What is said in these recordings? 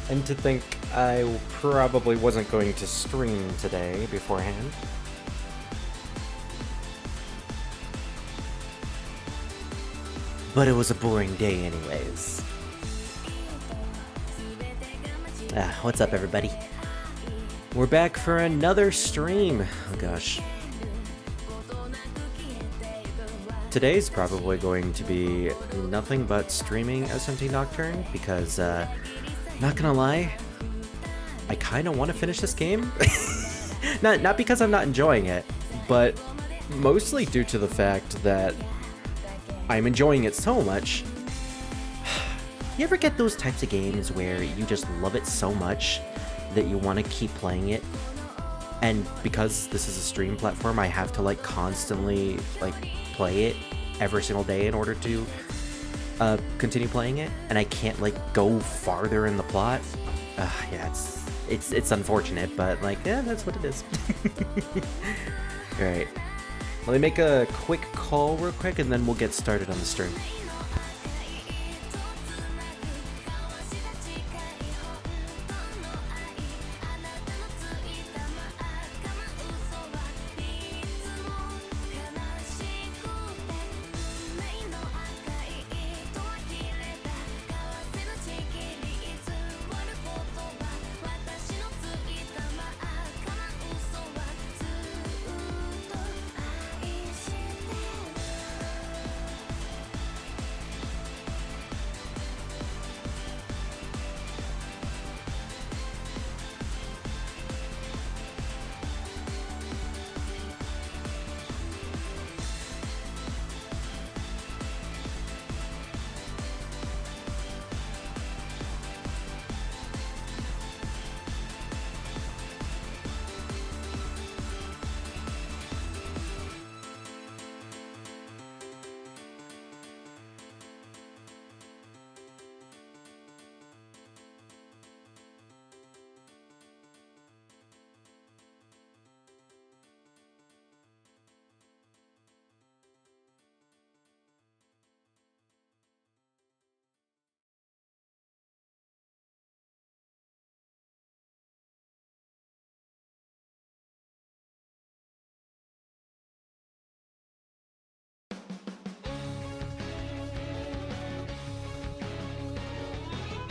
And to think I probably wasn't going to stream today beforehand. But it was a boring day anyways. What's up, everybody? We're back for another stream. Oh gosh. Today's probably going to be nothing but streaming SMT Nocturne because, not gonna lie, I kind of want to finish this game. not because I'm not enjoying it, but mostly due to the fact that I'm enjoying it so much. You ever get those types of games where you just love it so much that you want to keep playing it? And because this is a stream platform, I have to like constantly like play it every single day in order to continue playing it, and I can't like go farther in the plot. Yeah, it's unfortunate, but like, yeah, that's what it is. All right, let me make a quick call real quick, and then we'll get started on the stream.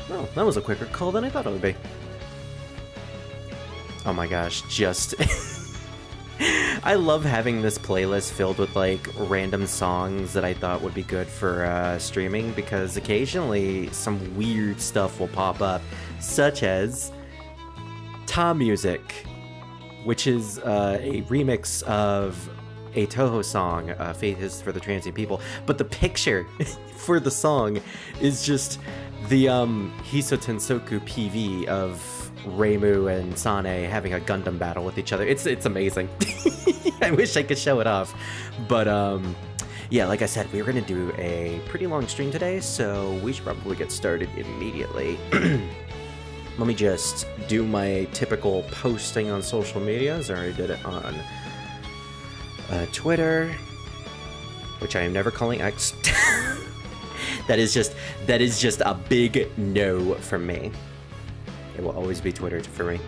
Oh, that was a quicker call than I thought it would be. Oh my gosh, just... I love having this playlist filled with like random songs that I thought would be good for streaming, because occasionally some weird stuff will pop up, such as Ta Music, which is a remix of a Toho song, Faith is for the Transient People, but the picture for the song is just the Hiso Tensoku PV of Reimu and Sane having a Gundam battle with each other. It's amazing. I wish I could show it off, but yeah, like I said, we're gonna do a pretty long stream today, so we should probably get started immediately. Let me just do my typical posting on social medias. I already did it on Twitter, which I am never calling X. That is just a big no from me. It will always be Twitter for me.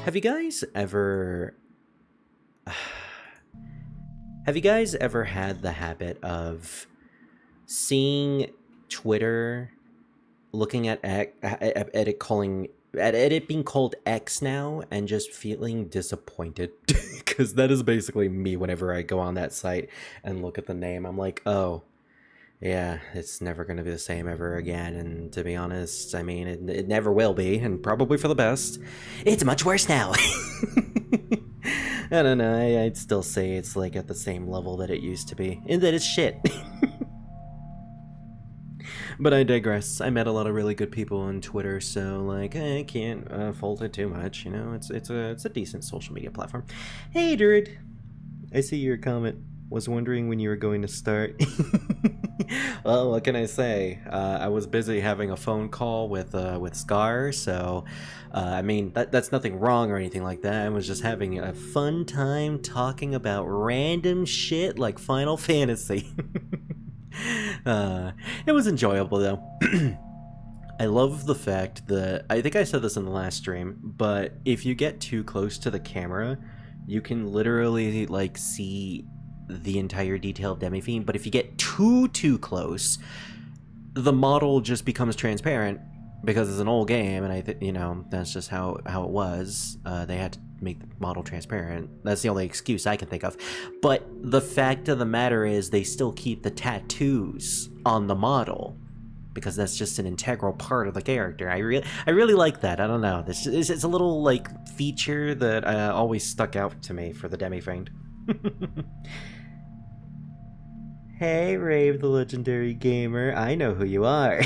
Have you guys ever had the habit of seeing Twitter, looking at it being called X now, and just feeling disappointed? Because that is basically me whenever I go on that site and look at the name. I'm like, oh, yeah, it's never going to be the same ever again. And to be honest, I mean, it never will be, and probably for the best. It's much worse now. I don't know, I'd still say it's like at the same level that it used to be, and that it's shit. But I digress. I met a lot of really good people on Twitter, so like I can't fault it too much. You know, it's a decent social media platform. Hey, Druid, I see your comment. Was wondering when you were going to start. Well, what can I say? I was busy having a phone call with Scar, so I mean that's nothing wrong or anything like that. I was just having a fun time talking about random shit like Final Fantasy. It was enjoyable though. I love the fact that, I think I said this in the last stream, but if you get too close to the camera, you can literally, like, see the entire detail of Demi-Fiend, but if you get too close, the model just becomes transparent, because it's an old game, and you know, that's just how it was. They had to make the model transparent. That's the only excuse I can think of. But the fact of the matter is, they still keep the tattoos on the model, because that's just an integral part of the character. I really like that. I don't know. It's a little, like, feature that always stuck out to me for the Demi-Fiend. Hey, Rave the Legendary Gamer. I know who you are.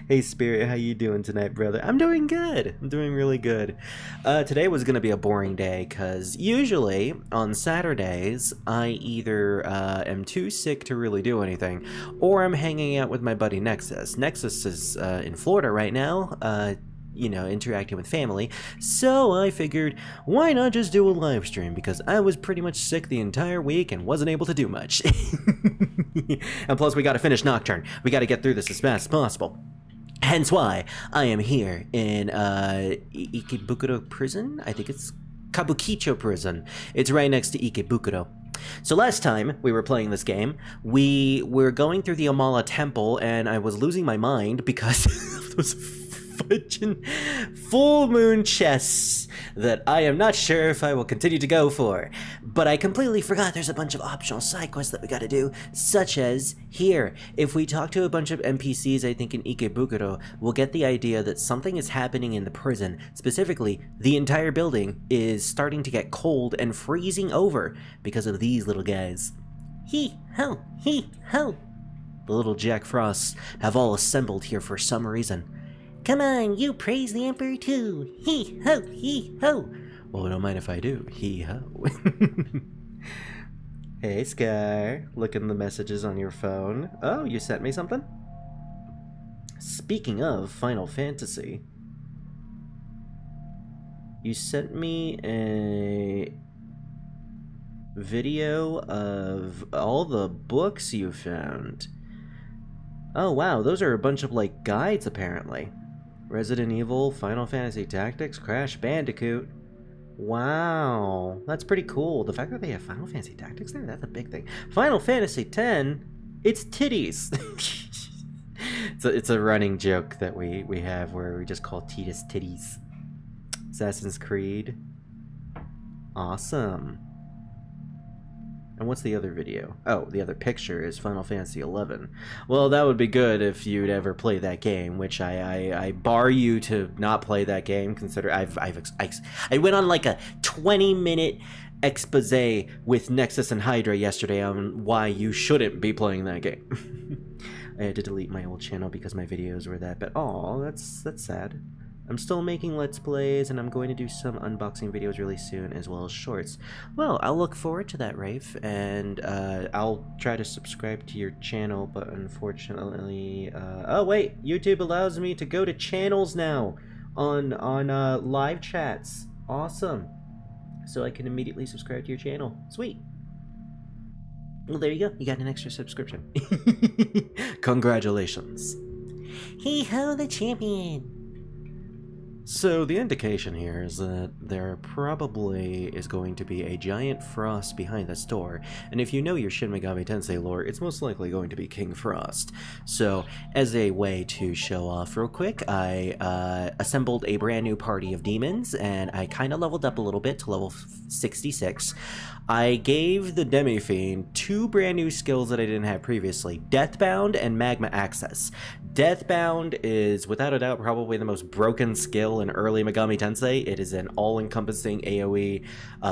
Hey, Spirit, how you doing tonight, brother? I'm doing good. I'm doing really good. Today was going to be a boring day, because usually on Saturdays, I either am too sick to really do anything, or I'm hanging out with my buddy Nexus. Nexus is in Florida right now, you know, interacting with family, so I figured, why not just do a live stream, because I was pretty much sick the entire week and wasn't able to do much. And plus, we gotta finish Nocturne. We gotta get through this as fast as possible. Hence why I am here in Ikebukuro Prison. I think it's Kabukicho Prison. It's right next to Ikebukuro. So last time we were playing this game, we were going through the Amala Temple, and I was losing my mind because of those fudging full moon chests that I am not sure if I will continue to go for. But I completely forgot there's a bunch of optional side quests that we gotta do, such as here. If we talk to a bunch of NPCs, I think in Ikebukuro, we'll get the idea that something is happening in the prison. Specifically, the entire building is starting to get cold and freezing over because of these little guys. Hee-ho, hee-ho. The little Jack Frosts have all assembled here for some reason. Come on, you praise the Emperor too! Hee-ho, hee-ho! Well, don't mind if I do. Hee-ho. Hey, Sky. Looking at the messages on your phone. Oh, you sent me something? Speaking of Final Fantasy, you sent me a video of all the books you found. Oh, wow, those are a bunch of, like, guides, apparently. Resident Evil, Final Fantasy Tactics, Crash Bandicoot. Wow, that's pretty cool. The fact that they have Final Fantasy Tactics there, that's a big thing. Final Fantasy X, it's titties. It's a running joke that we have where we just call Titus titties. Assassin's Creed. Awesome. And what's the other video? Oh, the other picture is Final Fantasy XI. Well, that would be good if you'd ever play that game, which I bar you to not play that game. Consider I went on like a 20-minute expose with Nexus and Hydra yesterday on why you shouldn't be playing that game. I had to delete my old channel because my videos were that bad. Aw, that's sad. I'm still making Let's Plays, and I'm going to do some unboxing videos really soon, as well as shorts. Well, I'll look forward to that, Rafe, and I'll try to subscribe to your channel, but unfortunately... oh, wait! YouTube allows me to go to channels now on live chats. Awesome! So I can immediately subscribe to your channel. Sweet! Well, there you go. You got an extra subscription. Congratulations. Hee-ho, the champion! So the indication here is that there probably is going to be a giant Frost behind this door, and if you know your Shin Megami Tensei lore, it's most likely going to be King Frost. So as a way to show off real quick, I assembled a brand new party of demons, and I kind of leveled up a little bit to level 66. I gave the Demi-Fiend 2 brand new skills that I didn't have previously, Deathbound and Magma Access. Deathbound is, without a doubt, probably the most broken skill in early Megami Tensei. It is an all-encompassing AoE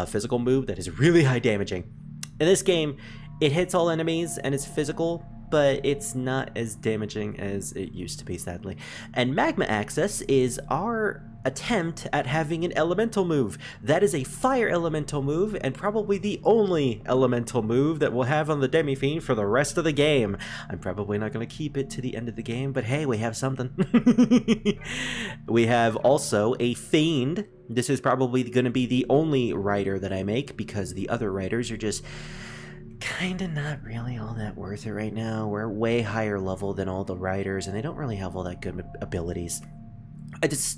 physical move that is really high damaging. In this game, it hits all enemies and it's physical, but it's not as damaging as it used to be, sadly. And Magma Access is our attempt at having an elemental move. That is a fire elemental move, and probably the only elemental move that we'll have on the Demi-Fiend for the rest of the game. I'm probably not going to keep it to the end of the game, but hey, we have something. We have also a Fiend. This is probably going to be the only rider that I make, because the other riders are just kinda not really all that worth it right now. We're way higher level than all the riders, and they don't really have all that good abilities.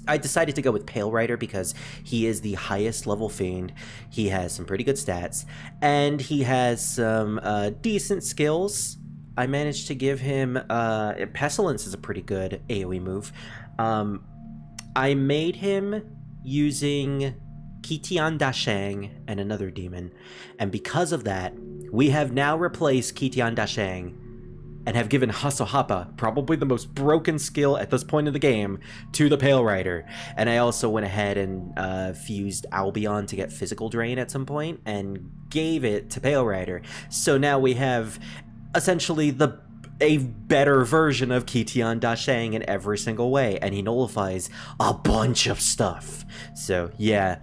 I decided to go with Pale Rider because he is the highest level fiend. He has some pretty good stats, and he has some decent skills. I managed to give him Pestilence is a pretty good AoE move. I made him using Kitian Dashang and another demon, and because of that, we have now replaced Kitian Dashang and have given Hasohapa, probably the most broken skill at this point in the game, to the Pale Rider. And I also went ahead and fused Albion to get Physical Drain at some point, and gave it to Pale Rider. So now we have essentially a better version of Kitian Dashang in every single way, and he nullifies a bunch of stuff. So yeah,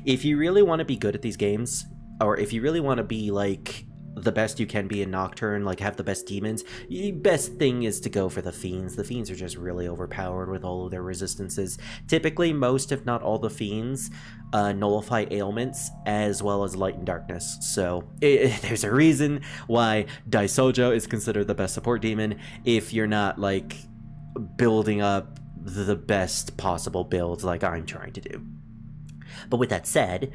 if you really want to be good at these games, or if you really want to be like the best you can be in Nocturne, like have the best demons, the best thing is to go for the Fiends. The Fiends are just really overpowered with all of their resistances. Typically, most if not all the Fiends nullify ailments as well as light and darkness. So there's a reason why Daisojo is considered the best support demon if you're not like building up the best possible builds like I'm trying to do. But with that said,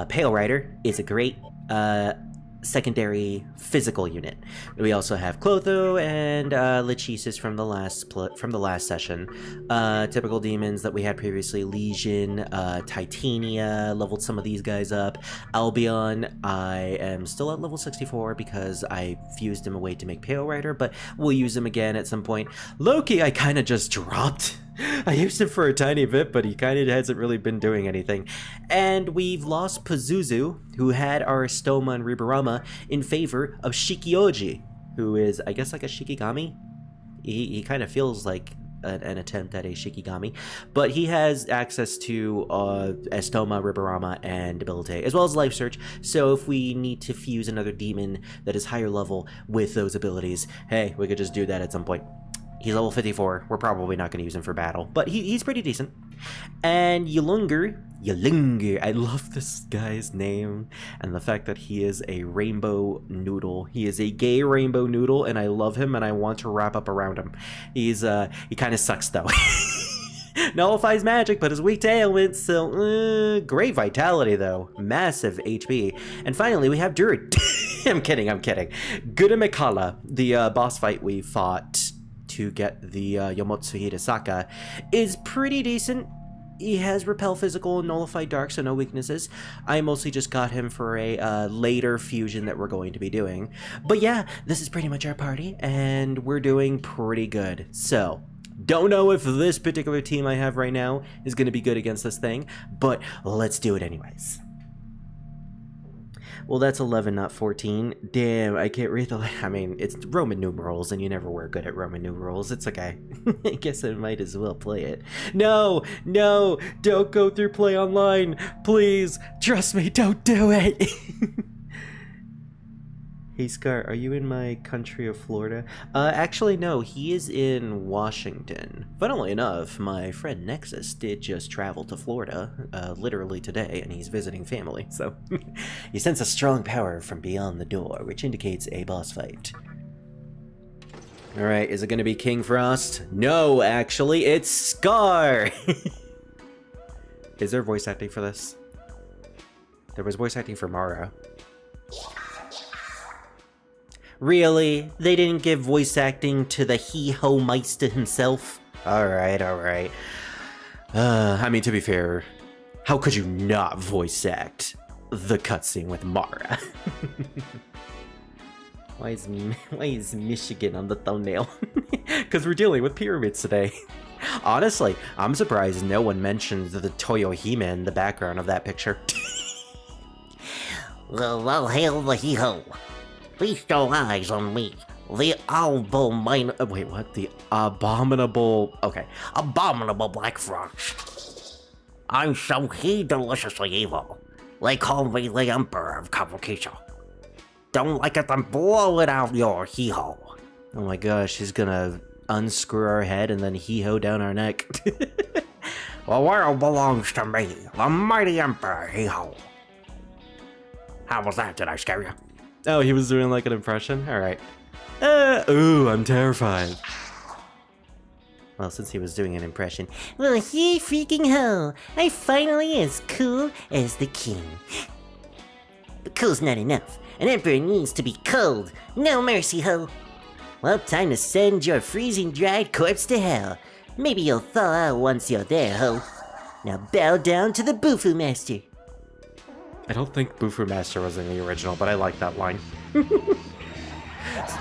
Pale Rider is a great secondary physical unit. We also have Clotho and Lachesis from the last session. Typical demons that we had previously: Legion, Titania, leveled some of these guys up. Albion, I am still at level 64 because I fused him away to make Pale Rider, but we'll use him again at some point. Loki, I kind of just dropped. I used him for a tiny bit, but he kind of hasn't really been doing anything. And we've lost Pazuzu, who had Aristoma and Ribarama, in favor of Shikioji, who is, I guess, like a Shikigami? He kind of feels like an attempt at a Shikigami, but he has access to Estoma, Ribarama, and Debilitate, as well as Life Search, so if we need to fuse another demon that is higher level with those abilities, hey, we could just do that at some point. He's level 54. We're probably not going to use him for battle, but he's pretty decent. And Yulungur, I love this guy's name, and the fact that he is a rainbow noodle. He is a gay rainbow noodle, and I love him, and I want to wrap up around him. He kind of sucks, though. Nullifies magic, but is weak to ailments, so great vitality, though. Massive HP. And finally, we have Druid. I'm kidding. Gudamikala, the boss fight we fought to get the Yomotsu Hirasaka, is pretty decent. He has Repel Physical and Nullify Dark, so no weaknesses. I mostly just got him for a later fusion that we're going to be doing. But yeah, this is pretty much our party, and we're doing pretty good. So, don't know if this particular team I have right now is going to be good against this thing, but let's do it anyways. Well, that's 11, not 14. Damn, I can't read the... I mean, it's Roman numerals, and you never were good at Roman numerals. It's okay. I guess I might as well play it. No, don't go through play online. Please, trust me, don't do it. Hey, Scar, are you in my country of Florida? Actually, no, he is in Washington. Funnily enough, my friend Nexus did just travel to Florida, literally today, and he's visiting family, so... He senses a strong power from beyond the door, which indicates a boss fight. Alright, is it gonna be King Frost? No, actually, it's Scar! Is there voice acting for this? There was voice acting for Mara. Really? They didn't give voice acting to the He-Ho Meister himself? Alright. I mean, to be fair, how could you not voice act the cutscene with Mara? Why is Michigan on the thumbnail? Because we're dealing with pyramids today. Honestly, I'm surprised no one mentioned the Toyohime in the background of that picture. Well, hail the He-Ho. Feast your eyes on me, the wait, what? The abominable... Okay. Abominable Black Frost. I'm so deliciously evil. They call me the Emperor of Kabukicho. Don't like it, then blow it out your He-Ho. Oh my gosh, he's gonna unscrew our head and then He-Ho down our neck. The world belongs to me, the mighty Emperor He-Ho. How was that? Did I scare you? Oh, he was doing like an impression? Alright. Ooh, I'm terrified. Well, since he was doing an impression. Well, hey freaking ho! I finally as cool as the king. But cool's not enough. An emperor needs to be cold. No mercy, ho! Well, time to send your freezing dried corpse to hell. Maybe you'll thaw out once you're there, ho. Now bow down to the Bufu Master. I don't think Bufu Master was in the original, but I like that line.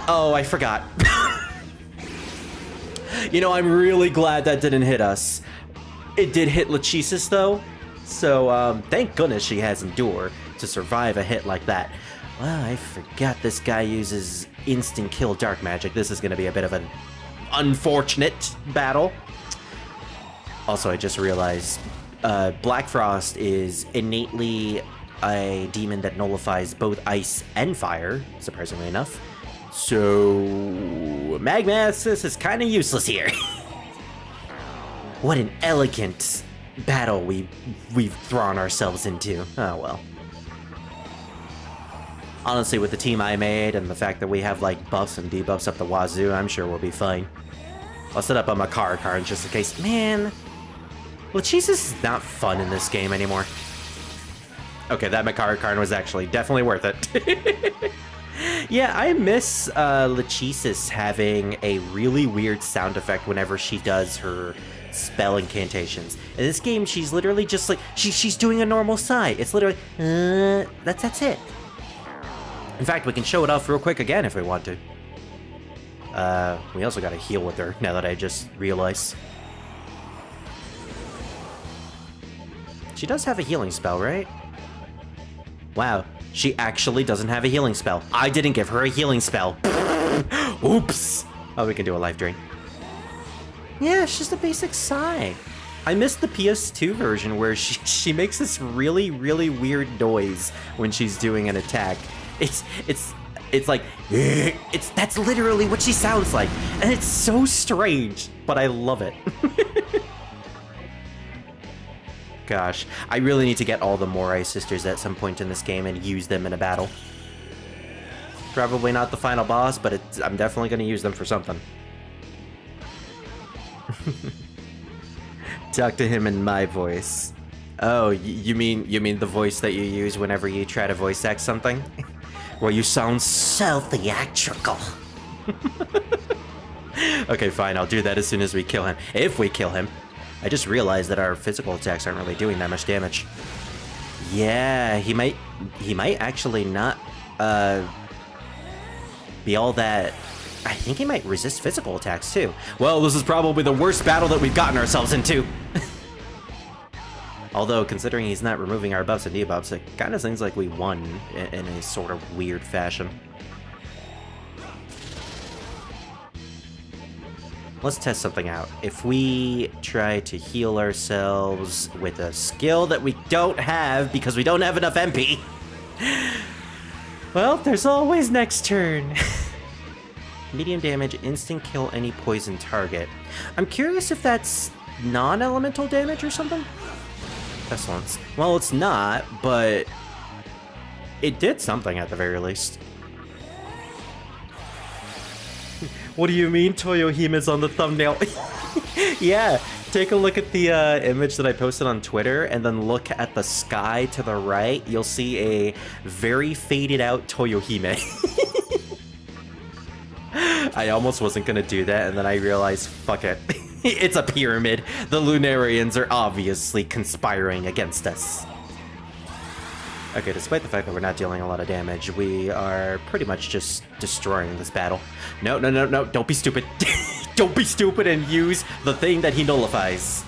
Oh, I forgot. You know, I'm really glad that didn't hit us. It did hit Lachesis, though. So, thank goodness she has Endure to survive a hit like that. Well, I forgot this guy uses instant kill dark magic. This is going to be a bit of an unfortunate battle. Also, I just realized Black Frost is innately a demon that nullifies both ice and fire, surprisingly enough. So, Magmasis is kind of useless here. What an elegant battle we've thrown ourselves into. Oh well. Honestly, with the team I made and the fact that we have like buffs and debuffs up the wazoo, I'm sure we'll be fine. I'll set up a Makara card just in case. Man, Lachesis is not fun in this game anymore. Okay, that Makara card was actually definitely worth it. Yeah, I miss Lachesis having a really weird sound effect whenever she does her spell incantations. In this game, she's literally just like, she's doing a normal sigh. It's literally, that's it. In fact, we can show it off real quick again if we want to. We also gotta heal with her, now that I just realized. She does have a healing spell, right? Wow, she actually doesn't have a healing spell. I didn't give her a healing spell. Oops! Oh, we can do a life drain. Yeah, it's just a basic sigh. I missed the PS2 version where she makes this really, really weird noise when she's doing an attack. It's like, that's literally what she sounds like. And it's so strange, but I love it. Gosh, I really need to get all the Morai sisters at some point in this game and use them in a battle. Probably not the final boss, but I'm definitely going to use them for something. Talk to him in my voice. Oh, you mean the voice that you use whenever you try to voice act something? Well, you sound so theatrical. Okay, fine, I'll do that as soon as we kill him. If we kill him. I just realized that our physical attacks aren't really doing that much damage. Yeah, he might actually not be all that. I think he might resist physical attacks too. Well, this is probably the worst battle that we've gotten ourselves into. Although, considering he's not removing our buffs and debuffs, it kind of seems like we won in a sort of weird fashion. Let's test something out. If we try to heal ourselves with a skill that we don't have because we don't have enough MP, well, there's always next turn. Medium damage, instant kill any poison target. I'm curious if that's non-elemental damage or something? Pestilence. Well, it's not, but it did something at the very least. What do you mean Toyohime's on the thumbnail? Yeah, take a look at the image that I posted on Twitter and then look at the sky to the right. You'll see a very faded out Toyohime. I almost wasn't gonna do that, and then I realized, fuck it. It's a pyramid. The Lunarians are obviously conspiring against us. Okay, despite the fact that we're not dealing a lot of damage, we are pretty much just destroying this battle. No, don't be stupid. Don't be stupid and use the thing that he nullifies.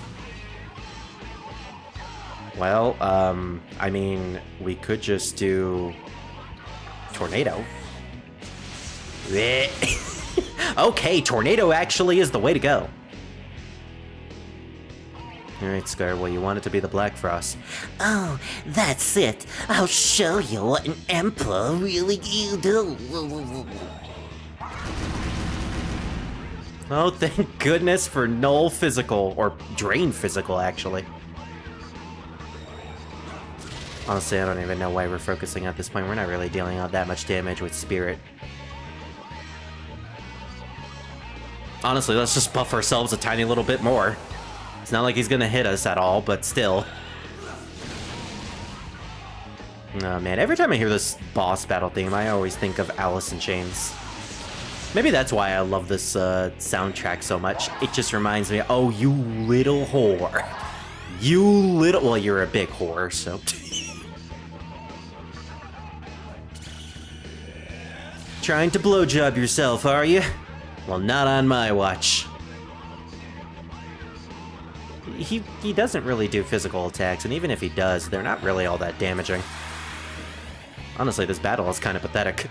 Well, I mean, we could just do Tornado. Okay, Tornado actually is the way to go. Alright, Scar, well, you want it to be the Black Frost. Oh, that's it. I'll show you what an emperor really do. Oh, thank goodness for null physical, or drain physical, actually. Honestly, I don't even know why we're focusing at this point. We're not really dealing out that much damage with Spirit. Honestly, let's just buff ourselves a tiny little bit more. It's not like he's gonna hit us at all, but still. Oh man, every time I hear this boss battle theme, I always think of Alice in Chains. Maybe that's why I love this soundtrack so much. It just reminds me, oh, you little whore. You little... Well, you're a big whore, so... Trying to blowjob yourself, are you? Well, not on my watch. He doesn't really do physical attacks, and even if he does, they're not really all that damaging. Honestly, this battle is kind of pathetic.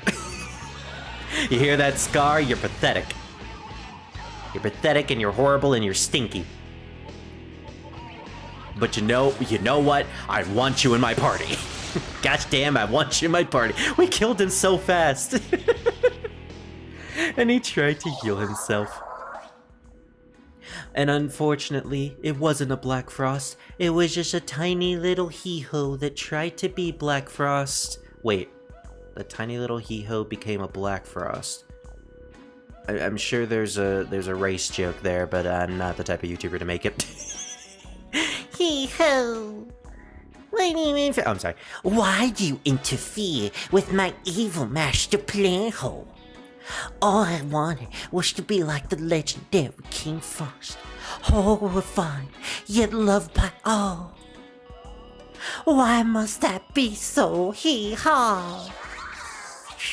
You hear that, Scar? You're pathetic. You're pathetic, and you're horrible, and you're stinky. But you know what? I want you in my party. Gosh damn, I want you in my party. We killed him so fast. And he tried to heal himself. And unfortunately, it wasn't a Black Frost. It was just a tiny little hee-ho that tried to be Black Frost. Wait, the tiny little hee-ho became a Black Frost. I'm sure there's a race joke there, but I'm not the type of YouTuber to make it. Hee-ho! Why do you I'm sorry. Why do you interfere with my evil master plan hole? All I wanted was to be like the legendary King Frost, horrified yet loved by all. Why must that be so hee-haw?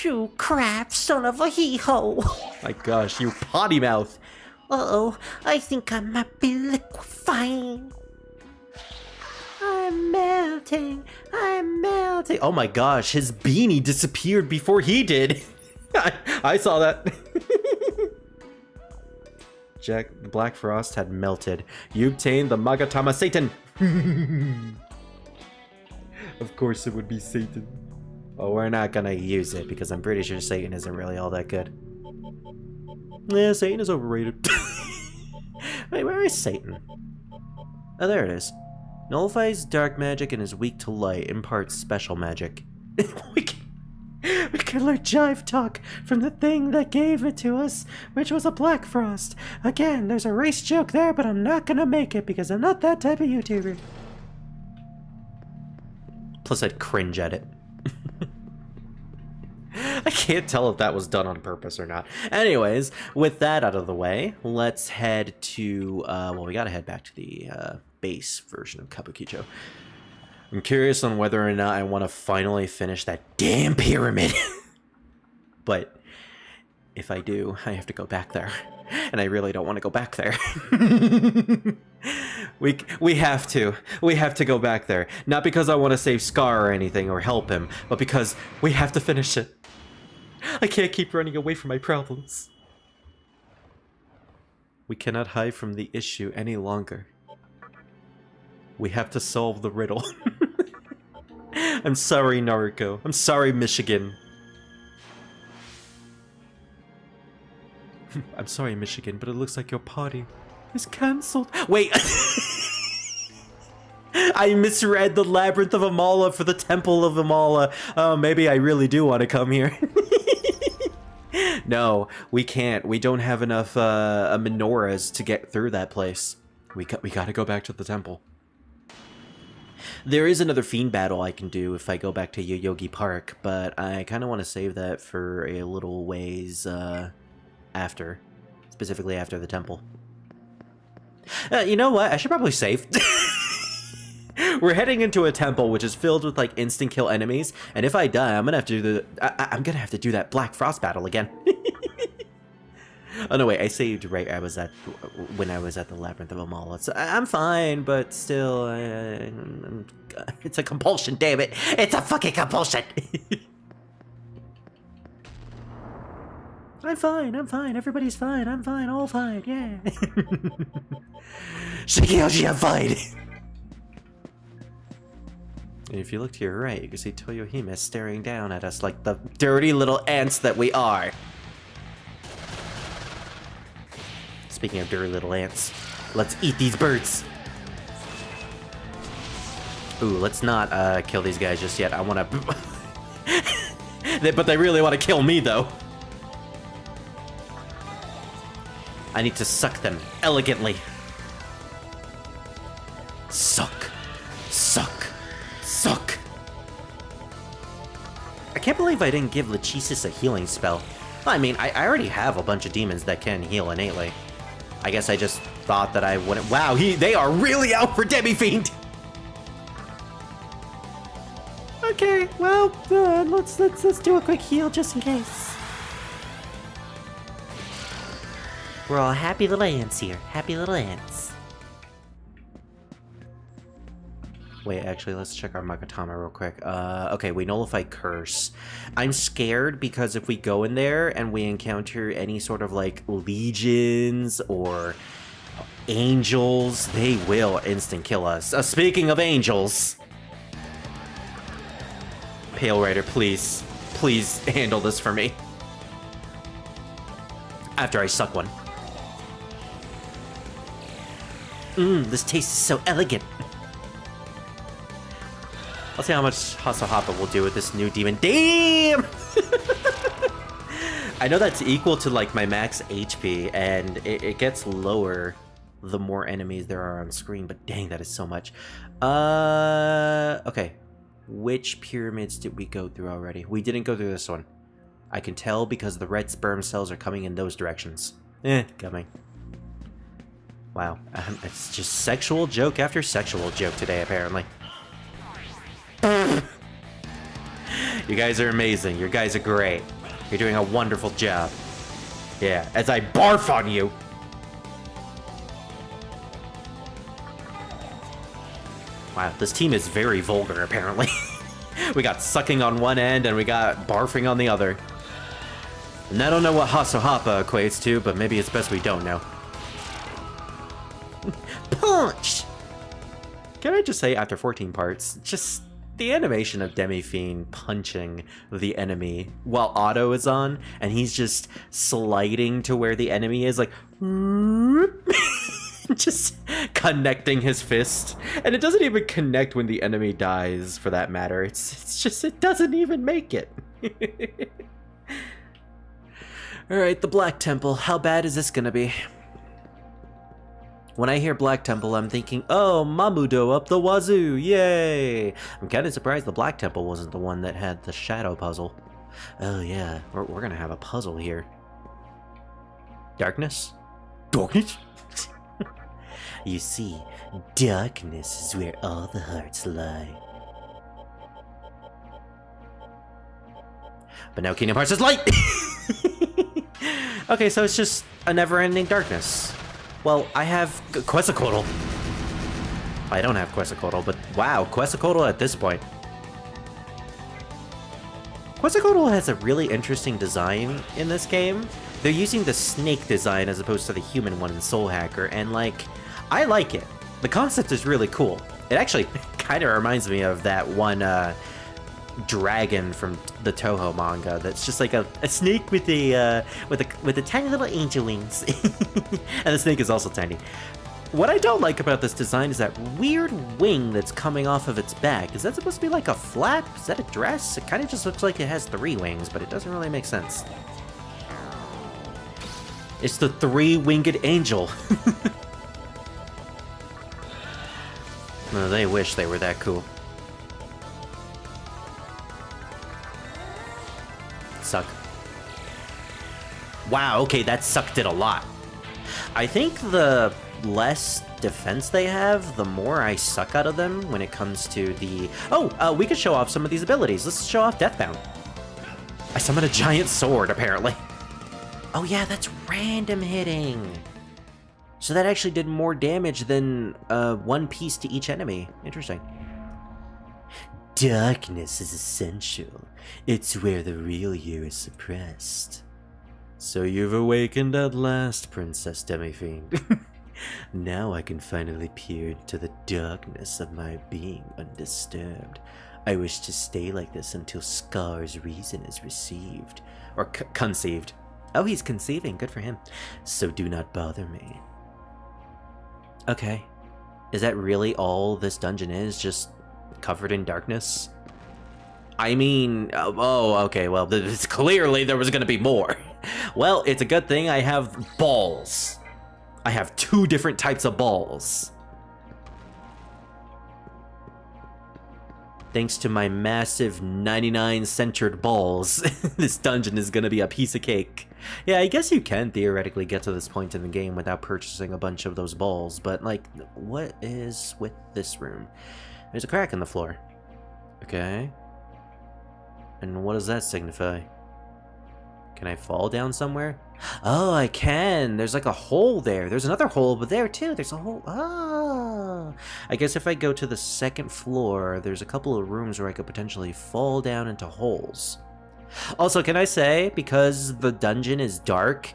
You crap son of a hee-ho. My gosh, you potty mouth. Uh-oh, I think I might be liquefying. I'm melting. Oh my gosh, his beanie disappeared before he did. I saw that. Jack, Black Frost had melted. You obtained the Magatama Satan. Of course it would be Satan. Oh, we're not gonna use it because I'm pretty sure Satan isn't really all that good. Yeah, Satan is overrated. Wait, where is Satan? Oh, there it is. Nullifies dark magic and is weak to light. Imparts special magic. We can learn jive talk from the thing that gave it to us, which was a Black Frost. Again, there's a race joke there, but I'm not gonna make it because I'm not that type of YouTuber. Plus, I'd cringe at it. I can't tell if that was done on purpose or not. Anyways, with that out of the way, let's head to, well, we gotta head back to the base version of Kabukicho. I'm curious on whether or not I want to finally finish that damn pyramid. But if I do, I have to go back there. And I really don't want to go back there. We have to. We have to go back there. Not because I want to save Scar or anything or help him, but because we have to finish it. I can't keep running away from my problems. We cannot hide from the issue any longer. We have to solve the riddle. I'm sorry, Naruto. I'm sorry, Michigan. I'm sorry, Michigan, but it looks like your party is cancelled. Wait! I misread the Labyrinth of Amala for the Temple of Amala. Oh, maybe I really do want to come here. No, we can't. We don't have enough menorahs to get through that place. We gotta go back to the temple. There is another Fiend battle I can do if I go back to Yoyogi Park, but I kind of want to save that for a little ways after. Specifically after the temple. You know what? I should probably save. We're heading into a temple which is filled with like instant kill enemies, and if I die, I'm gonna have to do I'm gonna have to do that Black Frost battle again. Oh no, wait, I saved right when I was at the Labyrinth of Amala. So I'm fine, but still, it's a compulsion, damn it. It's a fucking compulsion. I'm fine, everybody's fine, I'm fine, all fine, yeah. Shigeyoshi, I'm fine. And if you look to your right, you can see Toyohime staring down at us like the dirty little ants that we are. Speaking of dirty little ants, let's eat these birds. Ooh, let's not kill these guys just yet. I want to... But they really want to kill me, though. I need to suck them elegantly. Suck. Suck. Suck. I can't believe I didn't give Lachesis a healing spell. I mean, I already have a bunch of demons that can heal innately. I guess I just thought that I wouldn't... Wow, they are really out for Demi-Fiend! Okay, well, let's do a quick heal just in case. We're all happy little ants here. Happy little ants. Wait, actually, let's check our Magatama real quick. Okay, we nullify Curse. I'm scared because if we go in there and we encounter any sort of, like, legions or angels, they will instant kill us. Speaking of angels... Pale Rider, please. Please handle this for me. After I suck one. This taste is so elegant. I'll see how much Hasahapa will do with this new demon. Damn! I know that's equal to, like, my max HP, and it gets lower the more enemies there are on screen, but dang, that is so much. Okay. Which pyramids did we go through already? We didn't go through this one. I can tell because the red sperm cells are coming in those directions. Coming. Wow. It's just sexual joke after sexual joke today, apparently. You guys are amazing. You guys are great. You're doing a wonderful job. Yeah, as I barf on you. Wow, this team is very vulgar, apparently. We got sucking on one end, and we got barfing on the other. And I don't know what Hasahapa equates to, but maybe it's best we don't know. Punch! Can I just say, after 14 parts, just the animation of Demi-Fiend punching the enemy while auto is on, and he's just sliding to where the enemy is, like... just connecting his fist, and it doesn't even connect when the enemy dies, for that matter. It's just, it doesn't even make it. Alright, the Black Temple. How bad is this gonna be? When I hear Black Temple, I'm thinking, oh, Mamudo up the wazoo, yay! I'm kind of surprised the Black Temple wasn't the one that had the shadow puzzle. Oh yeah, we're gonna have a puzzle here. Darkness? Darkness? You see, darkness is where all the hearts lie. But now Kingdom Hearts is light! Okay, so it's just a never-ending darkness. Well, I have Quetzalcoatl. I don't have Quetzalcoatl, but wow, Quetzalcoatl at this point. Quetzalcoatl has a really interesting design in this game. They're using the snake design as opposed to the human one in Soul Hacker, and like, I like it. The concept is really cool. It actually kind of reminds me of that one dragon from the Toho manga that's just like a snake with a tiny little angel wings. And the snake is also tiny. What I don't like about this design is that weird wing that's coming off of its back. Is that supposed to be like a flap? Is that a dress? It kind of just looks like it has 3 wings, but it doesn't really make sense. It's the 3-winged angel. No, they wish they were that cool. Suck. Wow, okay, that sucked it a lot. I think the less defense they have, the more I suck out of them when it comes to the... Oh, we could show off some of these abilities. Let's show off Deathbound. I summoned a giant sword, apparently. Oh yeah, that's random hitting. So that actually did more damage than 1 piece to each enemy. Interesting. Darkness is essential. It's where the real you is suppressed. So you've awakened at last, Princess Demi-Fiend. Now I can finally peer into the darkness of my being undisturbed. I wish to stay like this until Scar's reason is received. Or conceived. Oh, he's conceiving. Good for him. So do not bother me. Okay. Is that really all this dungeon is? Just covered in darkness. I mean, oh, okay, well, it's clearly there was gonna be more. Well, it's a good thing I have balls. I have 2 different types of balls. Thanks to my massive 99-centered balls, this dungeon is gonna be a piece of cake. Yeah, I guess you can theoretically get to this point in the game without purchasing a bunch of those balls, but, like, what is with this room? There's a crack in the floor. Okay. And what does that signify? Can I fall down somewhere? Oh, I can! There's like a hole there. There's another hole over there, too. There's a hole. Oh! I guess if I go to the 2nd floor, there's a couple of rooms where I could potentially fall down into holes. Also, can I say, because the dungeon is dark,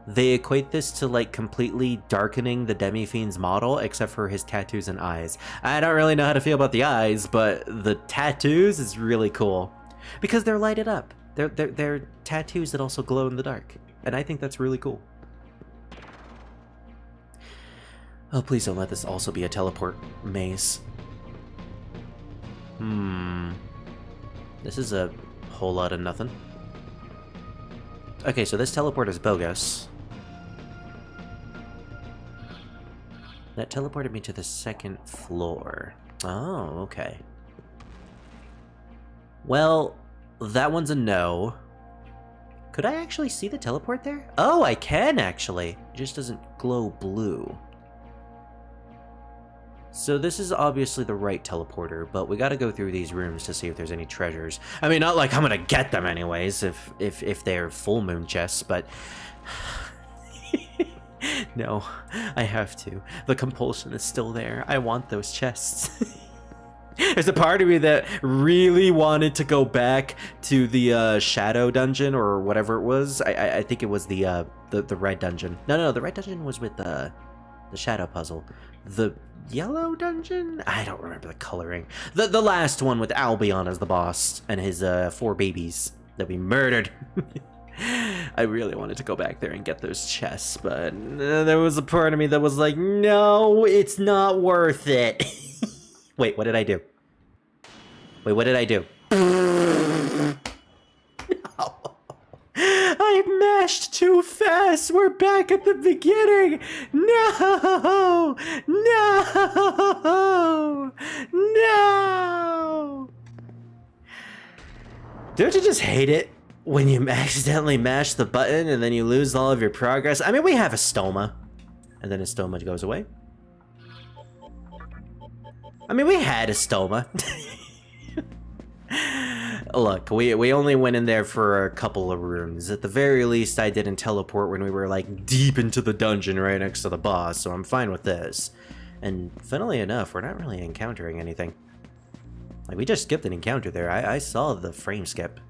they equate this to, like, completely darkening the Demi-Fiend's model, except for his tattoos and eyes. I don't really know how to feel about the eyes, but the tattoos is really cool. Because they're lighted up. They're tattoos that also glow in the dark. And I think that's really cool. Oh, please don't let this also be a teleport maze. This is a whole lot of nothing. Okay, so this teleport is bogus. That teleported me to the 2nd floor. Oh, okay. Well, that one's a no. Could I actually see the teleport there? Oh, I can actually. It just doesn't glow blue. So this is obviously the right teleporter, but we gotta go through these rooms to see if there's any treasures. I mean, not like I'm gonna get them anyways, if they're full moon chests, but... No, I have to. The compulsion is still there. I want those chests. There's a part of me that really wanted to go back to the shadow dungeon or whatever it was. I think it was the red dungeon. No, the red dungeon was with the shadow puzzle. The yellow dungeon? I don't remember the coloring. The last one with Albion as the boss and his 4 babies that we murdered. I really wanted to go back there and get those chests, but there was a part of me that was like, no, it's not worth it. Wait, what did I do? Wait, what did I do? No. I mashed too fast. We're back at the beginning. No! No! No! Don't you just hate it when you accidentally mash the button and then you lose all of your progress? I mean, we have a stoma. And then a stoma goes away. I mean, we had a stoma. Look, we only went in there for a couple of rooms. At the very least, I didn't teleport when we were, like, deep into the dungeon right next to the boss, so I'm fine with this. And funnily enough, we're not really encountering anything. Like, we just skipped an encounter there. I saw the frame skip.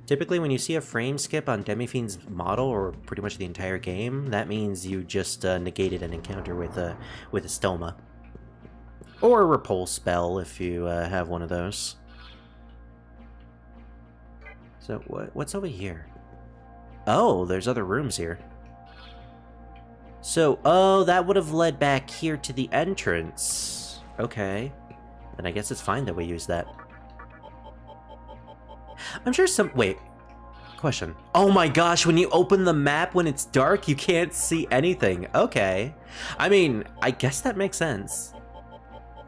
Typically, when you see a frame skip on Demi-Fiend's model, or pretty much the entire game, that means you just negated an encounter with a stoma. Or a repulse spell, if you have one of those. So, what's over here? Oh, there's other rooms here. So, oh, that would have led back here to the entrance. Okay. Then I guess it's fine that we use that. I'm sure wait. Question. Oh my gosh, when you open the map when it's dark, you can't see anything. Okay. I mean, I guess that makes sense.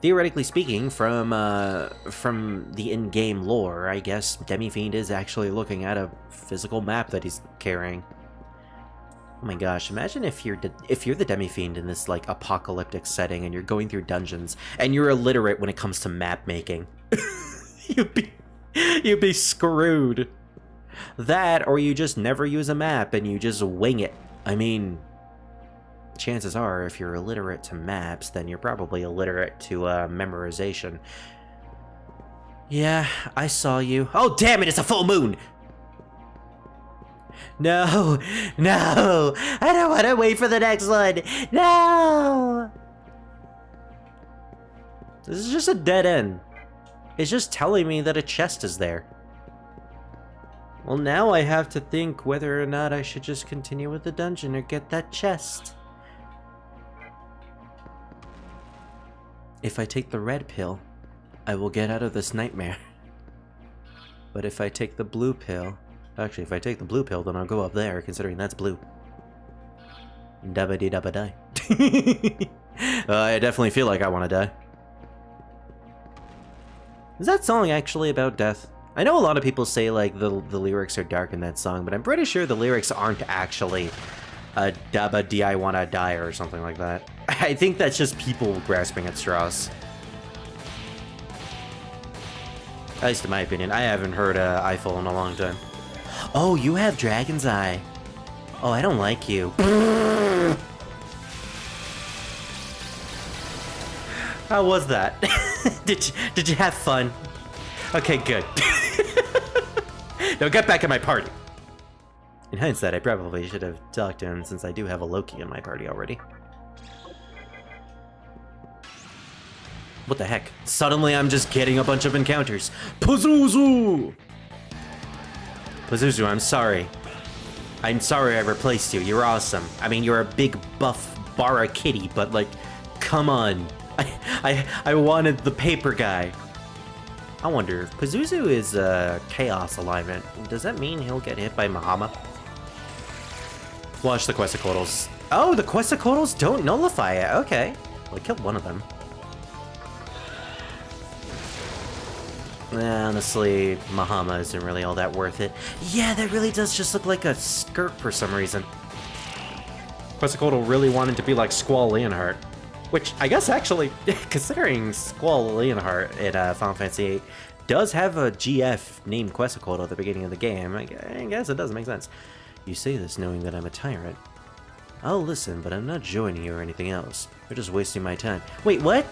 Theoretically speaking, from the in-game lore, I guess Demi-Fiend is actually looking at a physical map that he's carrying. Oh my gosh, imagine if you're the Demi-Fiend in this, like, apocalyptic setting and you're going through dungeons and you're illiterate when it comes to map making. You'd be screwed. That, or you just never use a map and you just wing it. I mean, chances are, if you're illiterate to maps, then you're probably illiterate to memorization. Yeah, I saw you. Oh, damn it, it's a full moon! No! No! I don't want to wait for the next one! No! This is just a dead end. It's just telling me that a chest is there. Well, now I have to think whether or not I should just continue with the dungeon or get that chest. If I take the red pill, I will get out of this nightmare. But if I take the blue pill... Actually, if I take the blue pill, then I'll go up there, considering that's blue. Dabba-dee-dabba-die. I definitely feel like I want to die. Is that song actually about death? I know a lot of people say, like, the lyrics are dark in that song, but I'm pretty sure the lyrics aren't actually dabba-dee I wanna die or something like that. I think that's just people grasping at straws. At least in my opinion. I haven't heard Eiffel in a long time. Oh, you have Dragon's Eye. Oh, I don't like you. How was that? Did you have fun? Okay, good. Now get back in my party. In hindsight, I probably should have talked to him since I do have a Loki in my party already. What the heck? Suddenly I'm just getting a bunch of encounters. Pazuzu! Pazuzu, I'm sorry. I'm sorry I replaced you. You're awesome. I mean, you're a big buff Bara kitty, but like, come on. I wanted the paper guy. I wonder if Pazuzu is Chaos alignment. Does that mean he'll get hit by Mahama? Watch the Quetzalcoatl's. Oh, the Quetzalcoatl's don't nullify it. Okay. Well, I killed one of them. Honestly, Mahama isn't really all that worth it. Yeah, that really does just look like a skirt for some reason. Quetzalcoatl really wanted to be like Squall Leonhardt. Which, I guess actually, considering Squall Leonhardt in Final Fantasy VIII does have a GF named Quetzalcoatl at the beginning of the game, I guess it does make sense. You say this knowing that I'm a tyrant. I'll listen, but I'm not joining you or anything else. You're just wasting my time. Wait, what?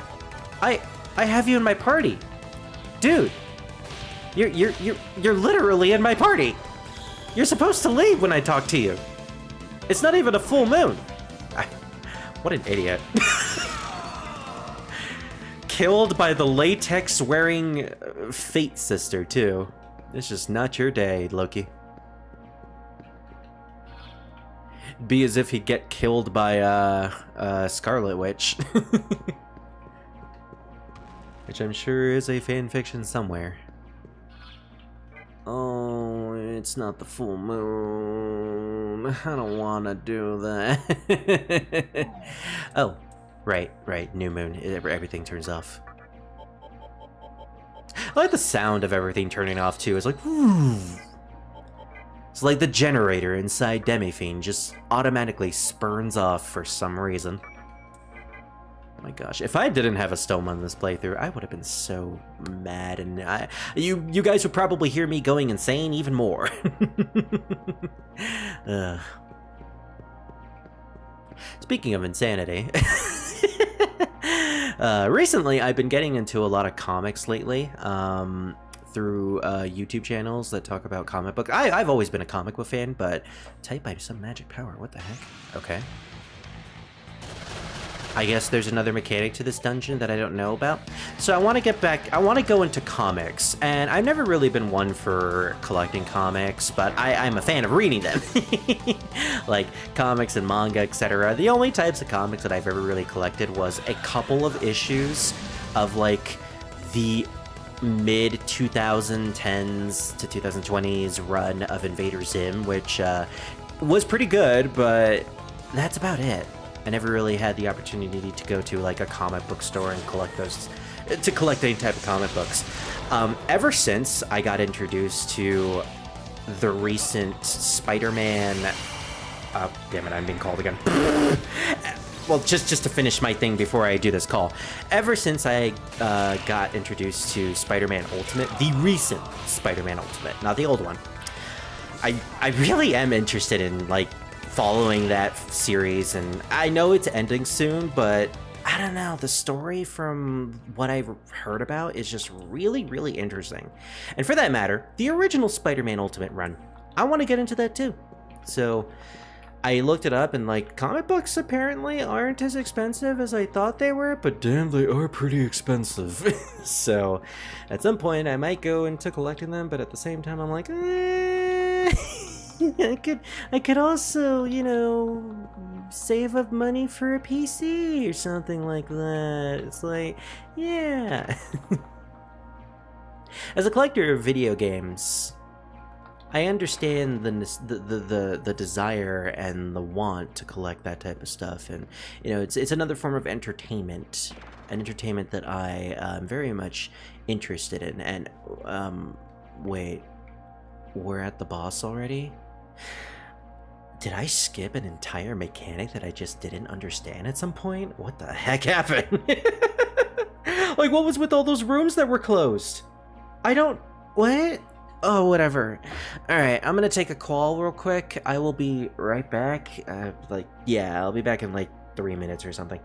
I have you in my party. Dude, you're literally in my party. You're supposed to leave when I talk to you. It's not even a full moon. What an idiot. Killed by the latex-wearing Fate Sister, too. It's just not your day, Loki. It'd be as if he'd get killed by, Scarlet Witch. Which I'm sure is a fanfiction somewhere. Oh, it's not the full moon. I don't want to do that. Oh, right, new moon. Everything turns off. I like the sound of everything turning off, too. It's like, whoo. It's like the generator inside Demi-Fiend just automatically spurns off for some reason. Oh my gosh, if I didn't have a Stoma in this playthrough, I would have been so mad, and you guys would probably hear me going insane even more. Speaking of insanity, recently I've been getting into a lot of comics lately, through YouTube channels that talk about comic books. I've always been a comic book fan, but typed by some magic power, what the heck? Okay. I guess there's another mechanic to this dungeon that I don't know about. So I want to get back, I want to go into comics, and I've never really been one for collecting comics, but I'm a fan of reading them. Like comics and manga, etc. The only types of comics that I've ever really collected was a couple of issues of like the mid 2010s to 2020s run of Invader Zim, which was pretty good, but that's about it. I never really had the opportunity to go to like a comic book store and collect any type of comic books. Ever since I got introduced to the recent Spider-Man, damn it, I'm being called again. Well, just to finish my thing before I do this call. Ever since I got introduced to Spider-Man Ultimate, the recent Spider-Man Ultimate, not the old one, I really am interested in like following that series, and I know it's ending soon, but I don't know, the story from what I've heard about is just really, really interesting. And for that matter, the original Spider-Man Ultimate run, I want to get into that too. So I looked it up, and like comic books apparently aren't as expensive as I thought they were, but damn, they are pretty expensive. So at some point I might go into collecting them, but at the same time I'm like, I could also, you know, save up money for a PC or something like that. It's like, yeah. As a collector of video games, I understand the desire and the want to collect that type of stuff, and you know, it's another form of entertainment, an entertainment that I am very much interested in. And wait, we're at the boss already? Did I skip an entire mechanic that I just didn't understand at some point? What the heck happened? Like, what was with all those rooms that were closed? I don't... What? Oh, whatever. Alright, I'm gonna take a call real quick. I will be right back. Yeah, I'll be back in like 3 minutes or something.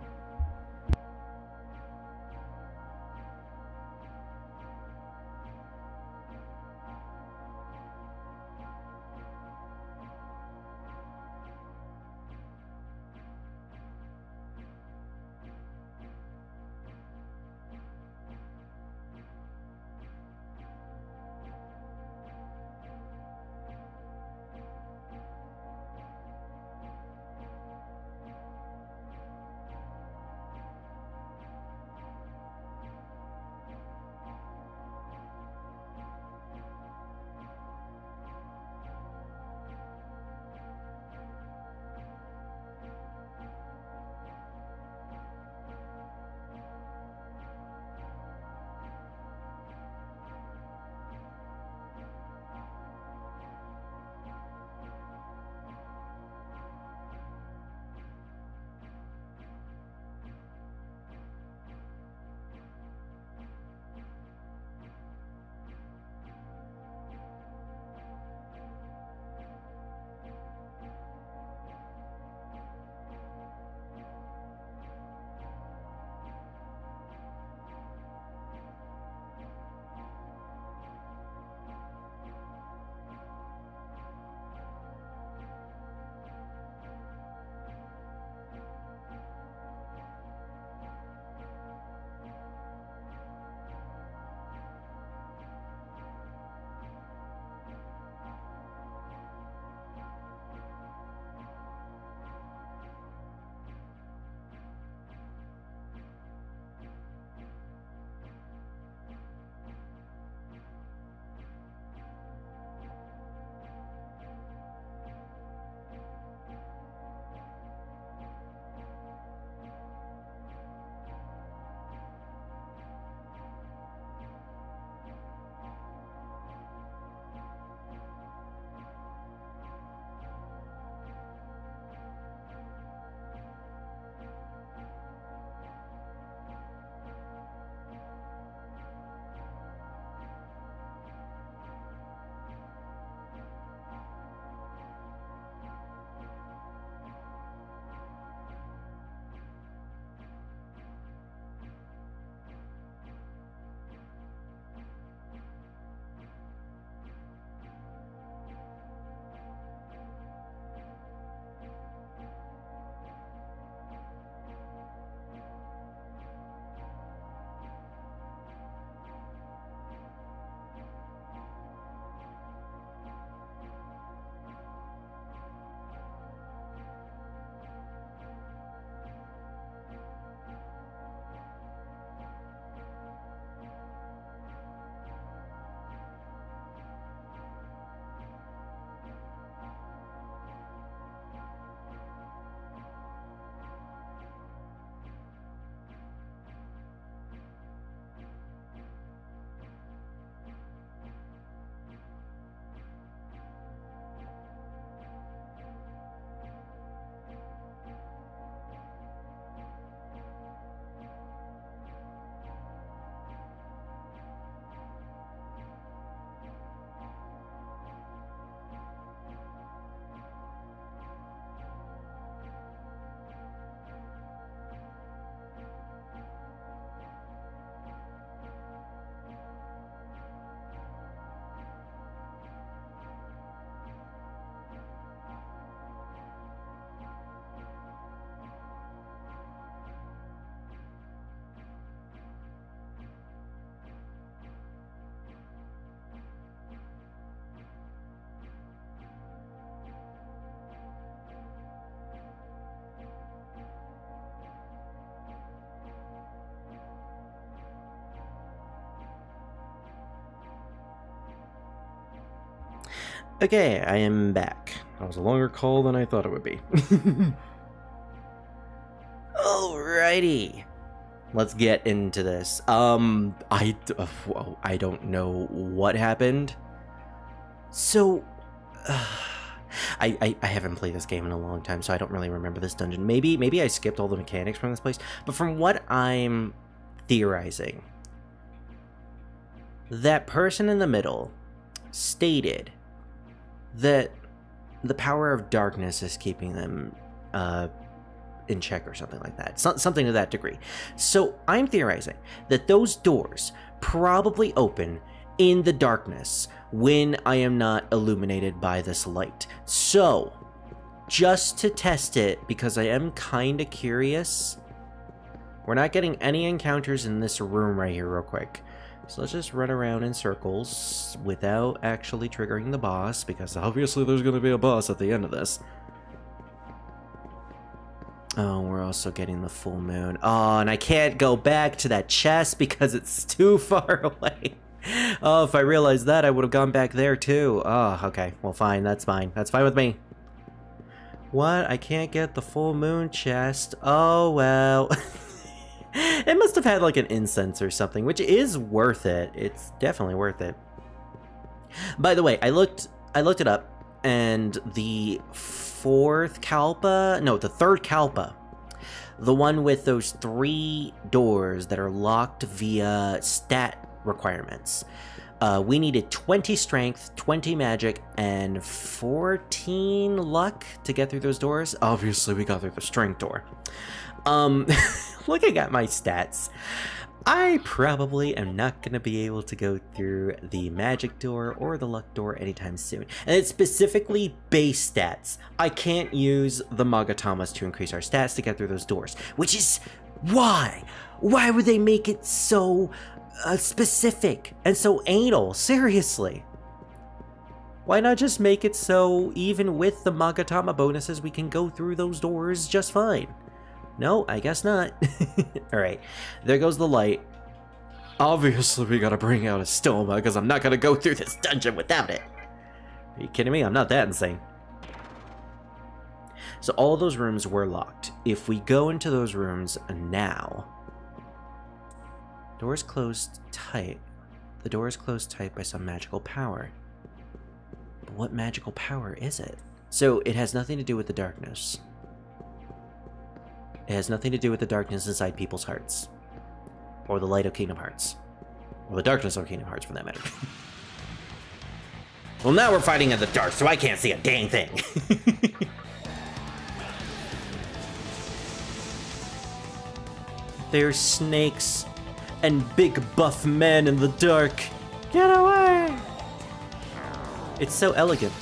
Okay, I am back. That was a longer call than I thought it would be. Alrighty. Let's get into this. I don't know what happened. So, I haven't played this game in a long time, so I don't really remember this dungeon. Maybe I skipped all the mechanics from this place, but from what I'm theorizing, that person in the middle stated that the power of darkness is keeping them in check or something like that. Something to that degree. So I'm theorizing that those doors probably open in the darkness when I am not illuminated by this light. So, just to test it, because I am kind of curious, we're not getting any encounters in this room right here real quick. So let's just run around in circles without actually triggering the boss, because obviously there's going to be a boss at the end of this. Oh, we're also getting the full moon. Oh, and I can't go back to that chest because it's too far away. Oh, if I realized that, I would have gone back there too. Oh, okay. Well, fine. That's fine. That's fine with me. What? I can't get the full moon chest. Oh, well. It must have had like an incense or something, which is worth it. It's definitely worth it. By the way, I looked it up, and the third Kalpa, the one with those 3 doors that are locked via stat requirements. We needed 20 strength, 20 magic, and 14 luck to get through those doors. Obviously, we got through the strength door. Looking at my stats, I probably am not going to be able to go through the magic door or the luck door anytime soon. And it's specifically base stats. I can't use the Magatamas to increase our stats to get through those doors, which is why? Why would they make it so specific and so anal? Seriously. Why not just make it so even with the Magatama bonuses we can go through those doors just fine? No, I guess not. Alright, there goes the light. Obviously we gotta bring out a stoma, because I'm not gonna go through this dungeon without it. Are you kidding me? I'm not that insane. So all those rooms were locked. If we go into those rooms now... Doors closed tight. The door is closed tight by some magical power. But what magical power is it? So it has nothing to do with the darkness. It has nothing to do with the darkness inside people's hearts. Or the light of Kingdom Hearts. Or the darkness of Kingdom Hearts, for that matter. Well, now we're fighting in the dark, so I can't see a dang thing. There's snakes and big buff men in the dark. Get away! It's so elegant.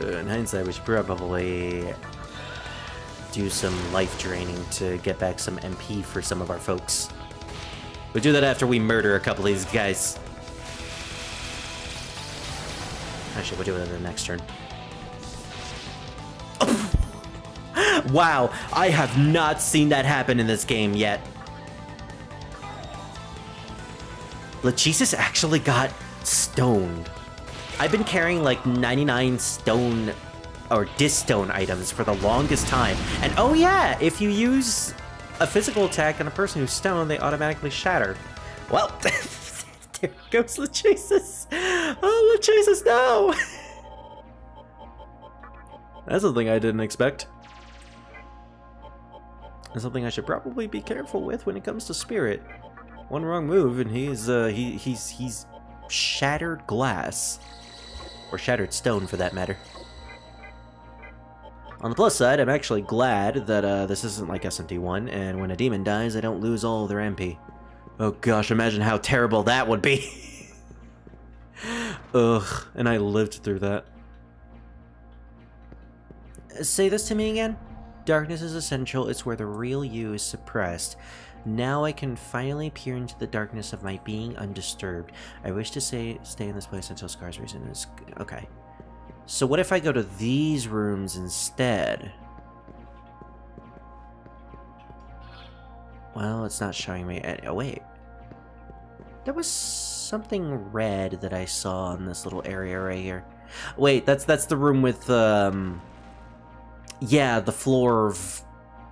In hindsight, we should probably do some life draining to get back some MP for some of our folks. We'll do that after we murder a couple of these guys. Actually, we'll do it in the next turn. Wow, I have not seen that happen in this game yet. Lachesis actually got stoned. I've been carrying like 99 stone or disstone items for the longest time. And oh yeah, if you use a physical attack on a person who's stoned, they automatically shatter. Well, there goes Lachesis. Oh, Lachesis, no! That's something I didn't expect. That's something I should probably be careful with when it comes to Spirit. One wrong move and he's shattered glass. Or shattered stone, for that matter. On the plus side, I'm actually glad that this isn't like SMT1, and when a demon dies, I don't lose all of their MP. Oh gosh, imagine how terrible that would be. Ugh, and I lived through that. Say this to me again? Darkness is essential, it's where the real you is suppressed. Now I can finally peer into the darkness of my being undisturbed. I wish to stay in this place until Scar's reason is... Okay. So what if I go to these rooms instead? Well, it's not showing me... Oh, wait. There was something red that I saw in this little area right here. Wait, that's the room with, yeah, the floor of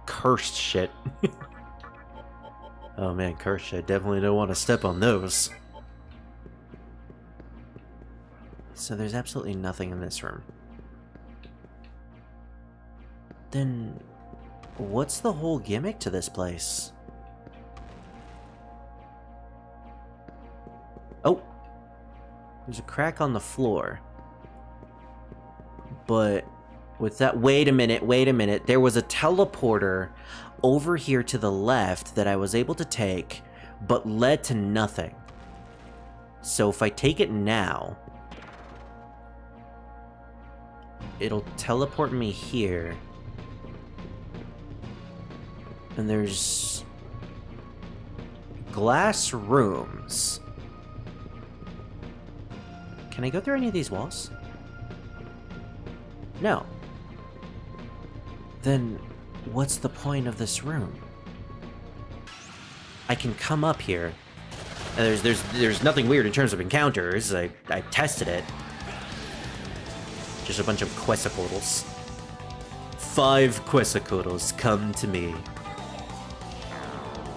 cursed shit. Oh man, cursed shit. Definitely don't want to step on those. So there's absolutely nothing in this room. Then, what's the whole gimmick to this place? Oh! There's a crack on the floor. But, with that... Wait a minute. There was a teleporter over here to the left that I was able to take, but led to nothing. So if I take it now, it'll teleport me here. And there's glass rooms. Can I go through any of these walls? No. Then what's the point of this room? I can come up here. And there's nothing weird in terms of encounters. I tested it. Just a bunch of quetzalcoatls. 5 quetzalcoatls come to me.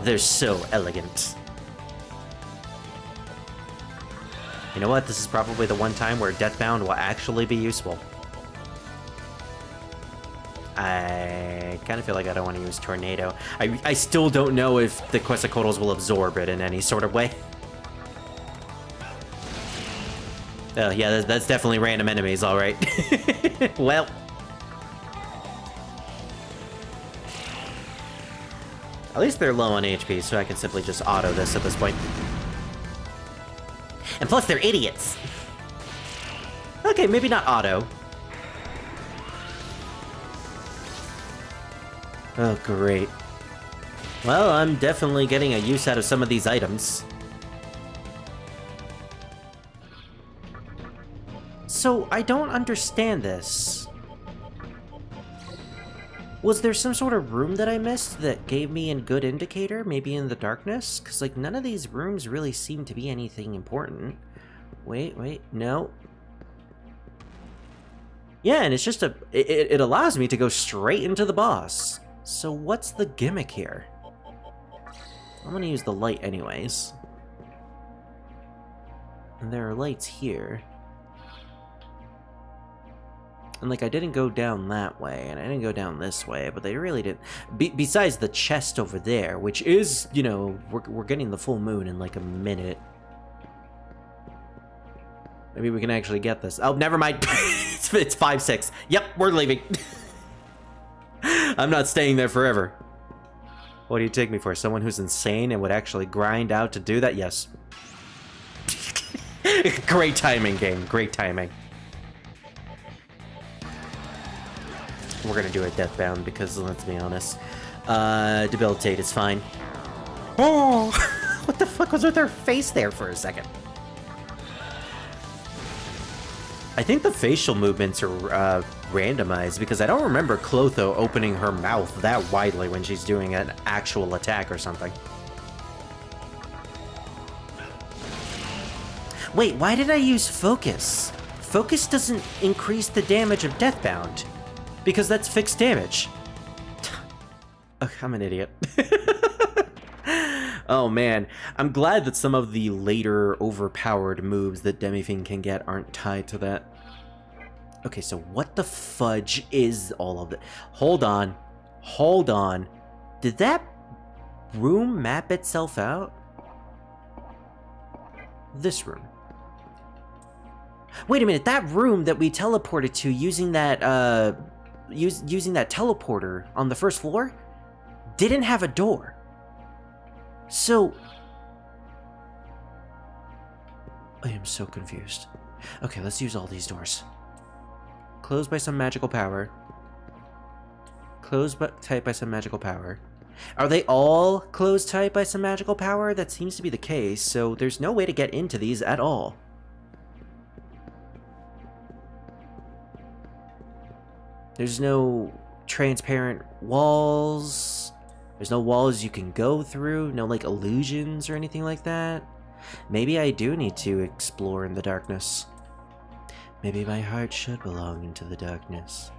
They're so elegant. You know what? This is probably the one time where Deathbound will actually be useful. I kind of feel like I don't want to use Tornado. I still don't know if the quetzalcoatls will absorb it in any sort of way. Yeah, that's definitely random enemies, alright. Well. At least they're low on HP, so I can simply just auto this at this point. And plus, they're idiots. Okay, maybe not auto. Oh, great. Well, I'm definitely getting a use out of some of these items. So, I don't understand this. Was there some sort of room that I missed that gave me a good indicator? Maybe in the darkness? Because, like, none of these rooms really seem to be anything important. Wait, no. Yeah, and it's just it allows me to go straight into the boss. So what's the gimmick here? I'm gonna use the light anyways. And there are lights here. And, like, I didn't go down that way, and I didn't go down this way, but they really didn't... Besides the chest over there, which is, you know, we're getting the full moon in, like, a minute. Maybe we can actually get this. Oh, never mind. It's 5-6. Yep, we're leaving. I'm not staying there forever. What do you take me for? Someone who's insane and would actually grind out to do that? Yes. Great timing, game. Great timing. We're gonna do a Deathbound because, let's be honest, Debilitate is fine. Oh! What the fuck was with her face there for a second? I think the facial movements are randomized because I don't remember Clotho opening her mouth that widely when she's doing an actual attack or something. Wait, why did I use Focus? Focus doesn't increase the damage of Deathbound. Because that's fixed damage. Ugh, I'm an idiot. Oh man, I'm glad that some of the later overpowered moves that Demi-Fiend can get aren't tied to that. Okay, so what the fudge is all of it? Hold on. Did that room map itself out? This room. Wait a minute, that room that we teleported to using that, using that teleporter on the first floor didn't have a door. So I am so confused. Okay, let's use all these doors. Closed by some magical power. Closed tight by some magical power. Are they all closed tight by some magical power? That seems to be the case, so there's no way to get into these at all. There's no transparent walls. There's no walls you can go through. No, like, illusions or anything like that. Maybe I do need to explore in the darkness. Maybe my heart should belong into the darkness,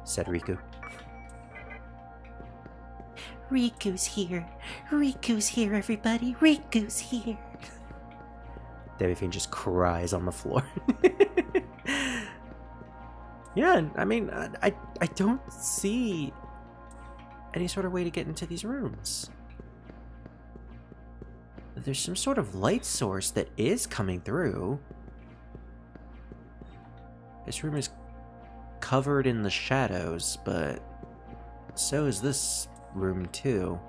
said Riku. Riku's here. Riku's here, everybody. Riku's here. Demi-Fiend just cries on the floor. Yeah, I mean, I don't see any sort of way to get into these rooms. There's some sort of light source that is coming through. This room is covered in the shadows, but so is this room too.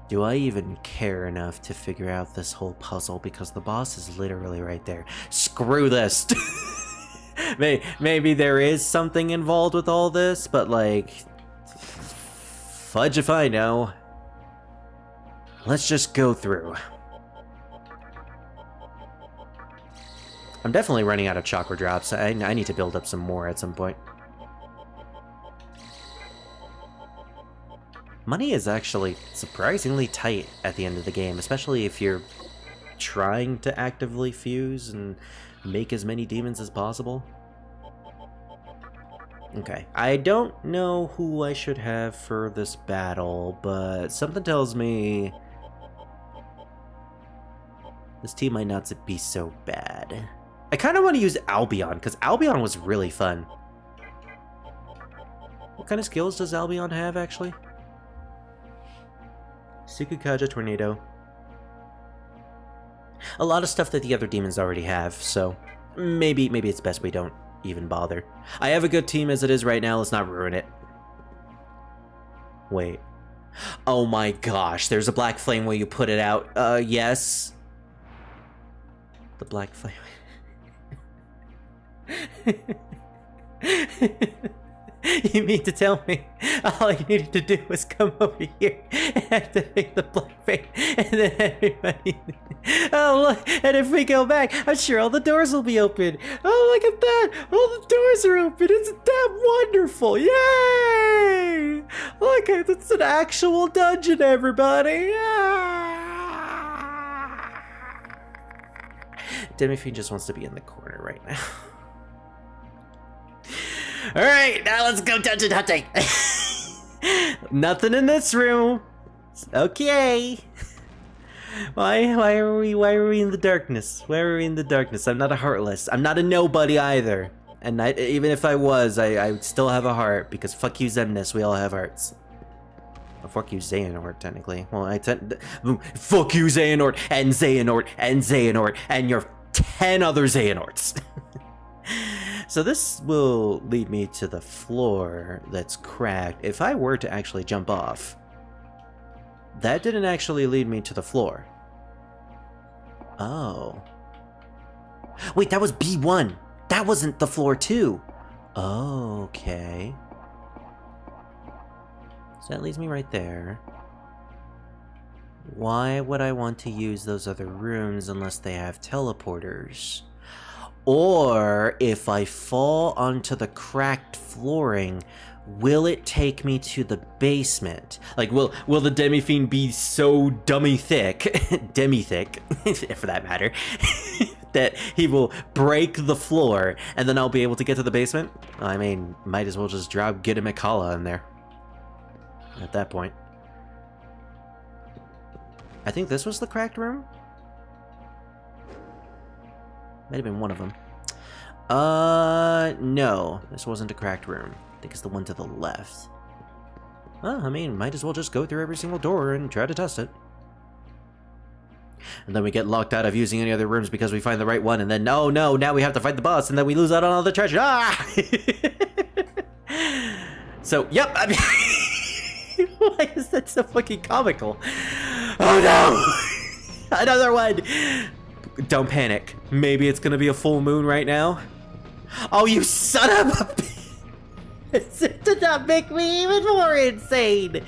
Do I even care enough to figure out this whole puzzle? Because the boss is literally right there. Screw this! Maybe there is something involved with all this, but like, fudge if I know. Let's just go through. I'm definitely running out of chakra drops. I need to build up some more at some point. Money is actually surprisingly tight at the end of the game, especially if you're trying to actively fuse and make as many demons as possible. Okay, I don't know who I should have for this battle, but something tells me this team might not be so bad. I kind of want to use Albion, because Albion was really fun. What kind of skills does Albion have, actually? Sukukaja Tornado. A lot of stuff that the other demons already have, so maybe it's best we don't even bother. I have a good team as it is right now, let's not ruin it. Wait. Oh my gosh, there's a black flame where you put it out. Yes. The black flame. You mean to tell me all I needed to do was come over here and activate the black flame, and then everybody... Oh look, and if we go back, I'm sure all the doors will be open. Oh, look at that! All the doors are open! Isn't that wonderful? Yay! Look, it's an actual dungeon, everybody! Ah! Demi-Fiend just wants to be in the corner right now. Alright, now let's go dungeon hunting! Nothing in this room! Okay! Why are we in the darkness? Why are we in the darkness? I'm not a heartless. I'm not a nobody either. And even if I was, I would still have a heart, because fuck you Zemnis, we all have hearts. Well, fuck you Xehanort, technically. Well, fuck you Xehanort, and Xehanort, and Xehanort, and your 10 other Xehanorts. So this will lead me to the floor that's cracked. If I were to actually jump off, that didn't actually lead me to the floor. Oh. Wait, that was B1. That wasn't the floor 2. Oh, okay. So that leads me right there. Why would I want to use those other rooms unless they have teleporters? Or if I fall onto the cracked flooring, will it take me to the basement? Like, will the Demi-Fiend be so demi-thick, demi-thick, for that matter, that he will break the floor, and then I'll be able to get to the basement? I mean, might as well just drop Gita Mikala in there. At that point. I think this was the cracked room? Might have been one of them. No. This wasn't a cracked room. I think it's the one to the left. Well, I mean, might as well just go through every single door and try to test it. And then we get locked out of using any other rooms because we find the right one, and then, oh no, now we have to fight the boss, and then we lose out on all the treasure. Ah! So, yep, I mean... Why is that so fucking comical? Oh no! Another one! Don't panic. Maybe it's gonna be a full moon right now. Oh, you son of a bitch! It did not make me even more insane!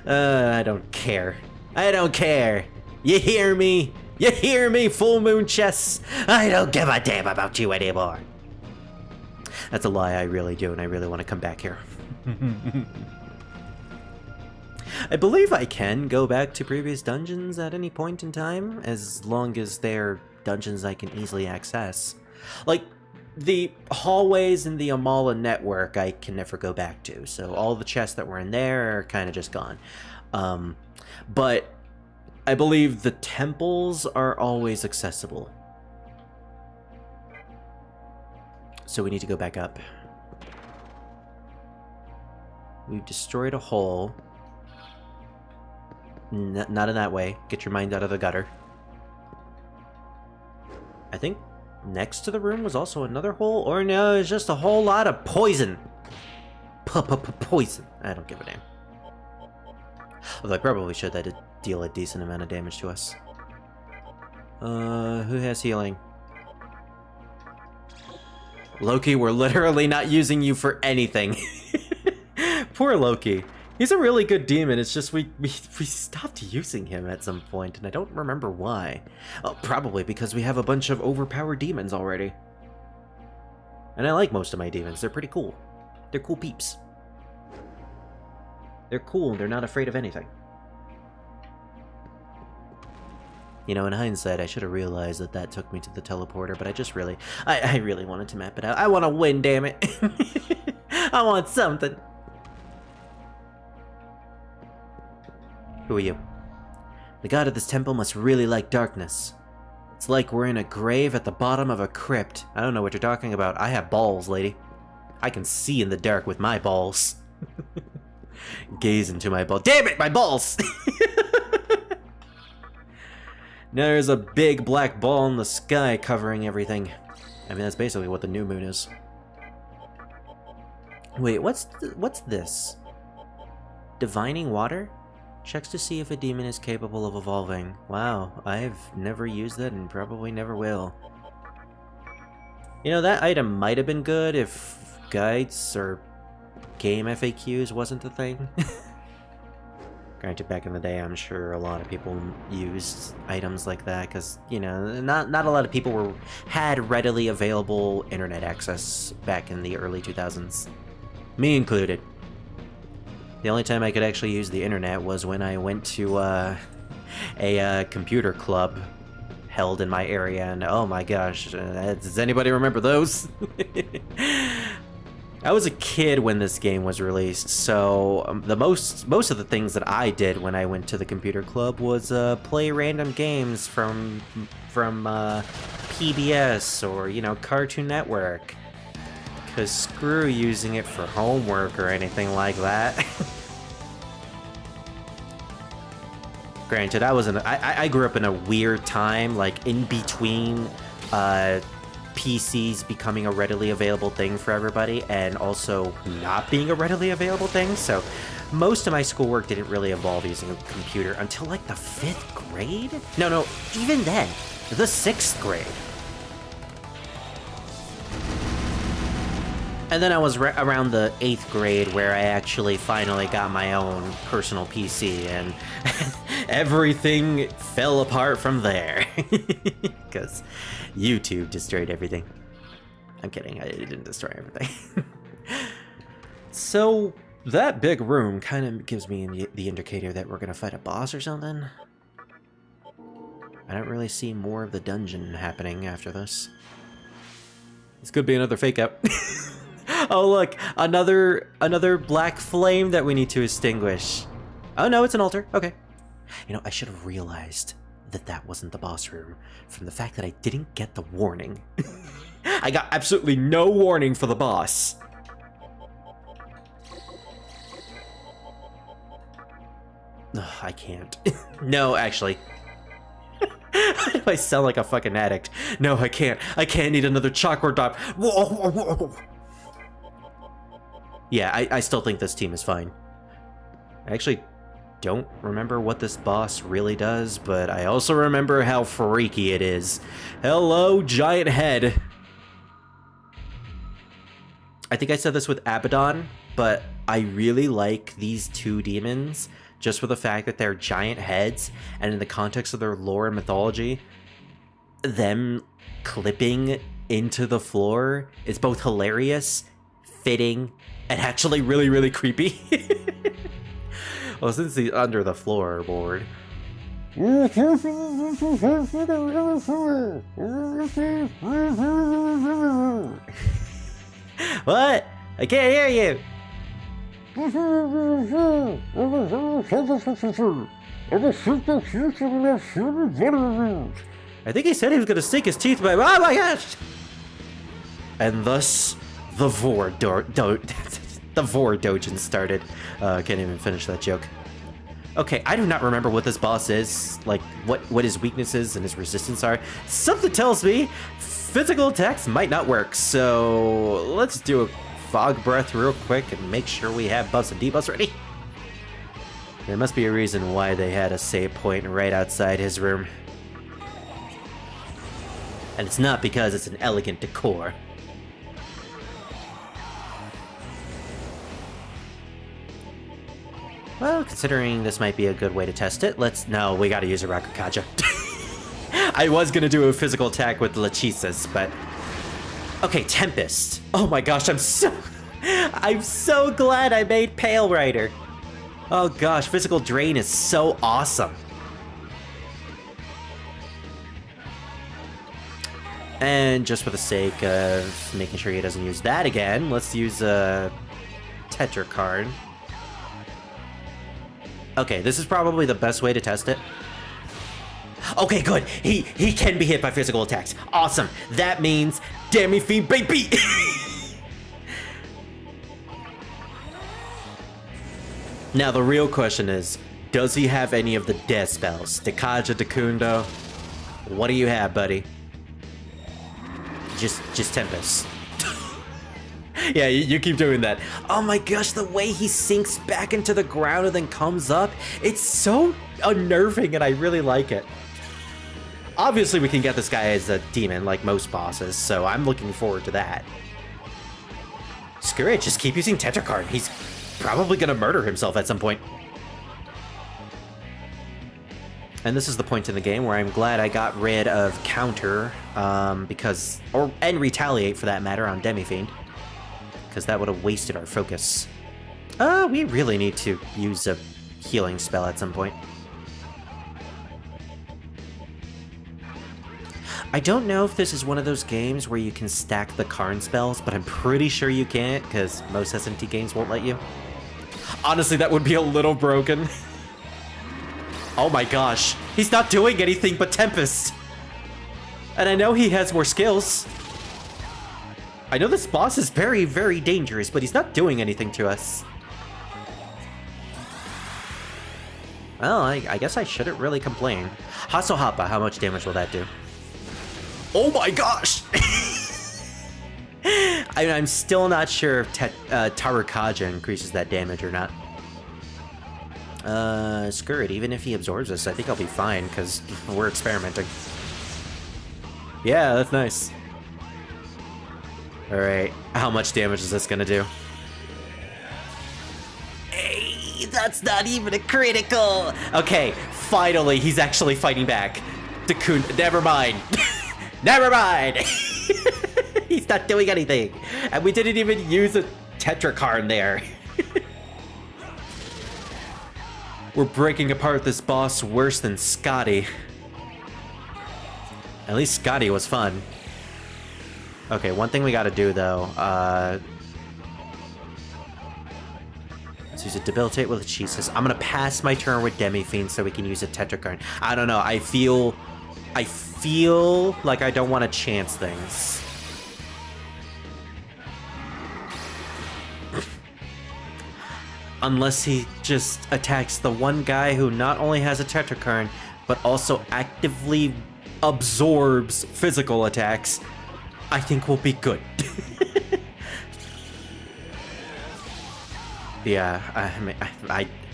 I don't care. I don't care. You hear me? You hear me, full moon chess? I don't give a damn about you anymore. That's a lie, I really do, and I really want to come back here. I believe I can go back to previous dungeons at any point in time, as long as they're dungeons I can easily access. Like, the hallways in the Amala network I can never go back to, so all the chests that were in there are kind of just gone. But I believe the temples are always accessible. So we need to go back up. We've destroyed a hole. Not in that way. Get your mind out of the gutter. I think next to the room was also another hole, or no, it's just a whole lot of poison. Poison. I don't give a damn. Although I probably should. That did deal a decent amount of damage to us. Who has healing? Loki, we're literally not using you for anything. Poor Loki. He's a really good demon, it's just we stopped using him at some point, and I don't remember why. Oh, probably because we have a bunch of overpowered demons already. And I like most of my demons, they're pretty cool. They're cool peeps. They're cool, they're not afraid of anything. You know, in hindsight, I should have realized that that took me to the teleporter, but I really wanted to map it out. I want to win, damn it. I want something. Who are you? The god of this temple must really like darkness. It's like we're in a grave at the bottom of a crypt. I don't know what you're talking about. I have balls, lady. I can see in the dark with my balls. Gaze into my balls. Damn it, my balls! Now there's a big black ball in the sky covering everything. I mean, that's basically what the new moon is. Wait, what's this? Divining water? Checks to see if a demon is capable of evolving. Wow, I've never used that and probably never will. You know, that item might have been good if guides or game FAQs wasn't the thing. Granted, back in the day, I'm sure a lot of people used items like that because, you know, not a lot of people had readily available internet access back in the early 2000s. Me included. The only time I could actually use the internet was when I went to a computer club held in my area, and oh my gosh, does anybody remember those? I was a kid when this game was released, so the most of the things that I did when I went to the computer club was play random games from PBS or, you know, Cartoon Network. Because screw using it for homework or anything like that. Granted, I grew up in a weird time, like in between PCs becoming a readily available thing for everybody and also not being a readily available thing, so most of my schoolwork didn't really involve using a computer until like the 5th grade? No, even then, the 6th grade. And then I was around the 8th grade where I actually finally got my own personal PC, and everything fell apart from there. Because YouTube destroyed everything. I'm kidding, it didn't destroy everything. So, that big room kind of gives me the indicator that we're going to fight a boss or something. I don't really see more of the dungeon happening after this. This could be another fake out. Oh look, another black flame that we need to extinguish. Oh no, it's an altar. Okay. You know, I should have realized that that wasn't the boss room from the fact that I didn't get the warning. I got absolutely no warning for the boss. Ugh, I can't. No, actually. Why do I sound like a fucking addict? No, I can't. I can't need another chakra drop. Whoa, whoa, whoa. Yeah, I still think this team is fine. I actually don't remember what this boss really does, but I also remember how freaky it is. Hello, giant head. I think I said this with Abaddon, but I really like these two demons just for the fact that they're giant heads, and in the context of their lore and mythology, them clipping into the floor is both hilarious, fitting, and actually really, really creepy. Well, since he's under the floorboard. What? I can't hear you. I think he said he was gonna sink his teeth by. Oh my gosh! And thus, the Vor Dojin started. Can't even finish that joke. Okay, I do not remember what this boss is, like what his weaknesses and his resistance are. Something tells me physical attacks might not work, so let's do a fog breath real quick and make sure we have buffs and debuffs ready. There must be a reason why they had a save point right outside his room. And it's not because it's an elegant decor. Well, considering this might be a good way to test it, no, we gotta use a Rakukaja. I was gonna do a physical attack with Lachisas, but... Okay, Tempest. Oh my gosh, I'm so glad I made Pale Rider. Oh gosh, physical drain is so awesome. And just for the sake of making sure he doesn't use that again, let's use a Tetra card. Okay, this is probably the best way to test it. Okay, good. He can be hit by physical attacks. Awesome. That means Demi-Fiend, baby! Now, the real question is, does he have any of the death spells? Dekaja, Dekundo? What do you have, buddy? Just Tempest. Yeah, you keep doing that. Oh my gosh, the way he sinks back into the ground and then comes up, it's so unnerving and I really like it. Obviously, we can get this guy as a demon like most bosses, so I'm looking forward to that. Screw it, just keep using Tetracard. He's probably gonna murder himself at some point. And this is the point in the game where I'm glad I got rid of Counter, and Retaliate for that matter on Demi-Fiend. Because that would have wasted our focus. We really need to use a healing spell at some point. I don't know if this is one of those games where you can stack the Karn spells, but I'm pretty sure you can't, because most SMT games won't let you. Honestly, that would be a little broken. Oh my gosh, he's not doing anything but Tempest! And I know he has more skills. I know this boss is very, very dangerous, but he's not doing anything to us. Well, I guess I shouldn't really complain. Hasohapa, how much damage will that do? Oh my gosh! I'm still not sure if Tarukaja increases that damage or not. Screw it, even if he absorbs this, I think I'll be fine, because we're experimenting. Yeah, that's nice. Alright, how much damage is this gonna do? Hey, that's not even a critical! Okay, finally, he's actually fighting back. Dakun, never mind. Never mind! He's not doing anything. And we didn't even use a Tetrakarn there. We're breaking apart this boss worse than Scotty. At least Scotty was fun. Okay, one thing we gotta do though, let's use a Debilitate with a Jesus. I'm gonna pass my turn with Demi-Fiend so we can use a Tetrakarn. I don't know, I feel like I don't want to chance things. Unless he just attacks the one guy who not only has a Tetrakarn, but also actively absorbs physical attacks. I think we'll be good. Yeah, I mean,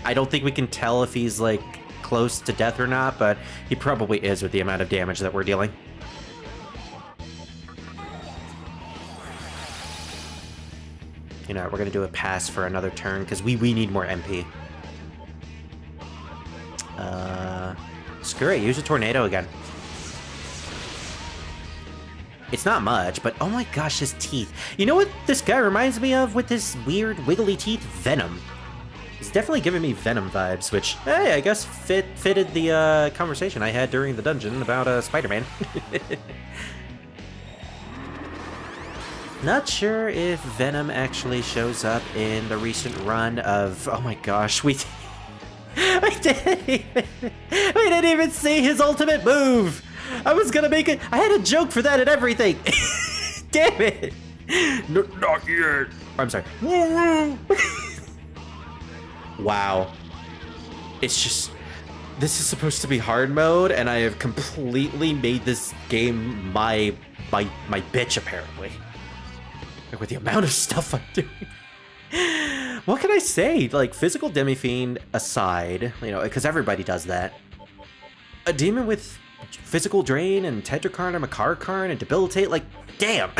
I don't think we can tell if he's like close to death or not, but he probably is with the amount of damage that we're dealing. You know, we're gonna do a pass for another turn because we need more MP. Screw it, use a tornado again. It's not much, but oh my gosh, his teeth. You know what this guy reminds me of with this weird wiggly teeth? Venom. It's definitely giving me Venom vibes, which, hey, I guess fitted the conversation I had during the dungeon about Spider-Man. Not sure if Venom actually shows up in the recent run of... Oh my gosh, we didn't even see his ultimate move! I was gonna make it... I had a joke for that and everything! Damn it! Not yet! I'm sorry. Wow. It's just... This is supposed to be hard mode, and I have completely made this game my bitch, apparently. Like, with the amount of stuff I'm doing. What can I say? Like, physical Demi-Fiend aside, you know, because everybody does that. A demon with physical drain and Tetrakarn and Makarakarn and debilitate, like, damn!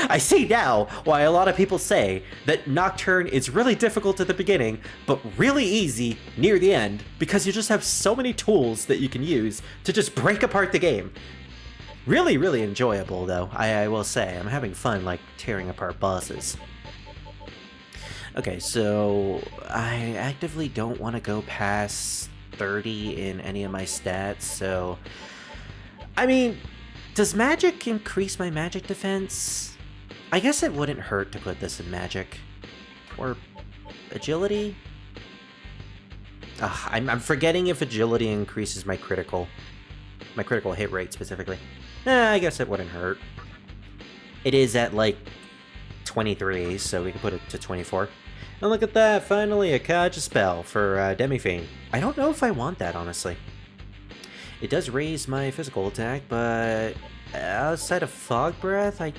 I see now why a lot of people say that Nocturne is really difficult at the beginning, but really easy near the end, because you just have so many tools that you can use to just break apart the game. Really, really enjoyable, though, I will say. I'm having fun, like, tearing apart bosses. Okay, so I actively don't want to go past 30 in any of my stats, so... I mean, does magic increase my magic defense? I guess it wouldn't hurt to put this in magic. Or agility? I'm forgetting if agility increases my critical hit rate specifically. I guess it wouldn't hurt. It is at like 23, so we can put it to 24. And look at that, finally a Kaja spell for Demi-Fiend. I don't know if I want that, honestly. It does raise my physical attack, but outside of Fog Breath, I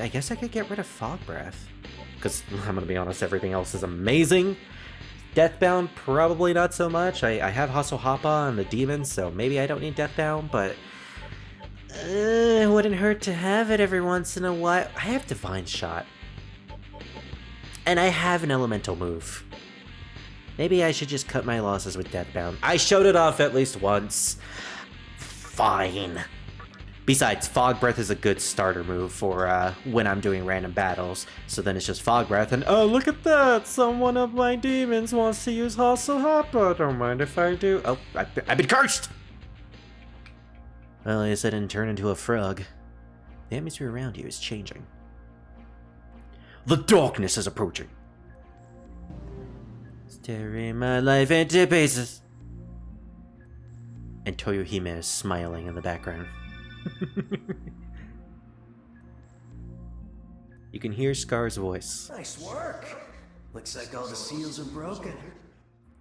guess I could get rid of Fog Breath. Because, I'm gonna be honest, everything else is amazing. Deathbound, probably not so much. I have Hustle Hoppa and the demons, so maybe I don't need Deathbound, but... it wouldn't hurt to have it every once in a while. I have Divine Shot. And I have an elemental move. Maybe I should just cut my losses with Deathbound. I showed it off at least once. Fine. Besides, Fog Breath is a good starter move for when I'm doing random battles. So then it's just Fog Breath and, oh, look at that! Someone of my demons wants to use Hustle Hoppa. Don't mind if I do. Oh, I've been cursed! Well, I guess I didn't turn into a frog. The atmosphere around you is changing. The darkness is approaching. It's tearing my life into pieces. And Toyohime is smiling in the background. You can hear Scar's voice. Nice work. Looks like all the seals are broken.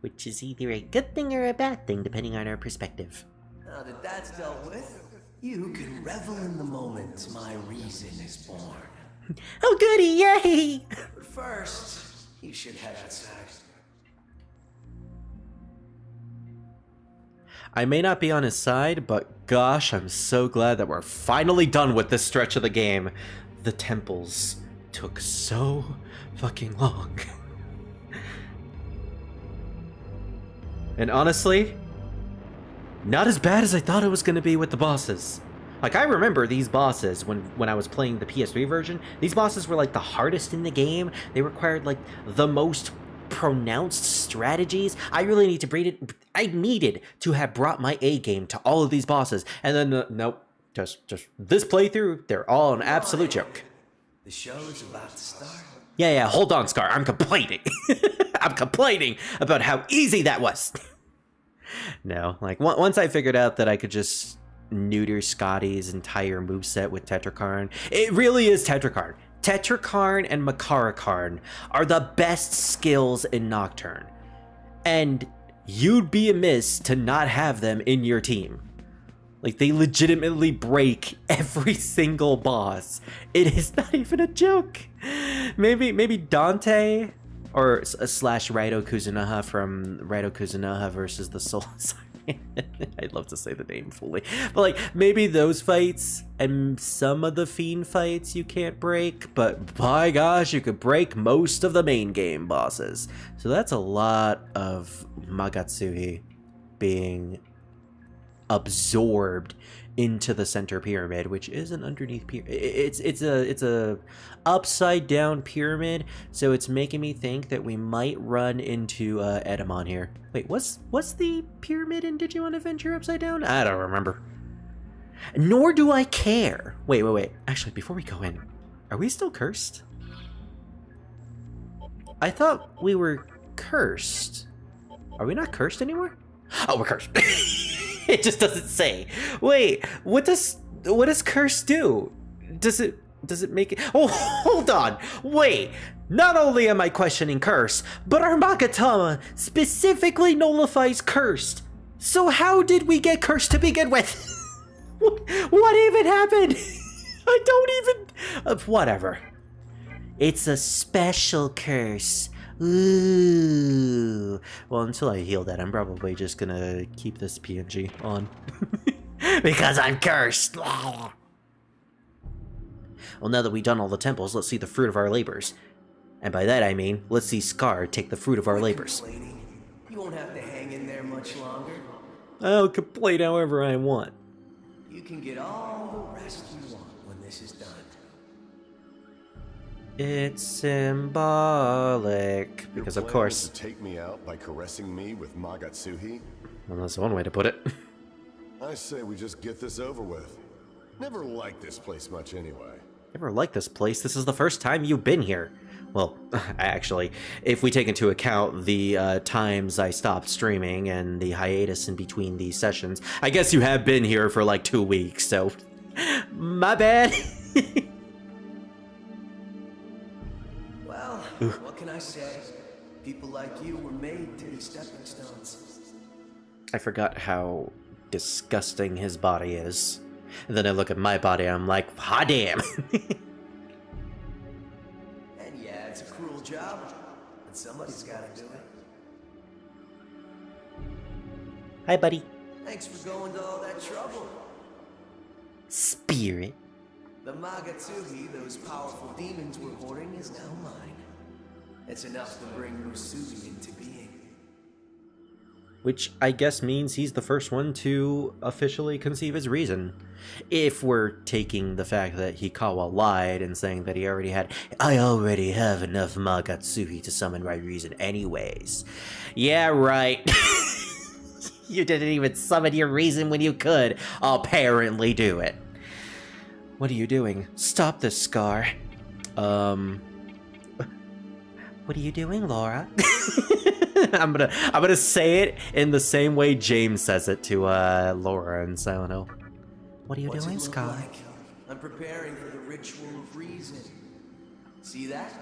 Which is either a good thing or a bad thing, depending on our perspective. Now that that's dealt with, you can revel in the moment my reason is born. Oh goody, yay! But first, you should head outside. I may not be on his side, but gosh, I'm so glad that we're finally done with this stretch of the game. The temples took so fucking long. And honestly, not as bad as I thought it was going to be with the bosses. Like, I remember these bosses when I was playing the PS3 version. These bosses were like the hardest in the game. They required like the most pronounced strategies. I needed to have brought my A game to all of these bosses. And then, nope. Just this playthrough, they're all an absolute joke. The show's about to start. Yeah, hold on, Scar. I'm complaining. I'm complaining about how easy that was. No, like, once I figured out that I could just neuter Scotty's entire moveset with Tetrakarn, it really is Tetrakarn. Tetrakarn and Makarakarn are the best skills in Nocturne. And you'd be amiss to not have them in your team. Like, they legitimately break every single boss. It is not even a joke. Maybe Dante or slash Raido Kuzunoha from Raido Kuzunoha versus the Soul I'd love to say the name fully. But like, maybe those fights and some of the Fiend fights you can't break, but by gosh, you could break most of the main game bosses. So that's a lot of Magatsuhi being absorbed into the center pyramid, which is an underneath pyramid. It's a upside down pyramid, so it's making me think that we might run into Edamon here. Wait, what's the pyramid in Digimon Adventure upside down? I don't remember. Nor do I care. Wait. Actually, before we go in, are we still cursed? I thought we were cursed. Are we not cursed anymore? Oh, we're cursed. It just doesn't say. Wait, what does curse do? Does it make it? Oh, hold on. Wait. Not only am I questioning curse, but our Magatama specifically nullifies cursed. So how did we get cursed to begin with? What even happened? I don't even... whatever. It's a special curse. Ooh. Well, until I heal that, I'm probably just gonna keep this PNG on. Because I'm cursed. Well, now that we've done all the temples, let's see the fruit of our labors. And by that I mean, let's see Scar take the fruit of our labors. You won't have to hang in there much longer. I'll complain however I want. You can get all the rest you want when this is done. It's symbolic, because of course. To take me out by caressing me with Magatsuhi? Well, that's one way to put it. I say we just get this over with. Never liked this place much anyway. Never liked this place. This is the first time you've been here. Well, actually, if we take into account the times I stopped streaming and the hiatus in between these sessions, I guess you have been here for like 2 weeks, so my bad. Well, what can I say? People like you were made to be stepping stones. I forgot how disgusting his body is. And then I look at my body and I'm like, hot damn. And yeah, it's a cruel job, but somebody's gotta do it. Hi, buddy. Thanks for going to all that trouble. Spirit. The Magatsuhi, those powerful demons were hoarding, is now mine. It's enough to bring Musubi into being. Which I guess means he's the first one to officially conceive his reason. If we're taking the fact that Hikawa lied and saying that he already had, I already have enough Magatsuhi to summon my reason anyways. Yeah, right. You didn't even summon your reason when you could apparently do it. What are you doing? Stop this, Scar. What are you doing, Laura? I'm gonna say it in the same way James says it to Laura and Silent Hill. What are you doing, Scar? Like? I'm preparing for the ritual of reason. See that?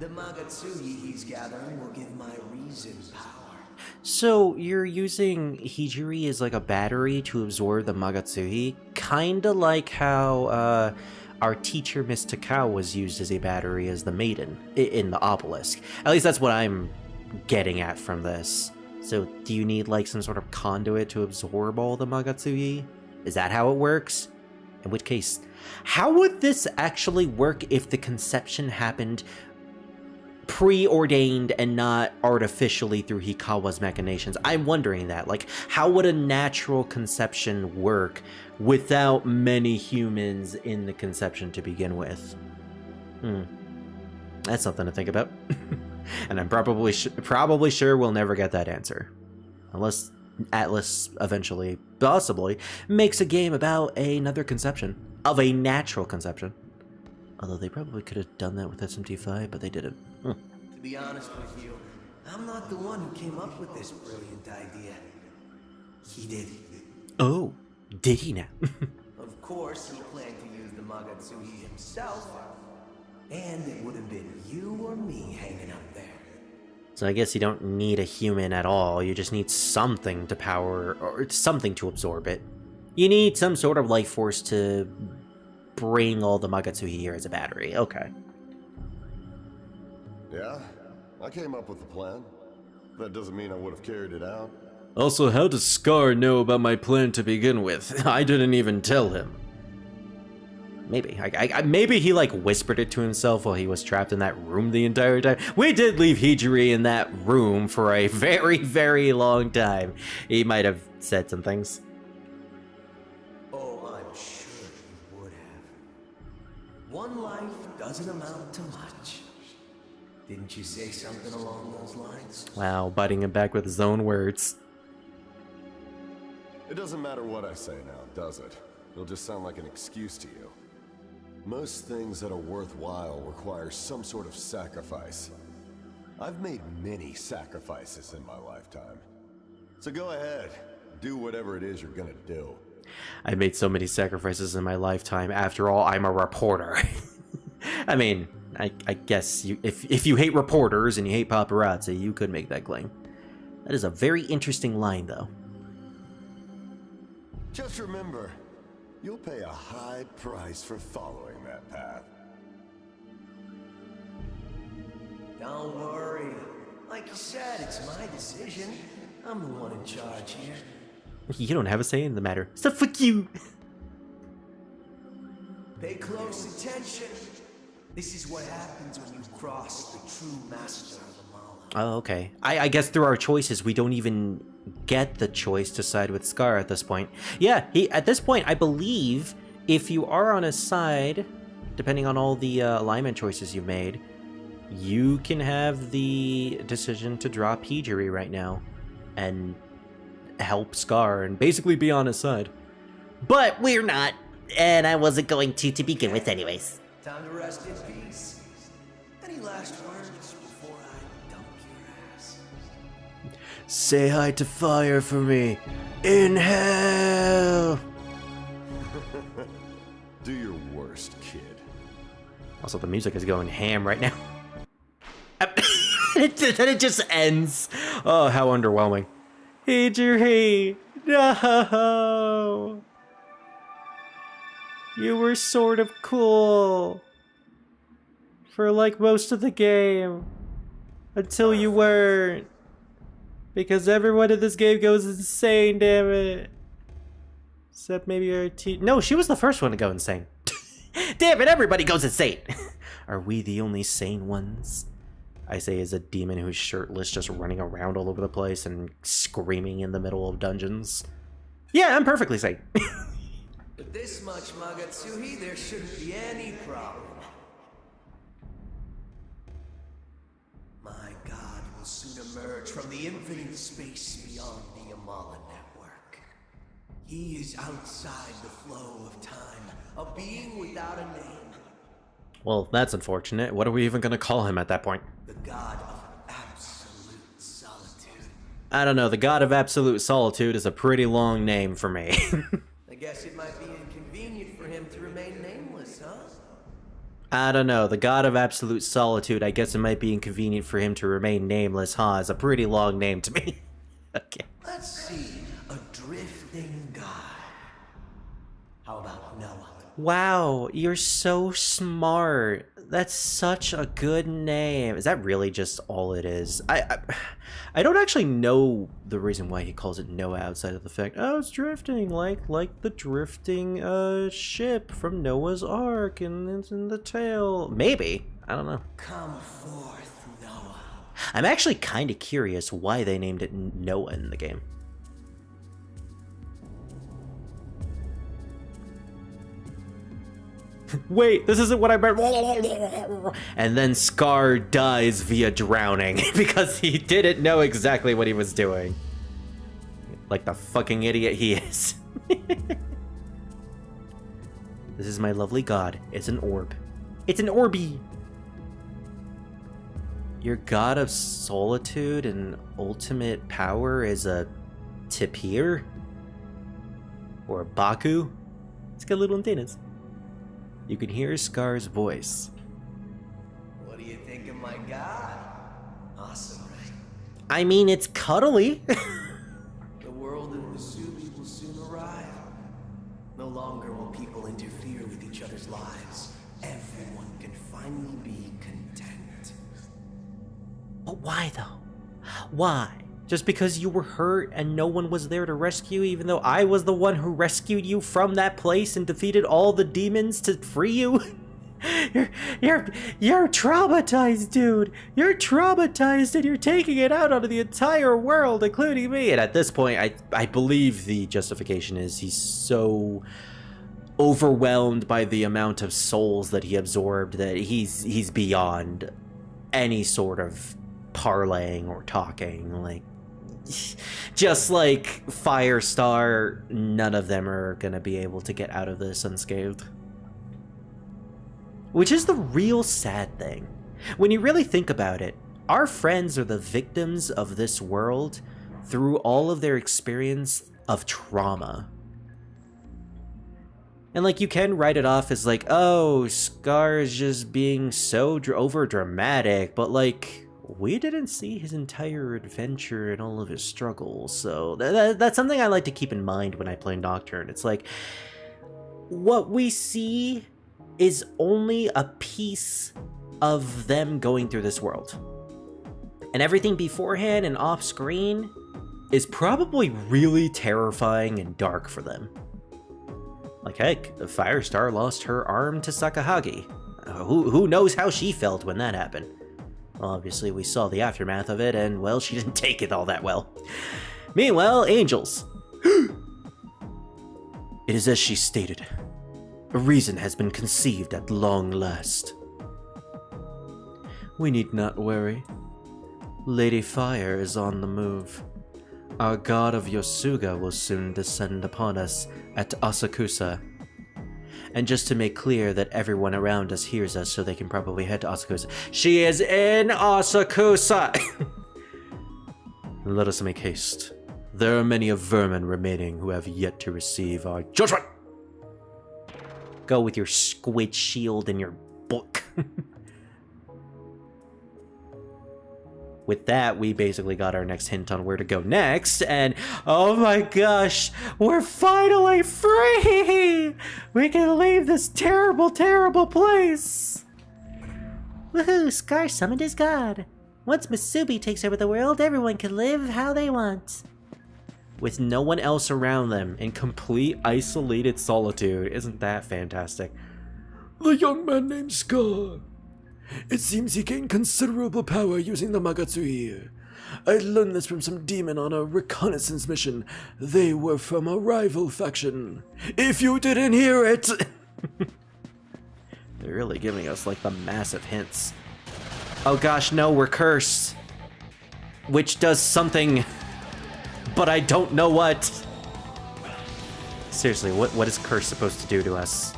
The Magatsuhi he's gathering will give my reason power. So you're using Hijiri as like a battery to absorb the Magatsuhi, kinda like how our teacher Miss Takao was used as a battery as the maiden in the obelisk. At least that's what I'm getting at from this. So do you need like some sort of conduit to absorb all the Magatsuhi? Is that how it works? In which case, how would this actually work if the conception happened preordained and not artificially through Hikawa's machinations? I'm wondering that. Like, how would a natural conception work without many humans in the conception to begin with? That's something to think about. And I'm probably sure we'll never get that answer. Unless Atlas eventually, possibly, makes a game about another conception. Of a natural conception. Although they probably could have done that with SMT5, but they didn't. To be honest with you, I'm not the one who came up with this brilliant idea. He did. Oh, did he now? Of course, he planned to use the Magatsuhi himself. And it would have been you or me hanging up there. So I guess you don't need a human at all. You just need something to power, or something to absorb it. You need some sort of life force to bring all the Magatsuhi here as a battery. Okay. Yeah, I came up with the plan. That doesn't mean I would have carried it out. Also, how does Scar know about my plan to begin with? I didn't even tell him. Maybe. Maybe he, like, whispered it to himself while he was trapped in that room the entire time. We did leave Hijiri in that room for a very, very long time. He might have said some things. One life doesn't amount to much. Didn't you say something along those lines? Wow, biting him back with his own words. It doesn't matter what I say now, does it? It'll just sound like an excuse to you. Most things that are worthwhile require some sort of sacrifice. I've made many sacrifices in my lifetime. So go ahead, do whatever it is you're gonna do. I made so many sacrifices in my lifetime. After all, I'm a reporter. I mean, I guess if you hate reporters and you hate paparazzi, you could make that claim. That is a very interesting line, though. Just remember, you'll pay a high price for following that path. Don't worry. Like you said, it's my decision. I'm the one in charge here. You don't have a say in the matter. So fuck you. Pay close attention. This is what happens when you cross the true master of the Mala. Oh, okay. I guess through our choices, we don't even get the choice to side with Scar at this point. Yeah, at this point, I believe if you are on his side, depending on all the alignment choices you've made, you can have the decision to drop Hijiri right now and help Scar and basically be on his side. But we're not, and I wasn't going to begin with anyways. Time to rest in peace. Any last words before I dump your ass? Say hi to fire for me. In hell! Do your worst, kid. Also, the music is going ham right now. Then it just ends. Oh, how underwhelming. Hijiri, no! You were sort of cool. For like most of the game. Until you weren't. Because everyone in this game goes insane, damn it. Except maybe our No, she was the first one to go insane. Damn it, everybody goes insane. Are we the only sane ones? I say as a demon who's shirtless, just running around all over the place and screaming in the middle of dungeons. Yeah, I'm perfectly sane. With this much Magatsuhi, there shouldn't be any problem. My god will soon emerge from the infinite space beyond the Amala network. He is outside the flow of time, a being without a name. Well, that's unfortunate. What are we even going to call him at that point? The god of absolute solitude. I don't know. The God of Absolute Solitude is a pretty long name for me. I guess it might be inconvenient for him to remain nameless, huh? I don't know. The God of Absolute Solitude, I guess it might be inconvenient for him to remain nameless, huh? Is a pretty long name to me. Okay. Let's see. A drifting god. How about Noah? Wow, you're so smart. That's such a good name. Is that really just all it is? I don't actually know the reason why he calls it Noah outside of the fact, oh, it's drifting, like the drifting ship from Noah's Ark and it's in the tail. Maybe. I don't know. Come forth, Noah. I'm actually kind of curious why they named it Noah in the game. Wait, this isn't what I meant. And then Scar dies via drowning because he didn't know exactly what he was doing. Like the fucking idiot he is. This is my lovely god. It's an orb. It's an Orby! Your god of solitude and ultimate power is a Tapir? Or a Baku? It's got little antennas. You can hear Scar's voice. What do you think of my god? Awesome, right? I mean, it's cuddly. The world in Musubi will soon arrive. No longer will people interfere with each other's lives. Everyone can finally be content. But why, though? Why? Just because you were hurt and no one was there to rescue, even though I was the one who rescued you from that place and defeated all the demons to free you? You're traumatized, dude. You're traumatized and you're taking it out onto the entire world, including me. And at this point, I believe the justification is he's so overwhelmed by the amount of souls that he absorbed that he's beyond any sort of parlaying or talking. Like, just like Firestar, none of them are gonna be able to get out of this unscathed. Which is the real sad thing. When you really think about it, our friends are the victims of this world through all of their experience of trauma. And like, you can write it off as like, oh, Scar is just being so over dramatic, but like, we didn't see his entire adventure and all of his struggles, so that's something I like to keep in mind when I play Nocturne. It's like, what we see is only a piece of them going through this world. And everything beforehand and off-screen is probably really terrifying and dark for them. Like, heck, Firestar lost her arm to Sakahagi. Who knows how she felt when that happened? Well, obviously, we saw the aftermath of it, and, well, she didn't take it all that well. Meanwhile, Angels. It is as she stated. A reason has been conceived at long last. We need not worry. Lady Fire is on the move. Our god of Yosuga will soon descend upon us at Asakusa. And just to make clear that everyone around us hears us so they can probably head to Asakusa. She is in Asakusa! Let us make haste. There are many of vermin remaining who have yet to receive our judgment! Go with your squid shield and your book. With that, we basically got our next hint on where to go next, and oh my gosh, we're finally free! We can leave this terrible, terrible place! Woohoo! Scar summoned his god. Once Masubi takes over the world, everyone can live how they want. With no one else around them, in complete isolated solitude. Isn't that fantastic? The young man named Scar. It seems he gained considerable power using the Magatsuhir. I learned this from some demon on a reconnaissance mission. They were from a rival faction. If you didn't hear it! They're really giving us like the massive hints. Oh gosh, no, we're cursed. Which does something, but I don't know what. Seriously, what is curse supposed to do to us?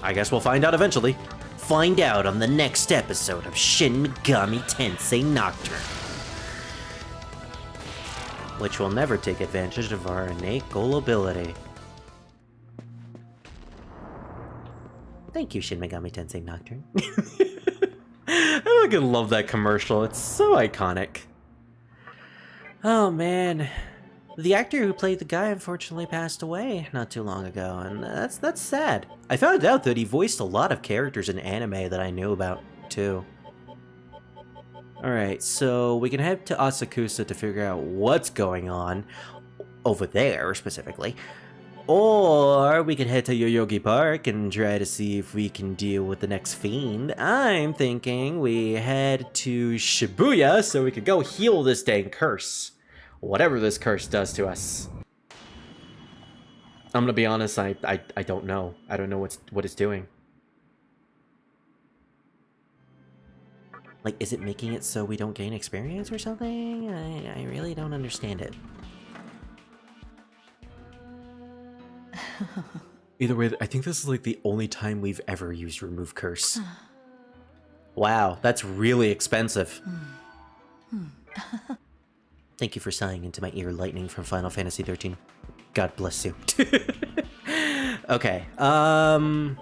I guess we'll find out eventually. Find out on the next episode of Shin Megami Tensei Nocturne. Which will never take advantage of our innate gullibility. Thank you, Shin Megami Tensei Nocturne. I fucking love that commercial. It's so iconic. Oh man. The actor who played the guy unfortunately passed away not too long ago, and that's sad. I found out that he voiced a lot of characters in anime that I knew about, too. Alright, so we can head to Asakusa to figure out what's going on, over there specifically. Or we can head to Yoyogi Park and try to see if we can deal with the next fiend. I'm thinking we head to Shibuya so we could go heal this dang curse. Whatever this curse does to us. I'm gonna be honest, I don't know. I don't know what it's doing. Like, is it making it so we don't gain experience or something? I really don't understand it. Either way, I think this is like the only time we've ever used remove curse. Wow, that's really expensive. Thank you for sighing into my ear, Lightning from Final Fantasy XIII. God bless you. Okay, I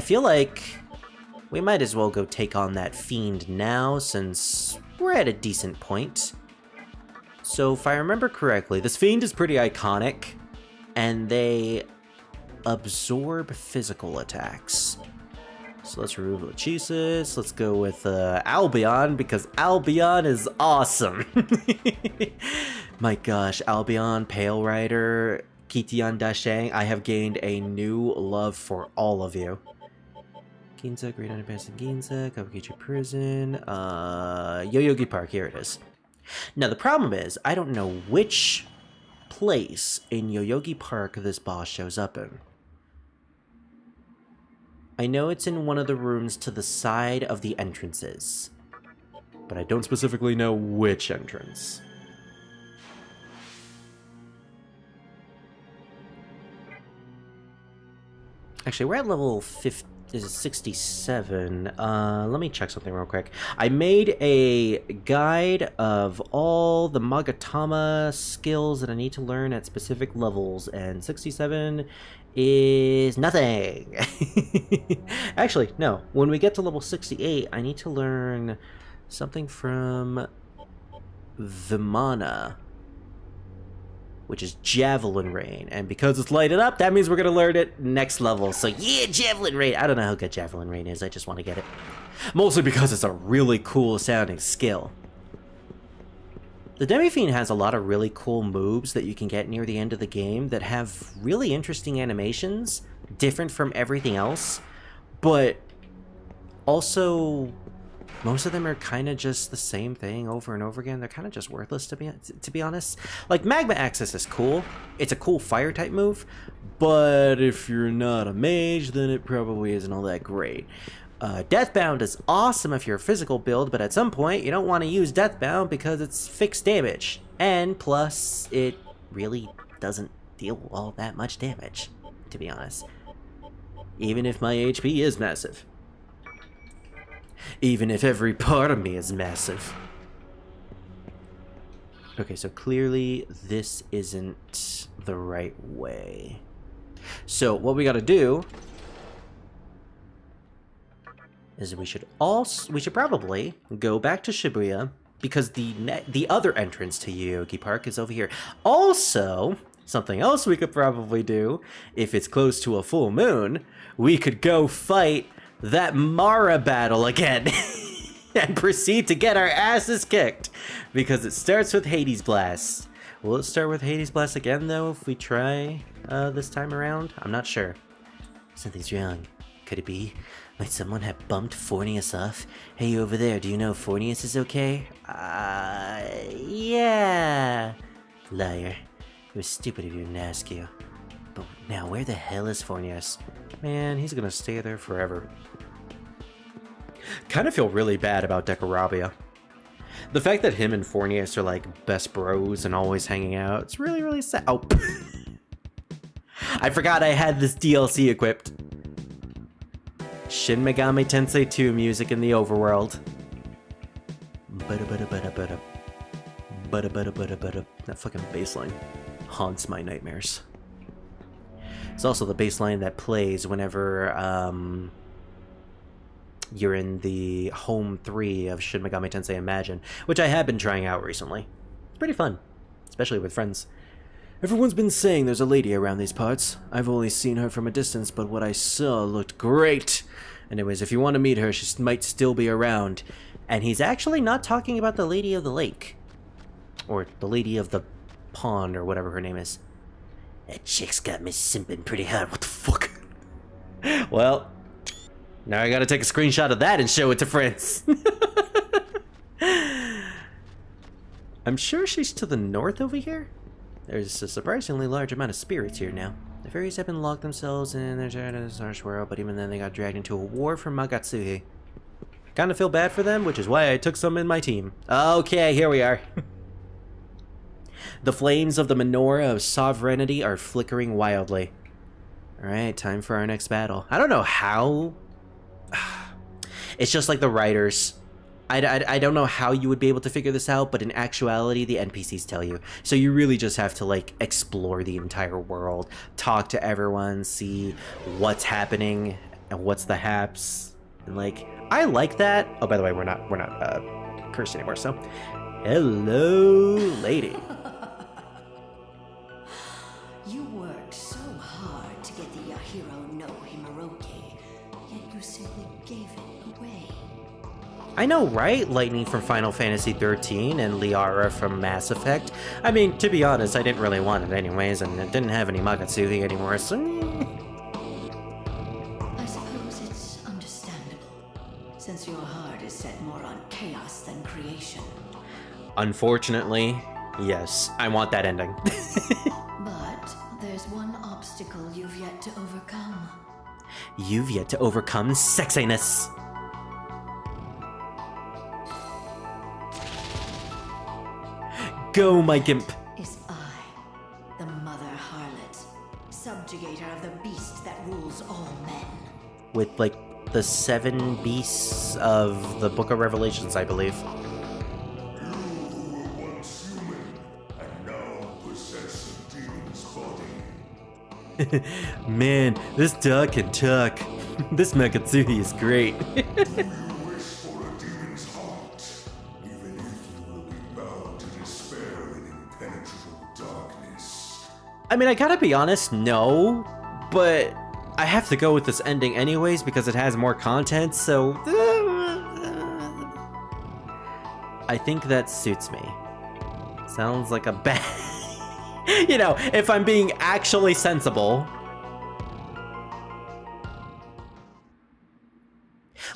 feel like we might as well go take on that fiend now, since we're at a decent point. So if I remember correctly, this fiend is pretty iconic, and they absorb physical attacks. So let's remove Lachesis. Let's go with Albion, because Albion is awesome. My gosh, Albion, Pale Rider, Kitian Dashang, I have gained a new love for all of you. Ginza, Great Underpass in Ginza, Kabukichi Prison, Yoyogi Park, here it is. Now the problem is, I don't know which place in Yoyogi Park this boss shows up in. I know it's in one of the rooms to the side of the entrances, but I don't specifically know which entrance. Actually, we're at level 67. Let me check something real quick. I made a guide of all the Magatama skills that I need to learn at specific levels, and 67 is nothing. Actually, no. When we get to level 68, I need to learn something from Vimana, which is Javelin Rain. And because it's lighted up, that means we're going to learn it next level. So yeah, Javelin Rain. I don't know how good Javelin Rain is. I just want to get it. Mostly because it's a really cool sounding skill. The Demi-Fiend has a lot of really cool moves that you can get near the end of the game that have really interesting animations, different from everything else, but also most of them are kind of just the same thing over and over again. They're kind of just worthless, to be honest. Like, Magma Access is cool. It's a cool fire type move, but if you're not a mage, then it probably isn't all that great. Deathbound is awesome if you're a physical build, but at some point you don't want to use Deathbound because it's fixed damage. And plus, it really doesn't deal all that much damage, to be honest. Even if my HP is massive. Even if every part of me is massive. Okay, so clearly this isn't the right way. So what we gotta do is we should probably go back to Shibuya, because the other entrance to Yoyogi Park is over here. Also, something else we could probably do, if it's close to a full moon, we could go fight that Mara battle again and proceed to get our asses kicked, because it starts with Hades Blast. Will it start with Hades Blast again, though, if we try this time around? I'm not sure. Something's wrong. Could it be? Might someone have bumped Fornius off? Hey, you over there, do you know if Fornius is okay? Yeah. Liar. It was stupid of you to ask you. But now, where the hell is Fornius? Man, he's gonna stay there forever. Kind of feel really bad about Decorabia. The fact that him and Fornius are like best bros and always hanging out, it's really, really sad. Oh. I forgot I had this DLC equipped. Shin Megami Tensei 2 music in the overworld. That fucking bassline haunts my nightmares. It's also the bassline that plays whenever you're in the home 3 of Shin Megami Tensei Imagine, which I have been trying out recently. It's pretty fun, especially with friends. Everyone's been saying there's a lady around these parts. I've only seen her from a distance, but what I saw looked great. Anyways, if you want to meet her, she might still be around. And he's actually not talking about the Lady of the Lake. Or the Lady of the Pond, or whatever her name is. That chick's got me simping pretty hard. What the fuck? Well, now I gotta take a screenshot of that and show it to friends. I'm sure she's to the north over here. There's a surprisingly large amount of spirits here now. The fairies have been locked themselves in their harsh world, but even then they got dragged into a war from Magatsuhi. Kinda feel bad for them, which is why I took some in my team. Okay, here we are. The flames of the menorah of sovereignty are flickering wildly. Alright, time for our next battle. I don't know how... It's just like the writers. I don't know how you would be able to figure this out, but in actuality, the NPCs tell you. So you really just have to, like, explore the entire world, talk to everyone, see what's happening, and what's the haps. And, like, I like that. Oh, by the way, we're not cursed anymore, so... Hello, lady. You worked so hard to get the Yahiro no Himeroki, yet you simply gave it away. I know, right? Lightning from Final Fantasy XIII and Liara from Mass Effect. I mean, to be honest, I didn't really want it anyways, and it didn't have any Magatsuhi anymore, so... I suppose it's understandable, since your heart is set more on chaos than creation. Unfortunately, yes, I want that ending. But there's one obstacle you've yet to overcome. You've yet to overcome sexiness. Go, my gimp. Is I, the Mother Harlot, subjugator of the beast that rules all men. With, like, the 7 beasts of the Book of Revelations, I believe. Man, this dog can talk. This Makatsui is great. I mean, I gotta be honest, no, but I have to go with this ending anyways because it has more content, so I think that suits me. Sounds like a bad... You know, if I'm being actually sensible.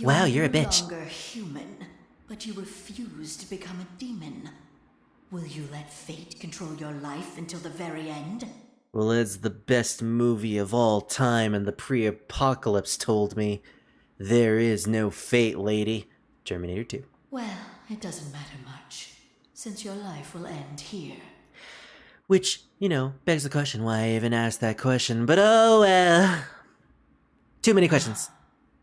Wow, you're a bitch. You're no longer human, but you refuse to become a demon. Will you let fate control your life until the very end? Well, as the best movie of all time and the pre-apocalypse told me, there is no fate, lady. Terminator 2. Well, it doesn't matter much, since your life will end here. Which, you know, begs the question why I even asked that question, but oh well. Too many questions.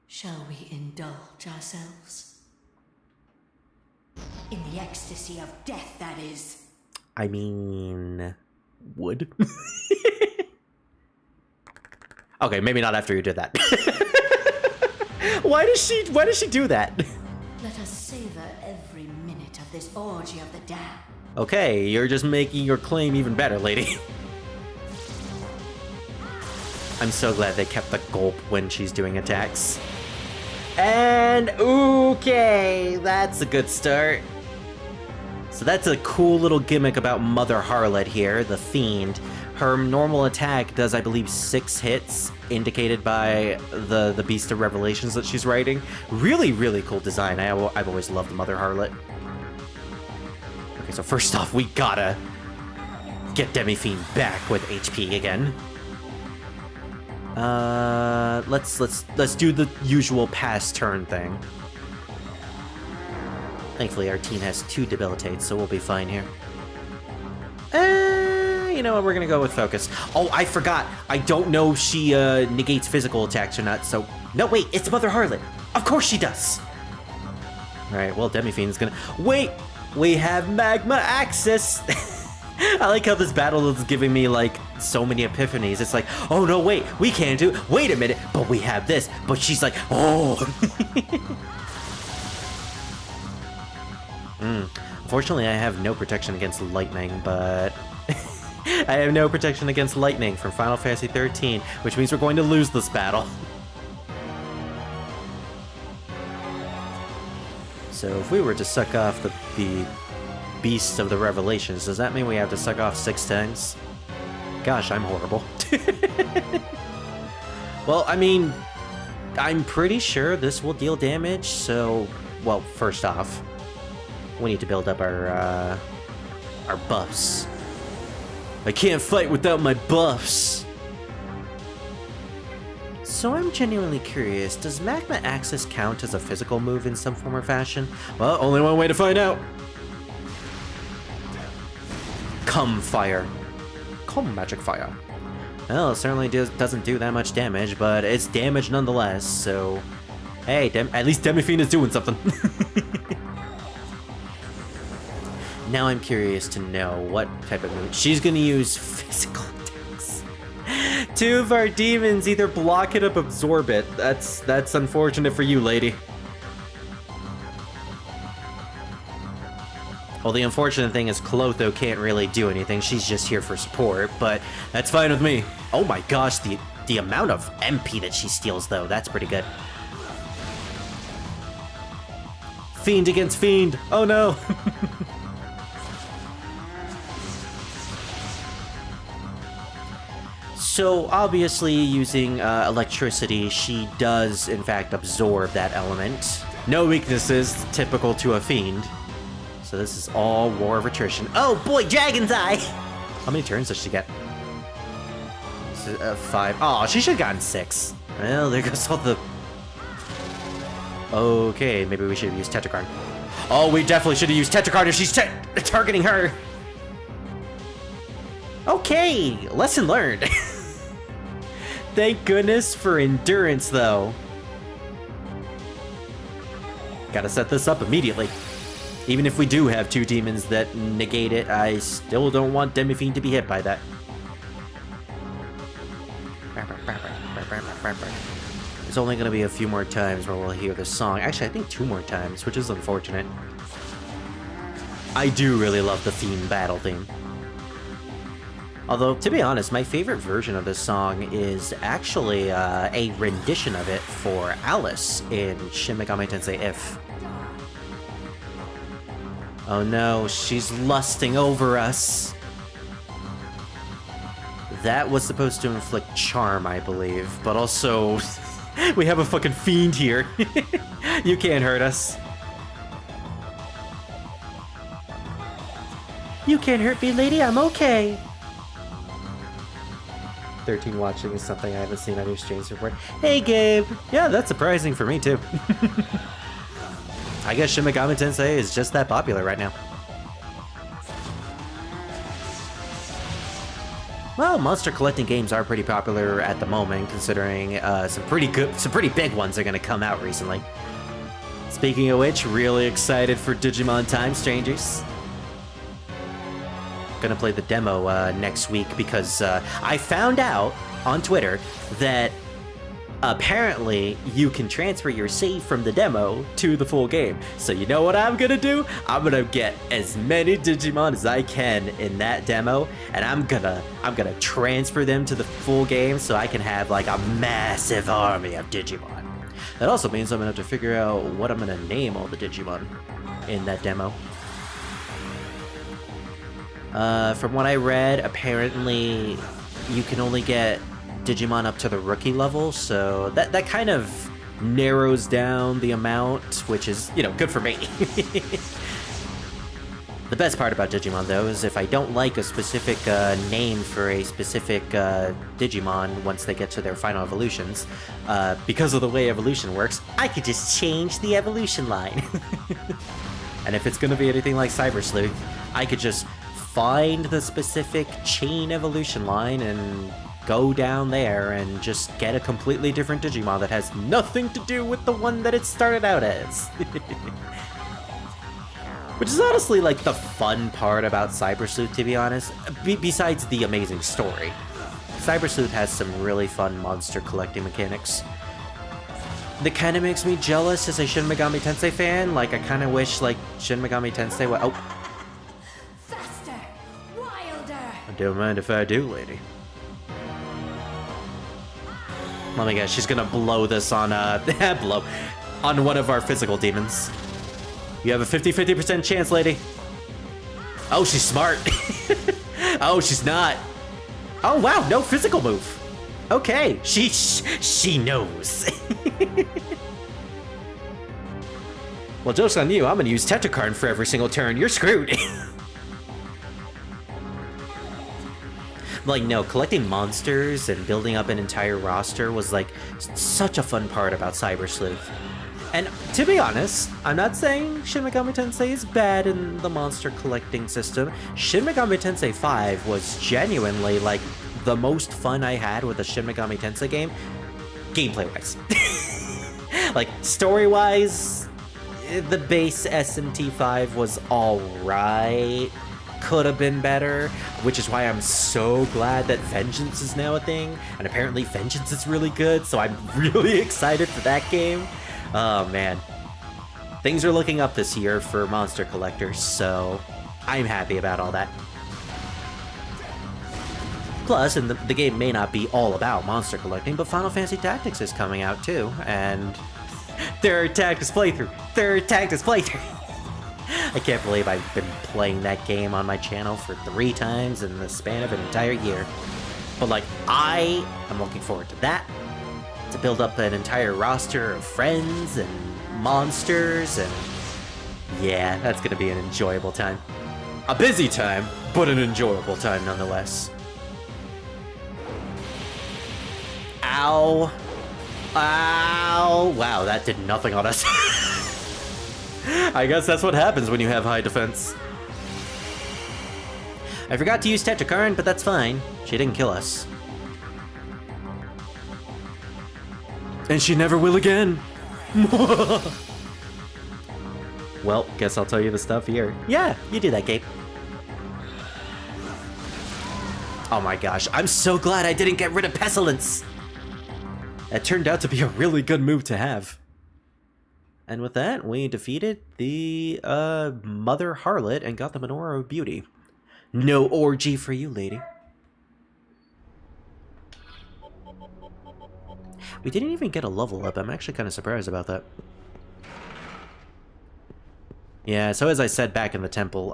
Shall we indulge ourselves? In the ecstasy of death, that is. I mean... would? Okay, maybe not after you did that. Why does she do that? Let us savor every minute of this orgy of the damned. Okay, you're just making your claim even better, lady. I'm so glad they kept the gulp when she's doing attacks. And okay, that's a good start. So that's a cool little gimmick about Mother Harlot here, the Fiend. Her normal attack does, I believe, 6 hits, indicated by the Beast of Revelations that she's writing. Really, really cool design. I've always loved Mother Harlot. Okay, so first off, we gotta get Demi-Fiend back with HP again. Let's do the usual pass turn thing. Thankfully, our team has 2 debilitates, so we'll be fine here. You know what? We're gonna go with focus. Oh, I forgot. I don't know if she negates physical attacks or not. So no, wait, it's Mother Harlot. Of course she does. All right. Well, Demi-Fiend's gonna wait. We have magma access. I like how this battle is giving me like so many epiphanies. It's like, oh no, wait, we can't do. Wait a minute, but we have this. But she's like, oh. Unfortunately, I have no protection against lightning, but I have no protection against lightning from Final Fantasy 13, which means we're going to lose this battle. So if we were to suck off the Beast of the Revelations, does that mean we have to suck off 6 tanks? Gosh, I'm horrible. Well, I mean, I'm pretty sure this will deal damage, so, well, first off, we need to build up our buffs. I can't fight without my buffs. So I'm genuinely curious, does Magma Axis count as a physical move in some form or fashion? Well, only one way to find out. Come fire. Come magic fire. Well, it certainly doesn't do that much damage, but it's damage nonetheless, so... Hey, at least Demi-Fiend is doing something. Now I'm curious to know what type of move. She's gonna use physical attacks. 2 of our demons either block it or absorb it. That's unfortunate for you, lady. Well, the unfortunate thing is Clotho can't really do anything. She's just here for support, but that's fine with me. Oh my gosh, the amount of MP that she steals, though, that's pretty good. Fiend against Fiend. Oh no. So, obviously, using electricity, she does, in fact, absorb that element. No weaknesses, typical to a Fiend. So this is all War of Attrition. Oh boy, Dragon's Eye! How many turns does she get? 5. Oh, she should have gotten 6. Well, there goes all the... Okay, maybe we should have used Tetrakarn. Oh, we definitely should have used Tetrakarn if she's targeting her. Okay, lesson learned. Thank goodness for endurance, though. Gotta set this up immediately. Even if we do have 2 demons that negate it, I still don't want Demi-Fiend to be hit by that. There's only gonna be a few more times where we'll hear this song. Actually, I think 2 more times, which is unfortunate. I do really love the Fiend battle theme. Although, to be honest, my favorite version of this song is actually a rendition of it for Alice in Shin Megami Tensei If. Oh no, she's lusting over us. That was supposed to inflict charm, I believe, but also we have a fucking fiend here. You can't hurt us. You can't hurt me, lady, I'm okay. 13 watching is something I haven't seen on your streams before. Hey, Gabe! Yeah, that's surprising for me, too. I guess Shin Megami Tensei is just that popular right now. Well, monster collecting games are pretty popular at the moment, considering some pretty big ones are gonna come out recently. Speaking of which, really excited for Digimon Time Strangers. Gonna play the demo next week because I found out on Twitter that apparently you can transfer your save from the demo to the full game. So you know what I'm gonna do? I'm gonna get as many Digimon as I can in that demo, and I'm gonna transfer them to the full game so I can have like a massive army of Digimon. That also means I'm gonna have to figure out what I'm gonna name all the Digimon in that demo. From what I read, apparently you can only get Digimon up to the rookie level, so that kind of narrows down the amount, which is, you know, good for me. The best part about Digimon, though, is if I don't like a specific name for a specific Digimon once they get to their final evolutions, because of the way evolution works, I could just change the evolution line. And if it's going to be anything like Cyber Sleuth, I could just find the specific chain evolution line and go down there and just get a completely different Digimon that has nothing to do with the one that it started out as. Which is honestly like the fun part about Cyber Sleuth, to be honest, besides the amazing story. Cyber Sleuth has some really fun monster collecting mechanics. That kind of makes me jealous as a Shin Megami Tensei fan. Like, I kind of wish like Shin Megami Tensei would... Oh. Faster! Wilder! I don't mind if I do, lady. Let me guess, she's gonna blow this on, on one of our physical demons. You have a 50-50% chance, lady. Oh, she's smart. Oh, she's not. Oh, wow, no physical move. Okay, she knows. Well, joke's on you, I'm gonna use Tetrakarn for every single turn. You're screwed. Like, no, collecting monsters and building up an entire roster was, like, such a fun part about Cyber Sleuth. And to be honest, I'm not saying Shin Megami Tensei is bad in the monster collecting system. Shin Megami Tensei 5 was genuinely, like, the most fun I had with a Shin Megami Tensei game, gameplay-wise. Like, story-wise, the base SMT5 was alright. Could have been better, which is why I'm so glad that Vengeance is now a thing, and apparently Vengeance is really good, so I'm really excited for that game. Oh man, things are looking up this year for monster collectors, so I'm happy about all that. Plus, and the game may not be all about monster collecting, but Final Fantasy Tactics is coming out too, and third Tactics playthrough. I can't believe I've been playing that game on my channel for 3 times in the span of an entire year. But like, I am looking forward to that, to build up an entire roster of friends and monsters, and yeah, that's gonna be an enjoyable time. A busy time, but an enjoyable time nonetheless. Ow. Ow. Wow, that did nothing on us. I guess that's what happens when you have high defense. I forgot to use Tetrakarn, but that's fine. She didn't kill us. And she never will again. Well, guess I'll tell you the stuff here. Yeah, you do that, Gabe. Oh my gosh, I'm so glad I didn't get rid of Pestilence. That turned out to be a really good move to have. And with that, we defeated the Mother Harlot and got the Menorah of Beauty. No orgy for you, lady. We didn't even get a level up. I'm actually kind of surprised about that. Yeah, so as I said back in the temple,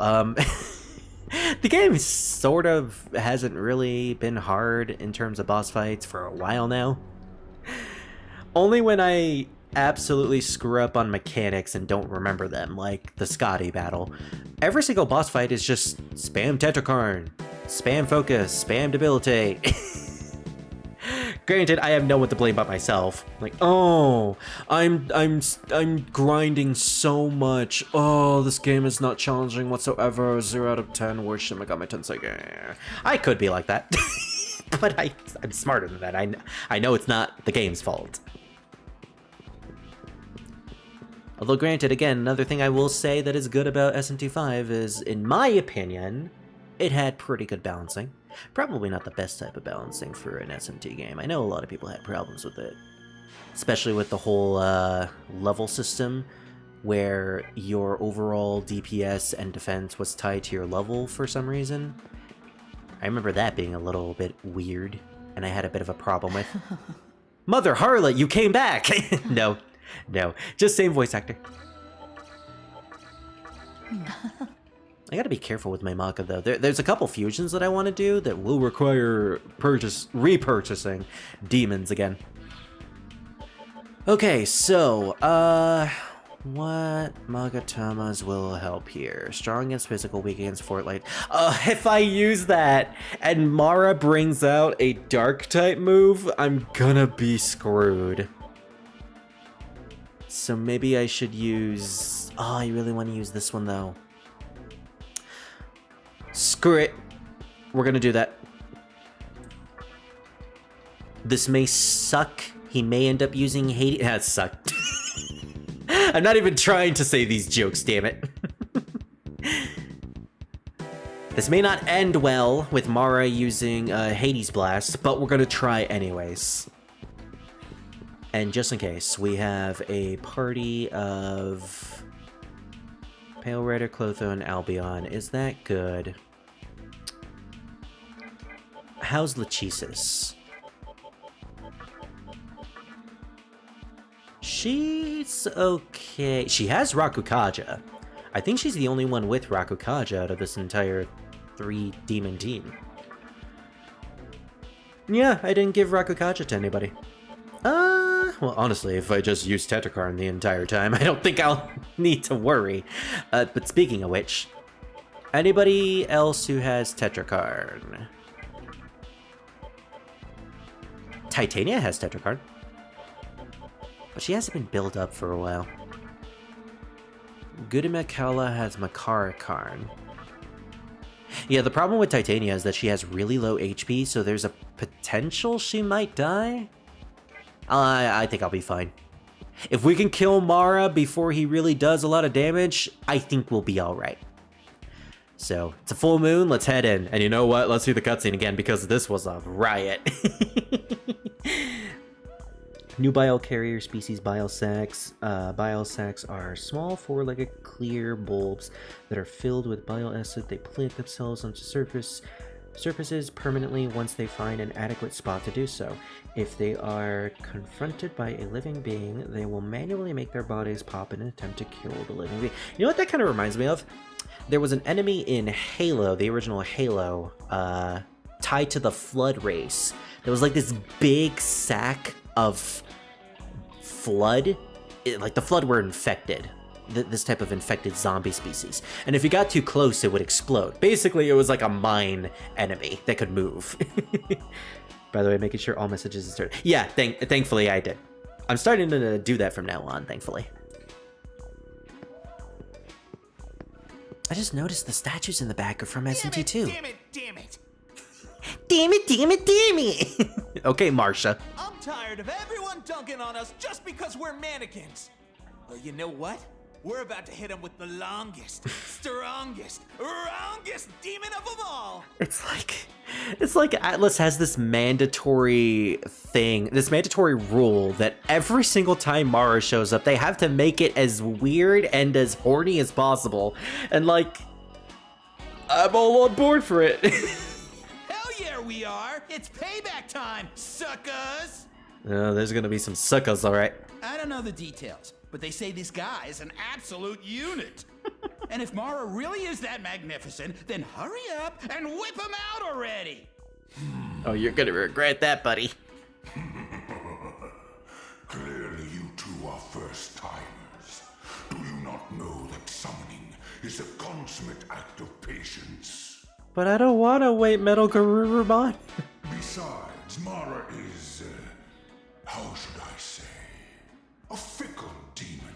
the game sort of hasn't really been hard in terms of boss fights for a while now. Only when I absolutely screw up on mechanics and don't remember them, like the Scotty battle. Every single boss fight is just spam Tetrakarn, spam focus, spam debilitate. Granted, I have no one to blame but myself. Like, oh, I'm grinding so much. Oh, this game is not challenging whatsoever. 0 out of 10. Where's Shin Megami Tensei? I could be like that, but I'm smarter than that. I know it's not the game's fault. Although, granted, again, another thing I will say that is good about SMT5 is, in my opinion, it had pretty good balancing. Probably not the best type of balancing for an SMT game. I know a lot of people had problems with it. Especially with the whole level system, where your overall DPS and defense was tied to your level for some reason. I remember that being a little bit weird, and I had a bit of a problem with. Mother Harlot, you came back! No, just same voice actor. I gotta be careful with my Maka though. There's a couple fusions that I want to do that will require repurchasing demons again. Okay, so, what Magatamas will help here? Strong against physical, weak against Fortlight. If I use that and Mara brings out a dark type move, I'm gonna be screwed. So maybe I should use... Oh, I really want to use this one though. Screw it. We're gonna do that. This may suck. He may end up using Hades. That sucked. I'm not even trying to say these jokes, damn it. This may not end well with Mara using Hades Blast, but we're gonna try anyways. And just in case, we have a party of Pale Rider, Clotho, and Albion. Is that good? How's Lachesis? She's okay. She has Rakukaja. I think she's the only one with Rakukaja out of this entire 3-demon team. Yeah, I didn't give Rakukaja to anybody. Well, honestly, if I just use Tetrakarn the entire time, I don't think I'll need to worry. But speaking of which, anybody else who has Tetrakarn? Titania has Tetrakarn. But she hasn't been built up for a while. Gudimakala has Makarakarn. Yeah, the problem with Titania is that she has really low HP, so there's a potential she might die. I think I'll be fine. If we can kill Mara before he really does a lot of damage, I think we'll be alright. So, it's a full moon, let's head in. And you know what? Let's do the cutscene again, because this was a riot. New bile carrier species bile sacs. Bile sacs are small, four-legged, clear bulbs that are filled with bile acid. They plant themselves onto surfaces permanently once they find an adequate spot to do so. If they are confronted by a living being, they will manually make their bodies pop in an attempt to kill the living being. You know what that kind of reminds me of? There was an enemy in Halo, the original Halo, tied to the Flood race. There was like this big sack of Flood. Like the Flood were infected. this type of infected zombie species. And if you got too close, it would explode. Basically, it was like a mine enemy that could move. By the way, making sure all messages are started. Yeah, thankfully I did. I'm starting to do that from now on, thankfully. I just noticed the statues in the back are from SMT2. Damn it! Damn it! Okay, Marsha. I'm tired of everyone dunking on us just because we're mannequins. Well, you know what? We're about to hit them with the longest, strongest, wrongest demon of them all. It's like Atlas has this mandatory thing, this mandatory rule that every single time Mara shows up, they have to make it as weird and as horny as possible. And like, I'm all on board for it. Hell yeah, we are. It's payback time, suckers. There's gonna be some suckers, all right. I don't know the details, but they say this guy is an absolute unit. And if Mara really is that magnificent, then hurry up and whip him out already! Oh, you're gonna regret that, buddy. Clearly you two are first-timers. Do you not know that summoning is a consummate act of patience? But I don't wanna wait, Metal Garurumon. Besides, Mara is, how should I say, a fickle demon.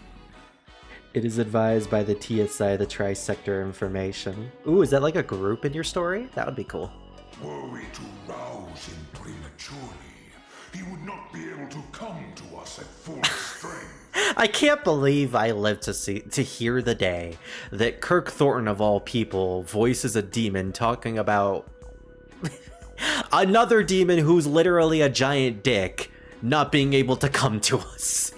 It is advised by the TSI, the Tri-Sector Information. Ooh, is that like a group in your story? That would be cool. Were we to rouse him prematurely, he would not be able to come to us at full strength. I can't believe I lived to hear the day that Kirk Thornton of all people voices a demon talking about another demon who's literally a giant dick not being able to come to us.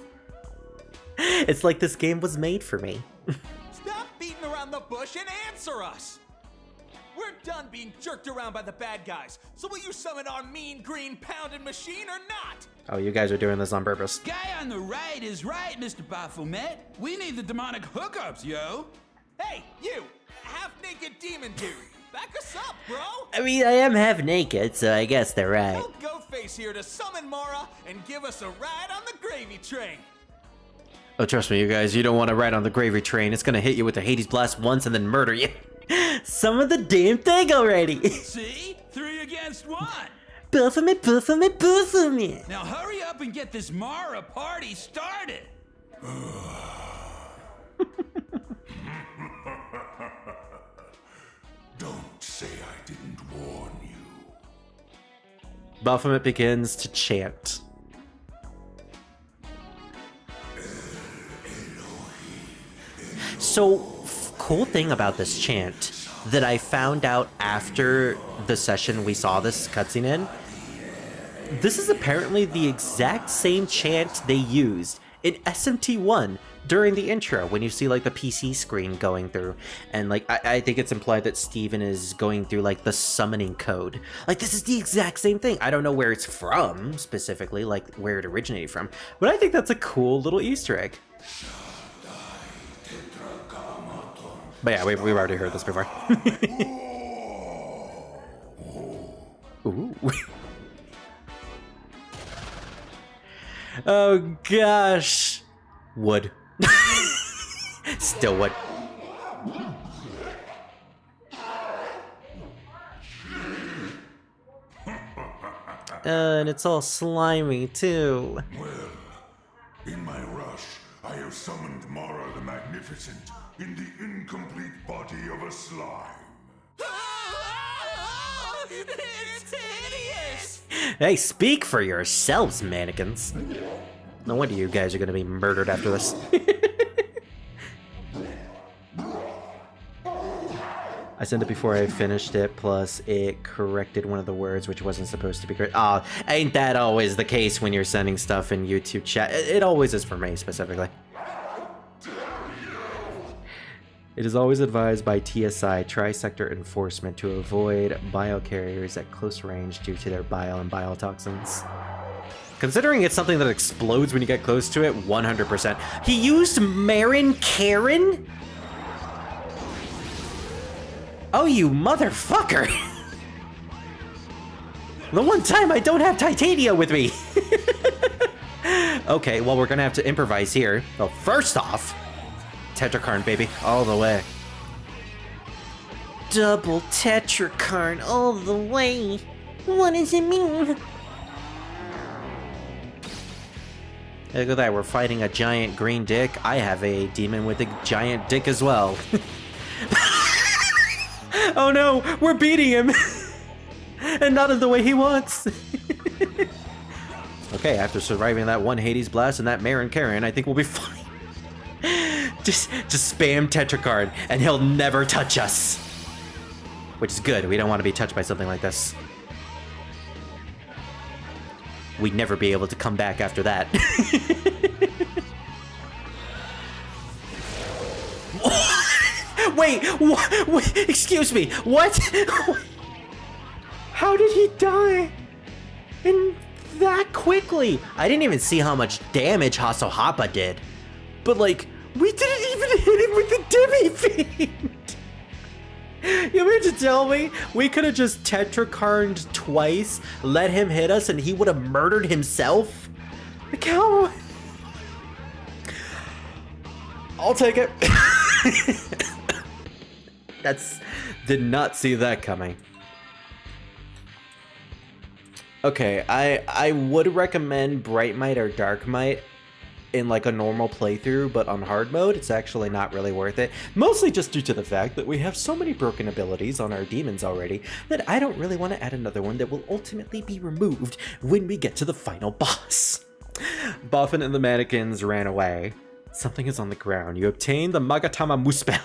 It's like this game was made for me. Stop beating around the bush and answer us. We're done being jerked around by the bad guys. So will you summon our mean green pounding machine or not? Oh, you guys are doing this on purpose. Guy on the right is right, Mr. Baphomet. We need the demonic hookups, yo. Hey, you, half-naked demon dude. Back us up, bro. I mean, I am half naked, so I guess they're right. Tell Ghostface here to summon Mara and give us a ride on the gravy train. Oh, trust me, you guys, you don't want to ride on the gravy train. It's gonna hit you with the Hades blast once and then murder you. Some of the damn thing already. See? 3 against 1. Baphomet, Baphomet, Baphomet. Now hurry up and get this Mara party started. Don't say I didn't warn you. Baphomet begins to chant. So, cool thing about this chant that I found out after the session we saw this cutscene in, this is apparently the exact same chant they used in SMT1 during the intro when you see like the PC screen going through, and like I think it's implied that Steven is going through like the summoning code. Like this is the exact same thing. I don't know where it's from specifically, like where it originated from, but I think that's a cool little Easter egg. But yeah, we've already heard this before. Ooh. Oh gosh. Wood. Still wood. And it's all slimy too. Well, in my rush, I have summoned Mara the Magnificent in the incomplete body of a slime. It's hideous! Hey, speak for yourselves, mannequins. No wonder you guys are gonna be murdered after this. I sent it before I finished it, plus it corrected one of the words which wasn't supposed to be correct. Ah, ain't that always the case when you're sending stuff in YouTube chat? It always is for me, specifically. It is always advised by TSI, Tri-Sector Enforcement, to avoid biocarriers at close range due to their bile and biotoxins. Considering it's something that explodes when you get close to it, 100%. He used Marin Karen? Oh, you motherfucker! The one time I don't have Titania with me! Okay, well, we're gonna have to improvise here. Well, first off, Tetrakarn, baby, all the way. Double Tetrakarn all the way. What does it mean? Hey, look at that, we're fighting a giant green dick. I have a demon with a giant dick as well. Oh no, we're beating him! And not in the way he wants. Okay, after surviving that one Hades blast and that Marin Karen, I think we'll be fine. Just spam Tetrakarn and he'll never touch us. Which is good, we don't want to be touched by something like this. We'd never be able to come back after that. Wait, wait, excuse me, what? How did he die? And that quickly? I didn't even see how much damage Hasohapa did. But like, we didn't even hit him with the Demi-Fiend. You mean to tell me we could have just Tetrakarned twice, let him hit us, and he would have murdered himself? The cow. I'll take it. Did not see that coming. Okay, I would recommend Bright Might or Dark Might in like a normal playthrough, but on hard mode, it's actually not really worth it. Mostly just due to the fact that we have so many broken abilities on our demons already that I don't really want to add another one that will ultimately be removed when we get to the final boss. Boffin and the mannequins ran away. Something is on the ground. You obtain the Magatama Muspel.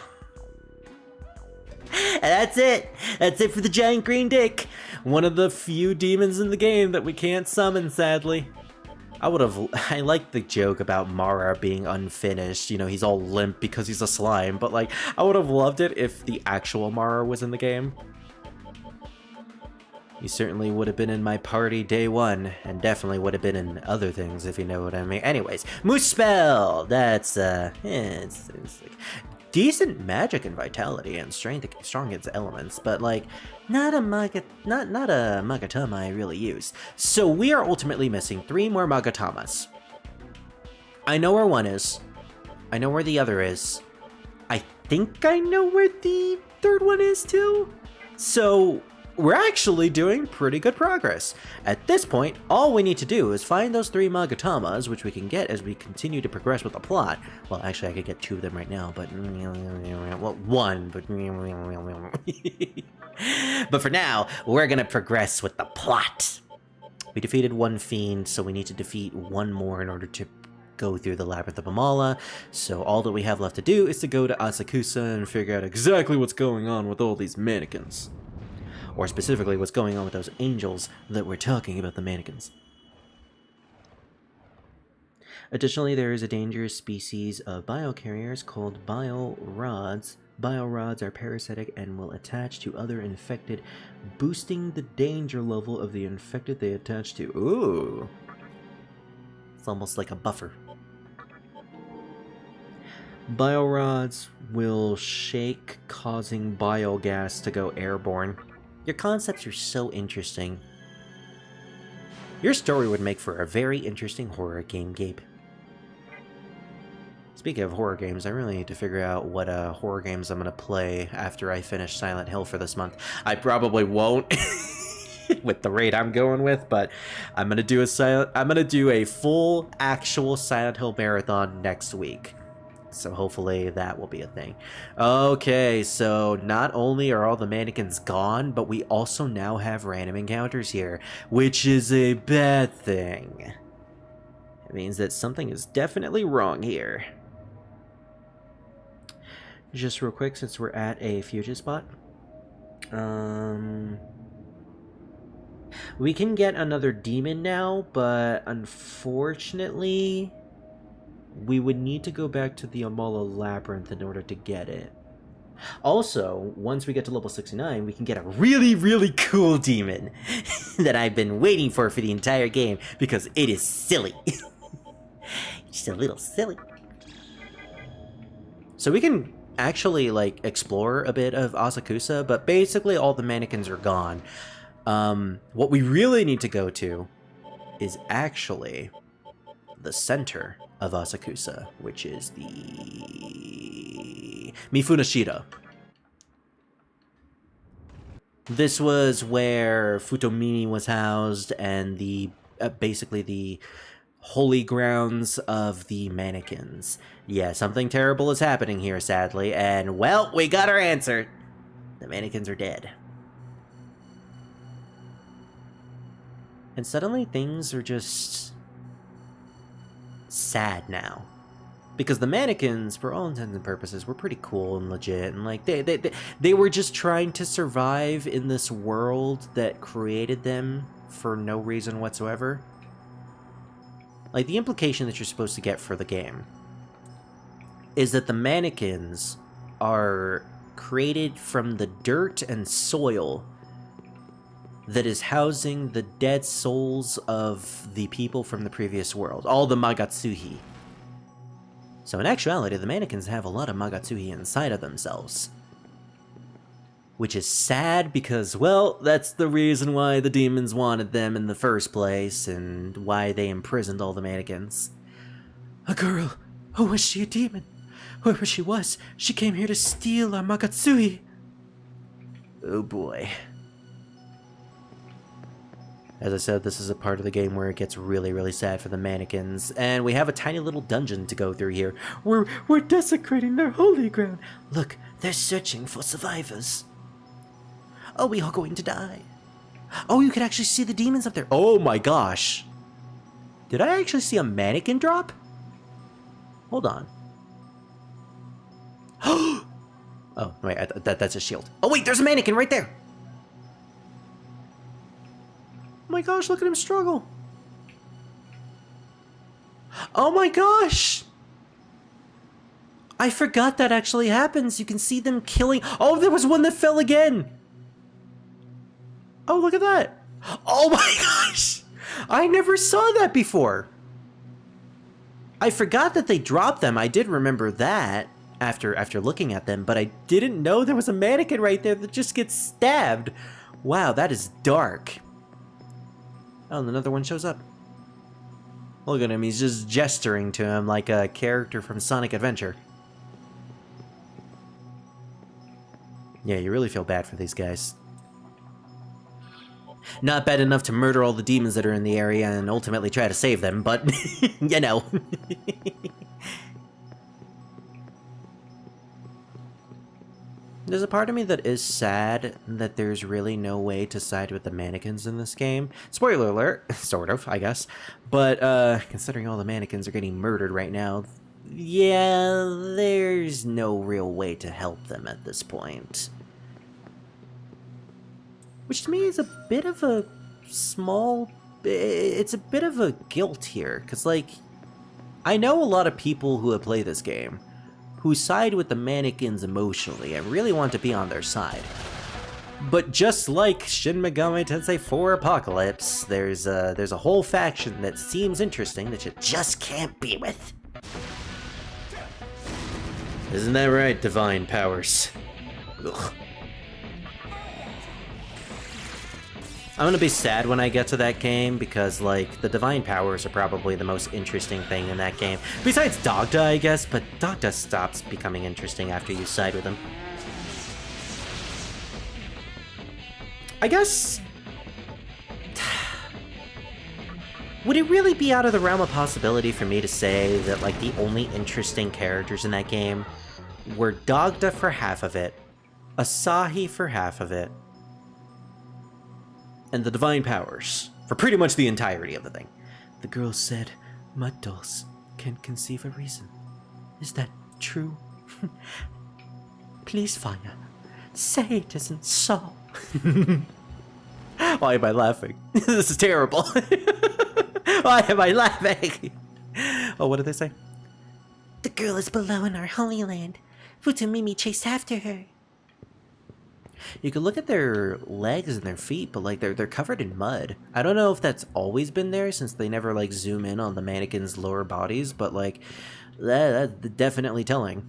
And that's it. That's it for the giant green dick. One of the few demons in the game that we can't summon, sadly. I like the joke about Mara being unfinished. You know, he's all limp because he's a slime, but like, I would have loved it if the actual Mara was in the game. You certainly would have been in my party day one, and definitely would have been in other things, if you know what I mean. Anyways, Muspel! That's, it's like decent magic and vitality and strength, strong its elements, but like, not a Magatama I really use. So we are ultimately missing 3 more Magatamas. I know where one is. I know where the other is. I think I know where the third one is too. So we're actually doing pretty good progress. At this point, all we need to do is find those 3 Magatamas, which we can get as we continue to progress with the plot. Well, actually, I could get 2 of them right now, but... well, 1, but... But for now, we're gonna progress with the plot. We defeated 1 fiend, so we need to defeat 1 more in order to go through the Labyrinth of Amala. So all that we have left to do is to go to Asakusa and figure out exactly what's going on with all these mannequins. Or specifically, what's going on with those angels that we're talking about, the mannequins. Additionally, there is a dangerous species of biocarriers called biorods. Biorods are parasitic and will attach to other infected, boosting the danger level of the infected they attach to. Ooh. It's almost like a buffer. Biorods will shake, causing biogas to go airborne. Your concepts are so interesting. Your story would make for a very interesting horror game, Gabe. Speaking of horror games, I really need to figure out what horror games I'm gonna play after I finish Silent Hill for this month. I probably won't with the rate I'm going with, but I'm gonna do a full actual Silent Hill marathon next week. So hopefully that will be a thing. Okay, so not only are all the mannequins gone, but we also now have random encounters here, which is a bad thing. It means that something is definitely wrong here. Just real quick, since we're at a future spot. We can get another demon now, but unfortunately... we would need to go back to the Amala Labyrinth in order to get it. Also, once we get to level 69, we can get a really, really cool demon that I've been waiting for the entire game because it is silly. Just a little silly. So we can actually, like, explore a bit of Asakusa, but basically all the mannequins are gone. What we really need to go to is actually the center of Asakusa, which is the Mifunashida. This was where Futomimi was housed, and the basically the holy grounds of the mannequins. Yeah, something terrible is happening here, sadly, and, well, we got our answer. The mannequins are dead. And suddenly things are just sad now. Because the mannequins, for all intents and purposes, were pretty cool and legit, and like they were just trying to survive in this world that created them for no reason whatsoever. Like, the implication that you're supposed to get for the game is that the mannequins are created from the dirt and soil that is housing the dead souls of the people from the previous world, all the Magatsuhi. So in actuality, the mannequins have a lot of Magatsuhi inside of themselves. Which is sad because, well, that's the reason why the demons wanted them in the first place, and why they imprisoned all the mannequins. A girl. Oh, was she a demon? Whoever she was, she came here to steal our Magatsuhi. Oh boy. As I said, this is a part of the game where it gets really, really sad for the mannequins, and we have a tiny little dungeon to go through here. We're desecrating their holy ground. Look, they're searching for survivors. Are we all going to die? Oh, you can actually see the demons up there. Oh my gosh. Did I actually see a mannequin drop? Hold on. Oh, wait, that's a shield. Oh wait, there's a mannequin right there. Oh my gosh, look at him struggle. Oh my gosh. I forgot that actually happens. You can see them killing. Oh, there was one that fell again. Oh, look at that. Oh my gosh. I never saw that before. I forgot that they dropped them. I did remember that after looking at them, but I didn't know there was a mannequin right there that just gets stabbed. Wow, that is dark. Oh, and another one shows up. Look at him, he's just gesturing to him like a character from Sonic Adventure. Yeah, you really feel bad for these guys. Not bad enough to murder all the demons that are in the area and ultimately try to save them, but, you know. There's a part of me that is sad that there's really no way to side with the mannequins in this game. Spoiler alert, sort of, I guess. But, considering all the mannequins are getting murdered right now, yeah, there's no real way to help them at this point. Which to me is a bit of a it's a bit of a guilt here, because, like, I know a lot of people who have played this game who side with the mannequins emotionally and really want to be on their side. But just like Shin Megami Tensei 4 Apocalypse, there's a whole faction that seems interesting that you just can't be with. Isn't that right, Divine Powers? Ugh. I'm gonna be sad when I get to that game because, like, the Divine Powers are probably the most interesting thing in that game. Besides Dogda, I guess, but Dogda stops becoming interesting after you side with him. I guess... would it really be out of the realm of possibility for me to say that, like, the only interesting characters in that game were Dogda for half of it, Asahi for half of it, and the Divine Powers for pretty much the entirety of the thing? The girl said, mud dolls can't conceive a reason. Is that true? Please, Fire, say it isn't so. Why am I laughing? This is terrible. Why am I laughing? Oh, what did they say? The girl is below in our Holy Land. Futomimi chased after her. You can look at their legs and their feet, but, like, they're covered in mud. I don't know if that's always been there since they never, like, zoom in on the mannequins' lower bodies, but, like, that's definitely telling.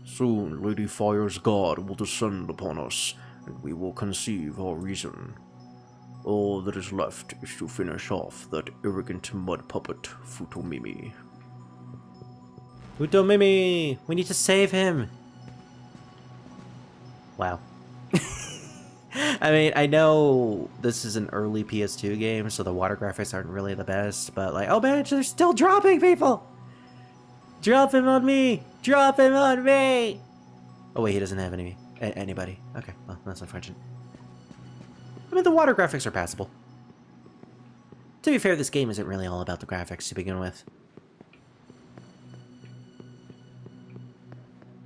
Soon Lady Fire's God will descend upon us, and we will conceive our reason. All that is left is to finish off that arrogant mud puppet, Futomimi. Futomimi! We need to save him! Wow. I mean, I know this is an early PS2 game, so the water graphics aren't really the best, but like, oh man, they're still dropping people! Drop him on me! Drop him on me! Oh wait, he doesn't have anybody. Okay, well, that's unfortunate. I mean, the water graphics are passable. To be fair, this game isn't really all about the graphics to begin with.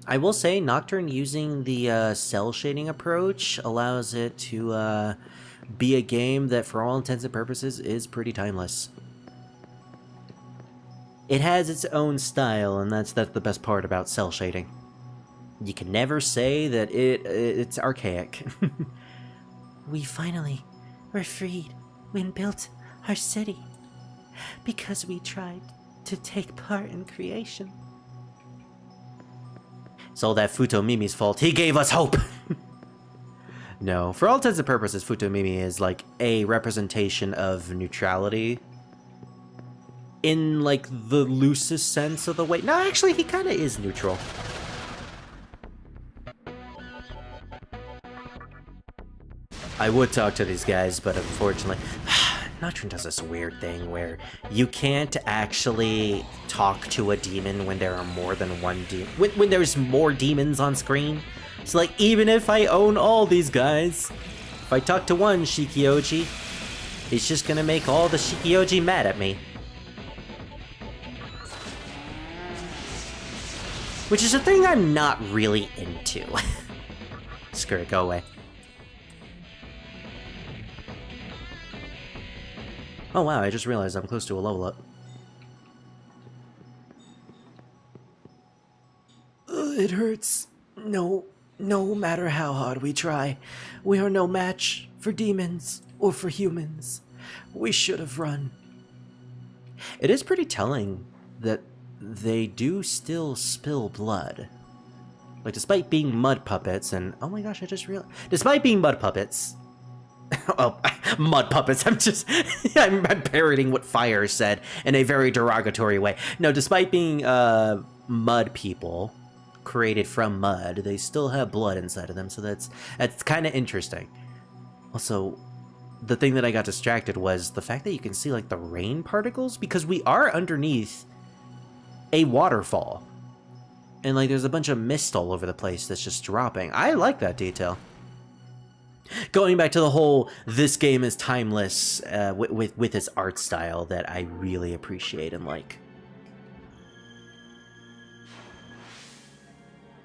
I will say, Nocturne using the cell shading approach allows it to be a game that, for all intents and purposes, is pretty timeless. It has its own style, and that's the best part about cell shading. You can never say that it's archaic. We finally were freed when built our city because we tried to take part in creation. It's all that Futomimi's fault. He gave us hope! No, for all intents and purposes, Futomimi is like a representation of neutrality. In like the loosest sense of the way. No, actually, he kind of is neutral. I would talk to these guys, but unfortunately, Nocturne does this weird thing where you can't actually talk to a demon when there are more than one demon. When there's more demons on screen. So like, even if I own all these guys, if I talk to one Shikioji, it's just gonna make all the Shikioji mad at me. Which is a thing I'm not really into. Screw it, go away. Oh wow, I just realized I'm close to a level up. It hurts. No matter how hard we try, we are no match for demons or for humans. We should have run. It is pretty telling that they do still spill blood. Like, despite being mud puppets, and oh my gosh, I just realized, despite being mud puppets, oh, mud puppets, I'm parroting what Fire said in a very derogatory way. No, despite being mud people, created from mud, they still have blood inside of them, so that's kind of interesting. Also, the thing that I got distracted was the fact that you can see like the rain particles, because we are underneath a waterfall. And like there's a bunch of mist all over the place that's just dropping. I like that detail. Going back to the whole, this game is timeless with its art style that I really appreciate and like.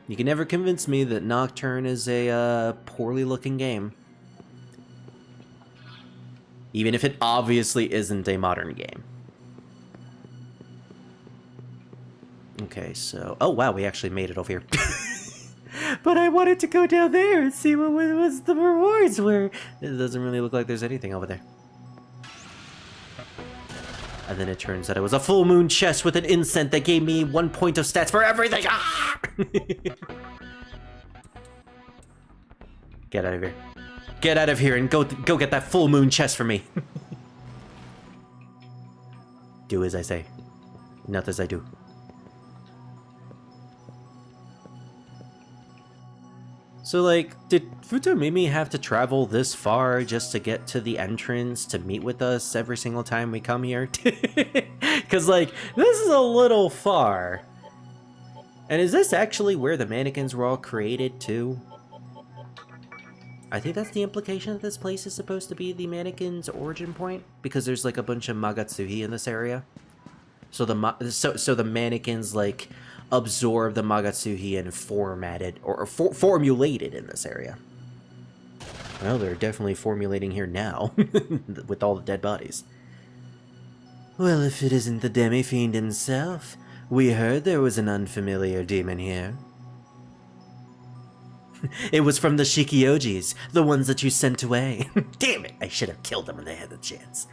You can never convince me that Nocturne is a poorly looking game. Even if it obviously isn't a modern game. Okay, so... oh wow, we actually made it over here. But I wanted to go down there and see what the rewards were. It doesn't really look like there's anything over there. And then it turns out it was a full moon chest with an incense that gave me 1 point of stats for everything. Ah! Get out of here. Get out of here and go get that full moon chest for me. Do as I say, not as I do. So like, did Futomimi have to travel this far just to get to the entrance to meet with us every single time we come here? Because like, this is a little far. And is this actually where the mannequins were all created too? I think that's the implication that this place is supposed to be the mannequin's origin point, because there's like a bunch of Magatsuhi in this area. So the mannequins like absorb the Magatsuhi and formatted or formulated in this area. Well, they're definitely formulating here now with all the dead bodies. Well, if it isn't the Demi-Fiend himself, we heard there was an unfamiliar demon here. It was from the Shikiojis, the ones that you sent away. Damn it, I should have killed them when they had the chance.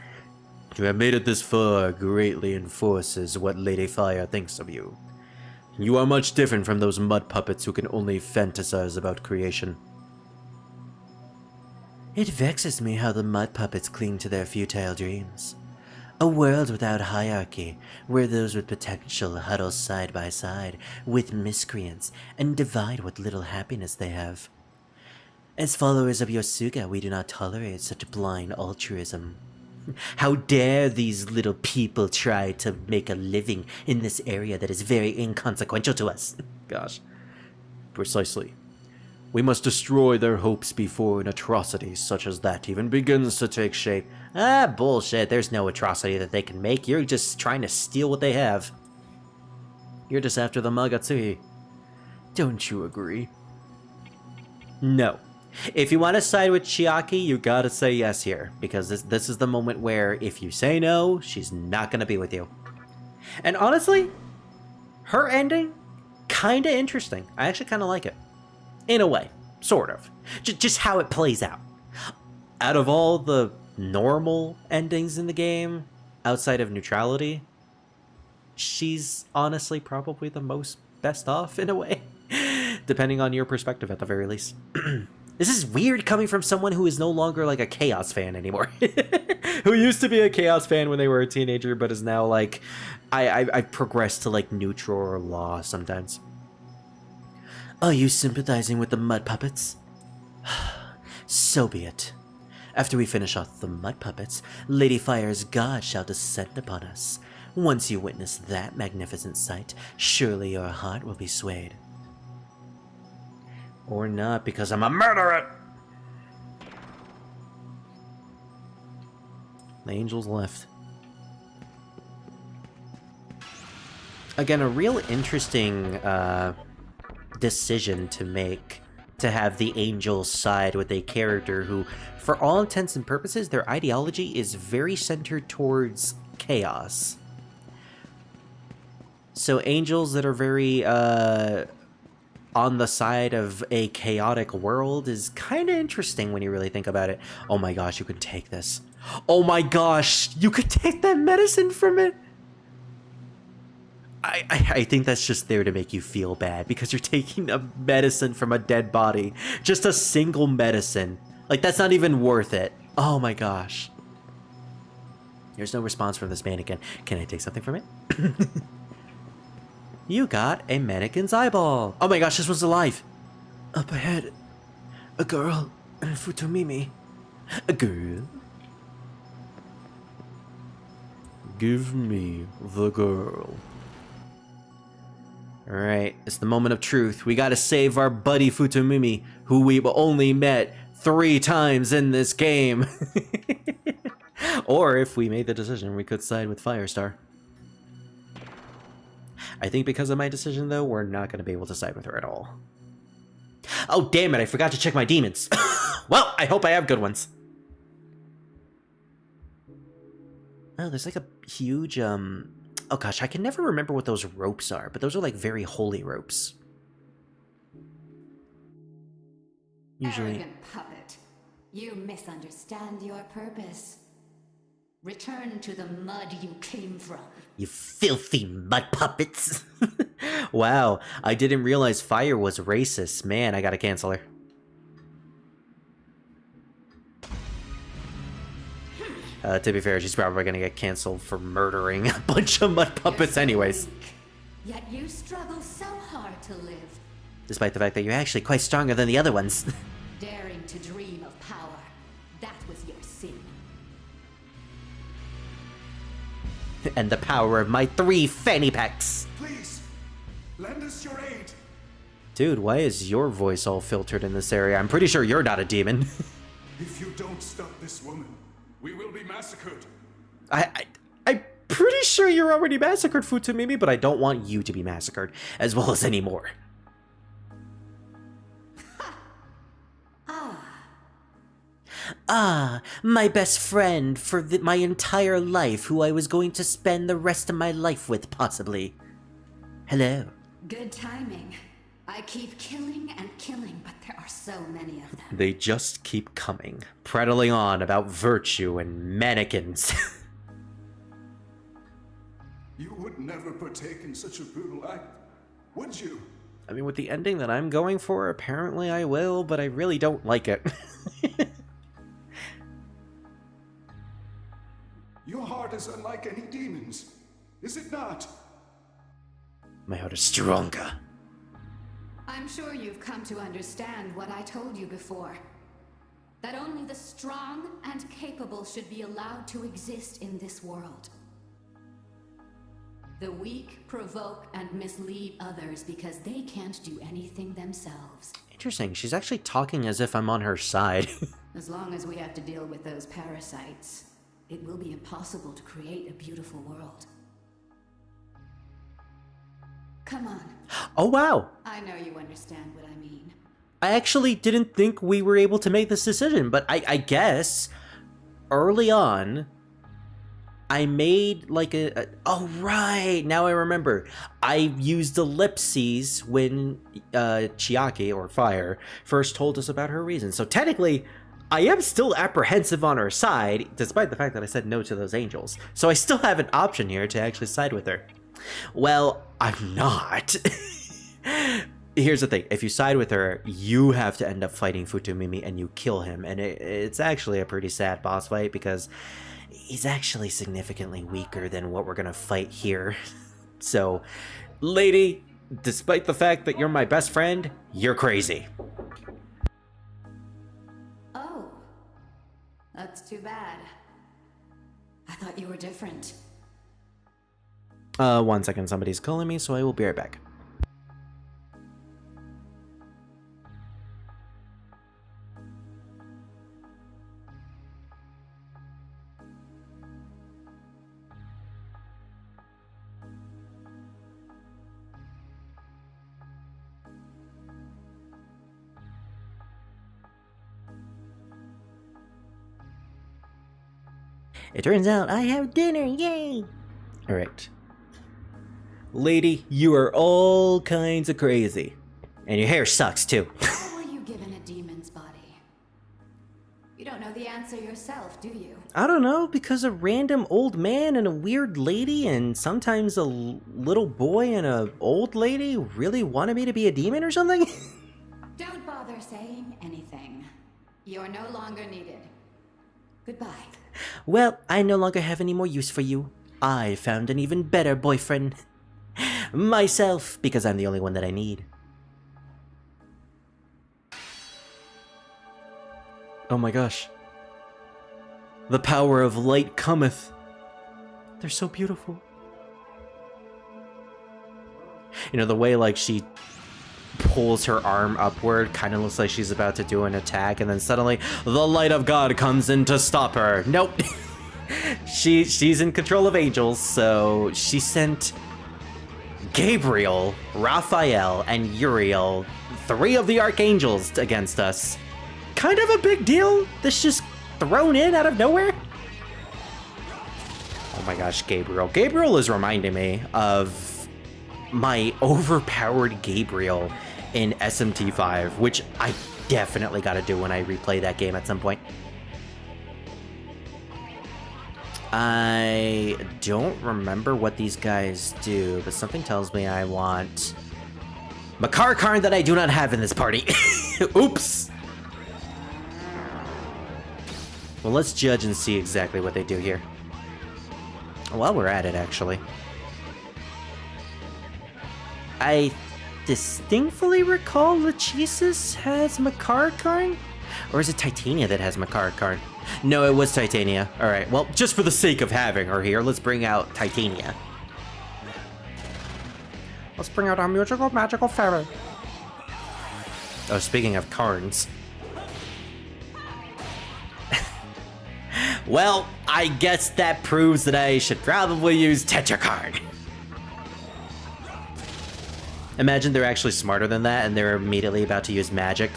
To have made it this far greatly enforces what Lady Fire thinks of you. You are much different from those mud puppets who can only fantasize about creation. It vexes me how the mud puppets cling to their futile dreams. A world without hierarchy, where those with potential huddle side by side with miscreants and divide what little happiness they have. As followers of Yosuga, we do not tolerate such blind altruism. How dare these little people try to make a living in this area that is very inconsequential to us? Gosh. Precisely. We must destroy their hopes before an atrocity such as that even begins to take shape. Ah, bullshit. There's no atrocity that they can make. You're just trying to steal what they have. You're just after the Magatsui. Don't you agree? No. If you want to side with Chiaki, you gotta say yes here. Because this is the moment where if you say no, she's not gonna be with you. And honestly, her ending, kinda interesting. I actually kinda like it. In a way. Sort of. Just how it plays out. Out of all the normal endings in the game, outside of neutrality, she's honestly probably the most best off in a way. Depending on your perspective at the very least. This is weird coming from someone who is no longer like a Chaos fan anymore. Who used to be a Chaos fan when they were a teenager, but is now like, I progressed to like neutral or law sometimes. Are you sympathizing with the mud puppets? So be it. After we finish off the mud puppets, Lady Fire's god shall descend upon us. Once you witness that magnificent sight, surely your heart will be swayed. Or not, because I'm a murderer! The angels left. Again, a real interesting decision to make, to have the angels side with a character who, for all intents and purposes, their ideology is very centered towards chaos. So angels that are very on the side of a chaotic world is kind of interesting when you really think about it. Oh my gosh, you can take this. Oh my gosh, you could take that medicine from it. I think that's just there to make you feel bad because you're taking a medicine from a dead body. Just a single medicine. Like, that's not even worth it. Oh my gosh. There's no response from this mannequin. Can I take something from it? You got a mannequin's eyeball. Oh my gosh, this one's alive. Up ahead, a girl and Futomimi. A girl? Give me the girl. Alright, it's the moment of truth. We gotta save our buddy Futomimi, who we've only met 3 times in this game. Or if we made the decision, we could side with Firestar. I think because of my decision, though, we're not going to be able to side with her at all. Oh, damn it, I forgot to check my demons. Well, I hope I have good ones. Oh, there's like a huge, oh gosh, I can never remember what those ropes are, but those are like very holy ropes. Usually... Arrogant puppet. You misunderstand your purpose. Return to the mud you came from. You filthy mud puppets. Wow, I didn't realize Fire was racist. Man, I gotta cancel her. To be fair, she's probably gonna get canceled for murdering a bunch of mud puppets anyways. Yet you struggle so hard to live. Despite the fact that you're actually quite stronger than the other ones. Daring to dream of power. That was your sin. And the power of my 3 fanny packs. Please, lend us your aid. Dude, why is your voice all filtered in this area? I'm pretty sure you're not a demon. If you don't stop this woman, we will be massacred. I'm pretty sure you're already massacred, Futomimi, but I don't want you to be massacred, as well as any more. Ah, my best friend for my entire life, who I was going to spend the rest of my life with, possibly. Hello. Good timing. I keep killing and killing, but there are so many of them. They just keep coming, prattling on about virtue and mannequins. You would never partake in such a brutal act, would you? I mean, with the ending that I'm going for, apparently I will, but I really don't like it. Your heart is unlike any demon's, is it not? My heart is stronger. I'm sure you've come to understand what I told you before. That only the strong and capable should be allowed to exist in this world. The weak provoke and mislead others because they can't do anything themselves. Interesting. She's actually talking as if I'm on her side. As long as we have to deal with those parasites, it will be impossible to create a beautiful world. Come on. Oh, wow. I know you understand what I mean. I actually didn't think we were able to make this decision, but I guess early on, I made like oh, right. Now I remember. I used ellipses when Chiaki, or Fire, first told us about her reasons. So technically, I am still apprehensive on her side, despite the fact that I said no to those angels. So I still have an option here to actually side with her. Well, I'm not. Here's the thing. If you side with her, you have to end up fighting Futomimi and you kill him. And it's actually a pretty sad boss fight because he's actually significantly weaker than what we're going to fight here. So, lady, despite the fact that you're my best friend, you're crazy. Oh. That's too bad. I thought you were different. 1 second. Somebody's calling me, so I will be right back. It turns out I have dinner, yay! Alright. Lady, you are all kinds of crazy. And your hair sucks, too. How were you given a demon's body? You don't know the answer yourself, do you? I don't know, because a random old man and a weird lady and sometimes a little boy and a old lady really wanted me to be a demon or something? Don't bother saying anything. You're no longer needed. Goodbye. Well, I no longer have any more use for you. I found an even better boyfriend. Myself, because I'm the only one that I need. Oh my gosh. The power of light cometh. They're so beautiful. You know, the way like she pulls her arm upward, kind of looks like she's about to do an attack, and then suddenly the light of God comes in to stop her. Nope. She's in control of angels, so she sent Gabriel, Raphael, and Uriel, 3 of the archangels, against us. Kind of a big deal. This just thrown in out of nowhere. Oh my gosh, Gabriel. Gabriel is reminding me of my overpowered Gabriel in SMT5, which I definitely gotta do when I replay that game at some point. I don't remember what these guys do, but something tells me I want Makar Karn that I do not have in this party. Oops. Well, let's judge and see exactly what they do here. While we're at it, actually. I distinctly recall Lachesis has Makar Karn? Or is it Titania that has Makar Karn? No, it was Titania. Alright, well, just for the sake of having her here, let's bring out Titania. Let's bring out our magical fairy. Oh, speaking of Karns. Well, I guess that proves that I should probably use Tetracard. Imagine they're actually smarter than that and they're immediately about to use magic.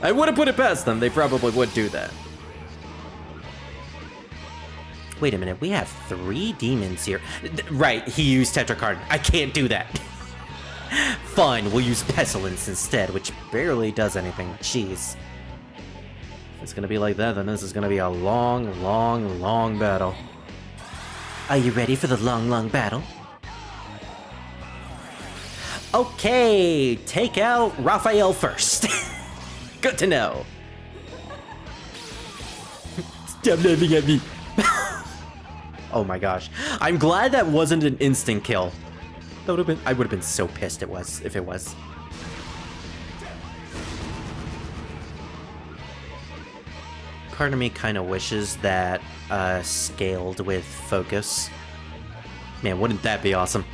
I wouldn't put it past them, they probably would do that. Wait a minute, we have 3 demons here. Right, he used Tetracard. I can't do that. Fine, we'll use Pestilence instead, which barely does anything. Jeez. If it's gonna be like that, then this is gonna be a long, long, long battle. Are you ready for the long, long battle? Okay, take out Raphael first. Good to know. Stop laughing at me. Oh my gosh. I'm glad that wasn't an instant kill. That would have been. I would have been so pissed if it was. Part of me kind of wishes that scaled with focus. Man, wouldn't that be awesome?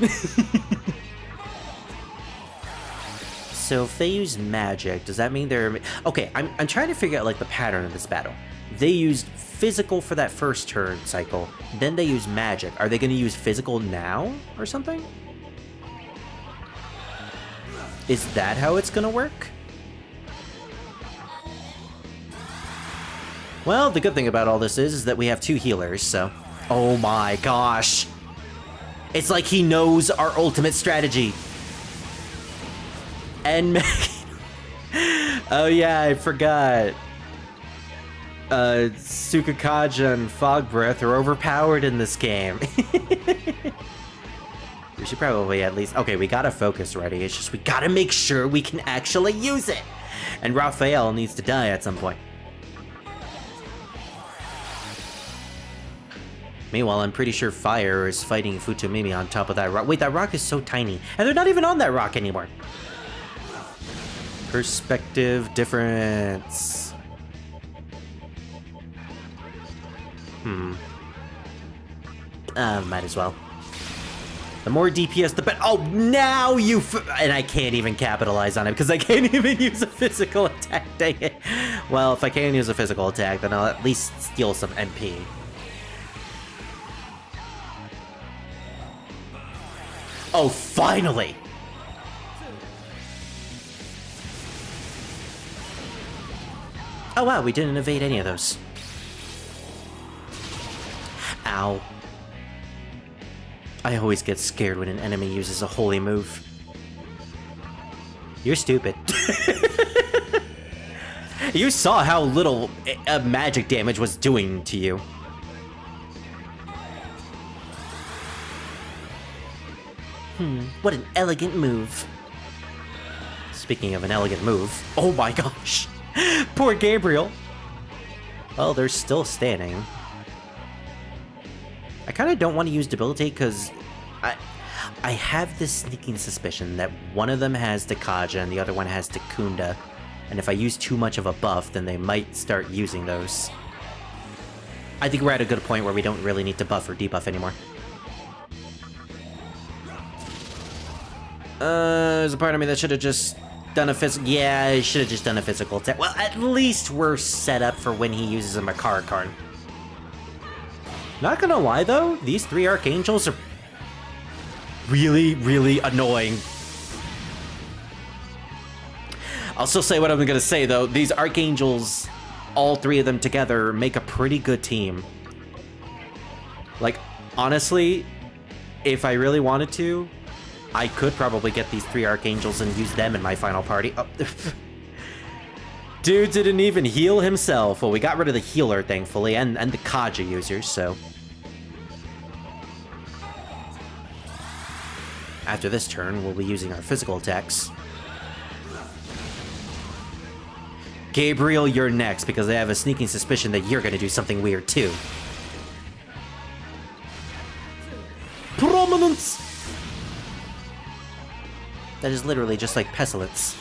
So if they use magic, does that mean they're... Okay, I'm trying to figure out, like, the pattern of this battle. They used physical for that first turn cycle, then they use magic. Are they going to use physical now or something? Is that how it's going to work? Well, the good thing about all this is that we have 2 healers, so... Oh my gosh! It's like he knows our ultimate strategy! And oh yeah, I forgot. Sukakaja and Fog Breath are overpowered in this game. We should probably at least... Okay, we got a focus ready. It's just we gotta make sure we can actually use it. And Raphael needs to die at some point. Meanwhile, I'm pretty sure Fire is fighting Futomimi on top of that rock. Wait, that rock is so tiny. And they're not even on that rock anymore. Perspective difference. Might as well. The more DPS, the better. Oh, now you... And I can't even capitalize on it because I can't even use a physical attack. Dang it. Well, if I can't use a physical attack, then I'll at least steal some MP. Oh, finally! Oh wow, we didn't evade any of those. Ow. I always get scared when an enemy uses a holy move. You're stupid. You saw how little magic damage was doing to you. What an elegant move. Speaking of an elegant move, oh my gosh. Poor Gabriel. Well, they're still standing. I kind of don't want to use Debilitate because I have this sneaking suspicion that one of them has Dakaja and the other one has Takunda. And if I use too much of a buff, then they might start using those. I think we're at a good point where we don't really need to buff or debuff anymore. There's a part of me that should have just done a physical... Yeah, I should have just done a physical attack. Well, at least we're set up for when he uses a Makara card. Not gonna lie, though, these 3 Archangels are really, really annoying. I'll still say what I'm gonna say, though. These Archangels, all 3 of them together, make a pretty good team. Like, honestly, if I really wanted to... I could probably get these 3 Archangels and use them in my final party. Oh. Dude didn't even heal himself. Well, we got rid of the healer, thankfully, and the Kaja users, so... After this turn, we'll be using our physical attacks. Gabriel, you're next, because I have a sneaking suspicion that you're gonna do something weird, too. Prominence! That is literally just like Pestilence.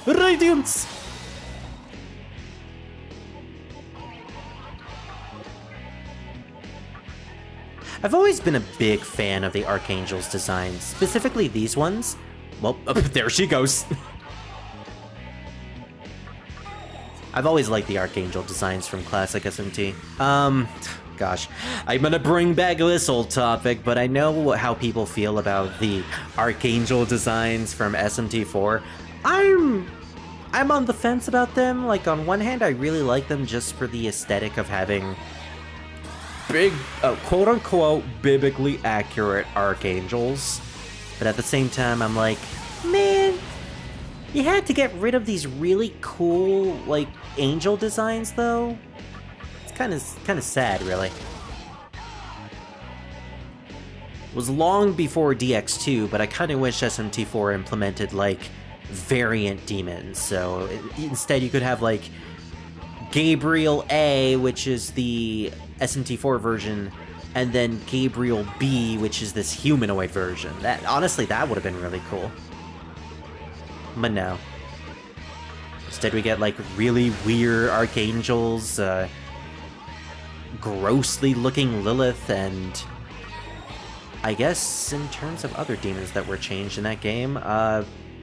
Radiance! I've always been a big fan of the Archangel's designs, specifically these ones. Well, there she goes. I've always liked the Archangel designs from classic SMT. Gosh, I'm gonna bring back this old topic, but I know how people feel about the Archangel designs from SMT4. I'm on the fence about them. Like, on one hand, I really like them just for the aesthetic of having big, quote-unquote, biblically accurate Archangels. But at the same time, I'm like, man, you had to get rid of these really cool, like, angel designs, though? Kind of sad, really. It was long before DX2, but I kind of wish SMT4 implemented, like, variant demons. So instead you could have, like, Gabriel A, which is the SMT4 version, and then Gabriel B, which is this humanoid version. That honestly, that would have been really cool. But no. Instead we get like really weird archangels, grossly looking Lilith, and I guess in terms of other demons that were changed in that game,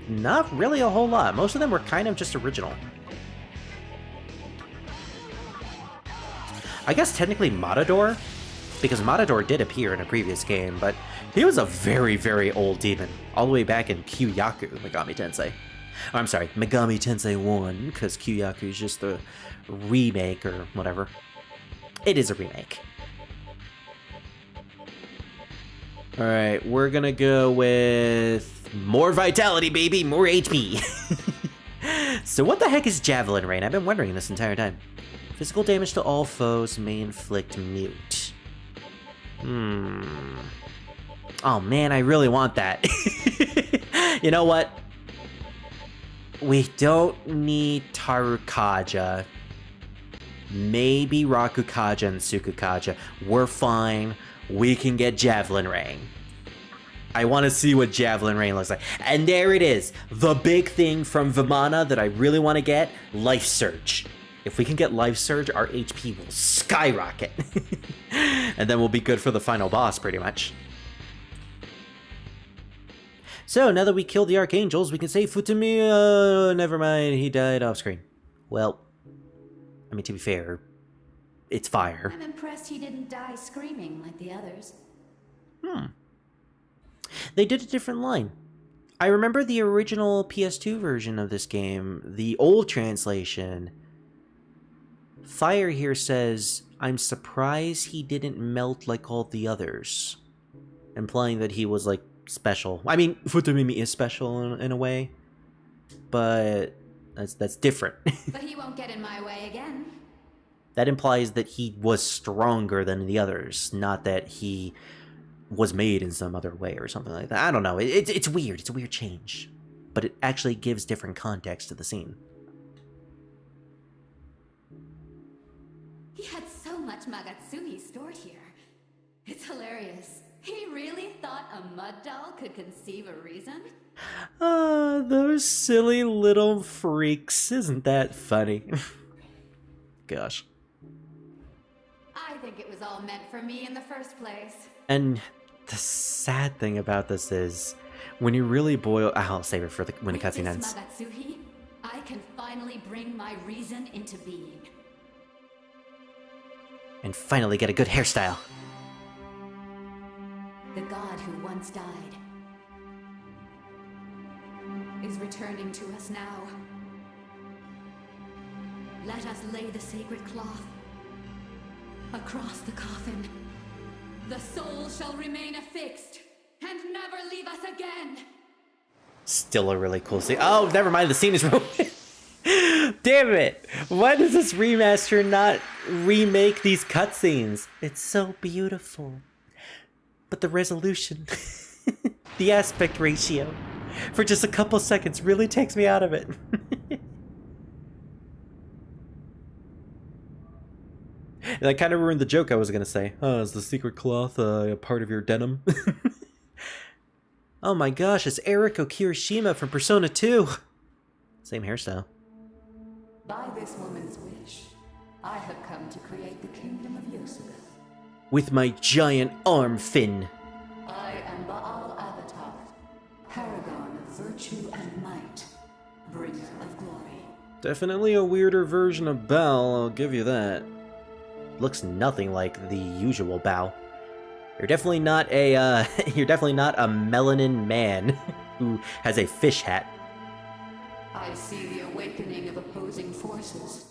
not really a whole lot. Most of them were kind of just original. I guess technically Matador, because Matador did appear in a previous game, but he was a very, very old demon, all the way back in Kyu-Yaku Megami Tensei. Oh, I'm sorry, Megami Tensei 1, because Kyu-Yaku is just the remake or whatever. It is a remake. Alright, we're gonna go with more vitality, baby, more HP. So what the heck is Javelin Rain? I've been wondering this entire time. Physical damage to all foes may inflict mute. Oh man, I really want that. You know what? We don't need Tarukaja. Maybe Rakukaja and Tsukukaja. We're fine. We can get Javelin Rain. I want to see what Javelin Rain looks like. And there it is. The big thing from Vimana that I really want to get. Life Surge. If we can get Life Surge, our HP will skyrocket. And then we'll be good for the final boss, pretty much. So, now that we killed the Archangels, we can say Futami, never mind, he died off screen. Well, I mean, to be fair, it's fire. I'm impressed he didn't die screaming like the others. They did a different line. I remember the original PS2 version of this game, the old translation. Fire here says, I'm surprised he didn't melt like all the others. Implying that he was, like, special. I mean, Futomimi is special in a way. But that's different. But he won't get in my way again. That implies that he was stronger than the others, not that he was made in some other way or something like that. I don't know. It's weird. It's a weird change. But it actually gives different context to the scene. He had so much Magatsumi stored here. It's hilarious. He really thought a mud doll could conceive a reason? Those silly little freaks. Isn't that funny? Gosh. I think it was all meant for me in the first place. And the sad thing about this is, when you really boil... I'll save it for when the cutscene ends. Magatsuhi, I can finally bring my reason into being. And finally get a good hairstyle. The god who once died is returning to us now. Let us lay the sacred cloth across the coffin. The soul shall remain affixed and never leave us again. Still a really cool scene. Oh, never mind. The scene is ruined. Damn it. Why does this remaster not remake these cutscenes? It's so beautiful. But the resolution, the aspect ratio, for just a couple seconds really takes me out of it. And that kind of ruined the joke I was going to say. Oh, is the secret cloth a part of your denim? Oh my gosh, it's Eriko Kirishima from Persona 2. Same hairstyle. By this woman's wish, I have come to create the kingdom of Yosuga. With my giant arm fin. I am Baal Avatar, paragon of virtue and might, bringer of glory. Definitely a weirder version of Bao, I'll give you that. Looks nothing like the usual Bao. You're definitely not a you're definitely not a melanin man who has a fish hat. I see the awakening of opposing forces.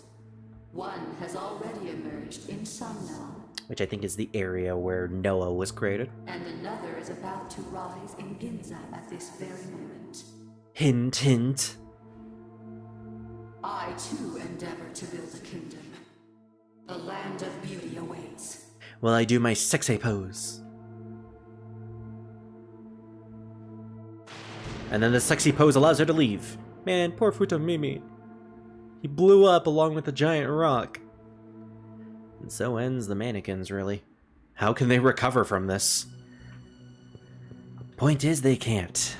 One has already emerged in Samnal, Which I think is the area where Noah was created. and another is about to rise in Ginza at this very moment. Hint, hint. I too endeavor to build a kingdom. A land of beauty awaits. While I do my sexy pose. And then the sexy pose allows her to leave. Man, poor Futomimi. He blew up along with the giant rock. And so ends the mannequins, really. How can they recover from this? Point is, they can't.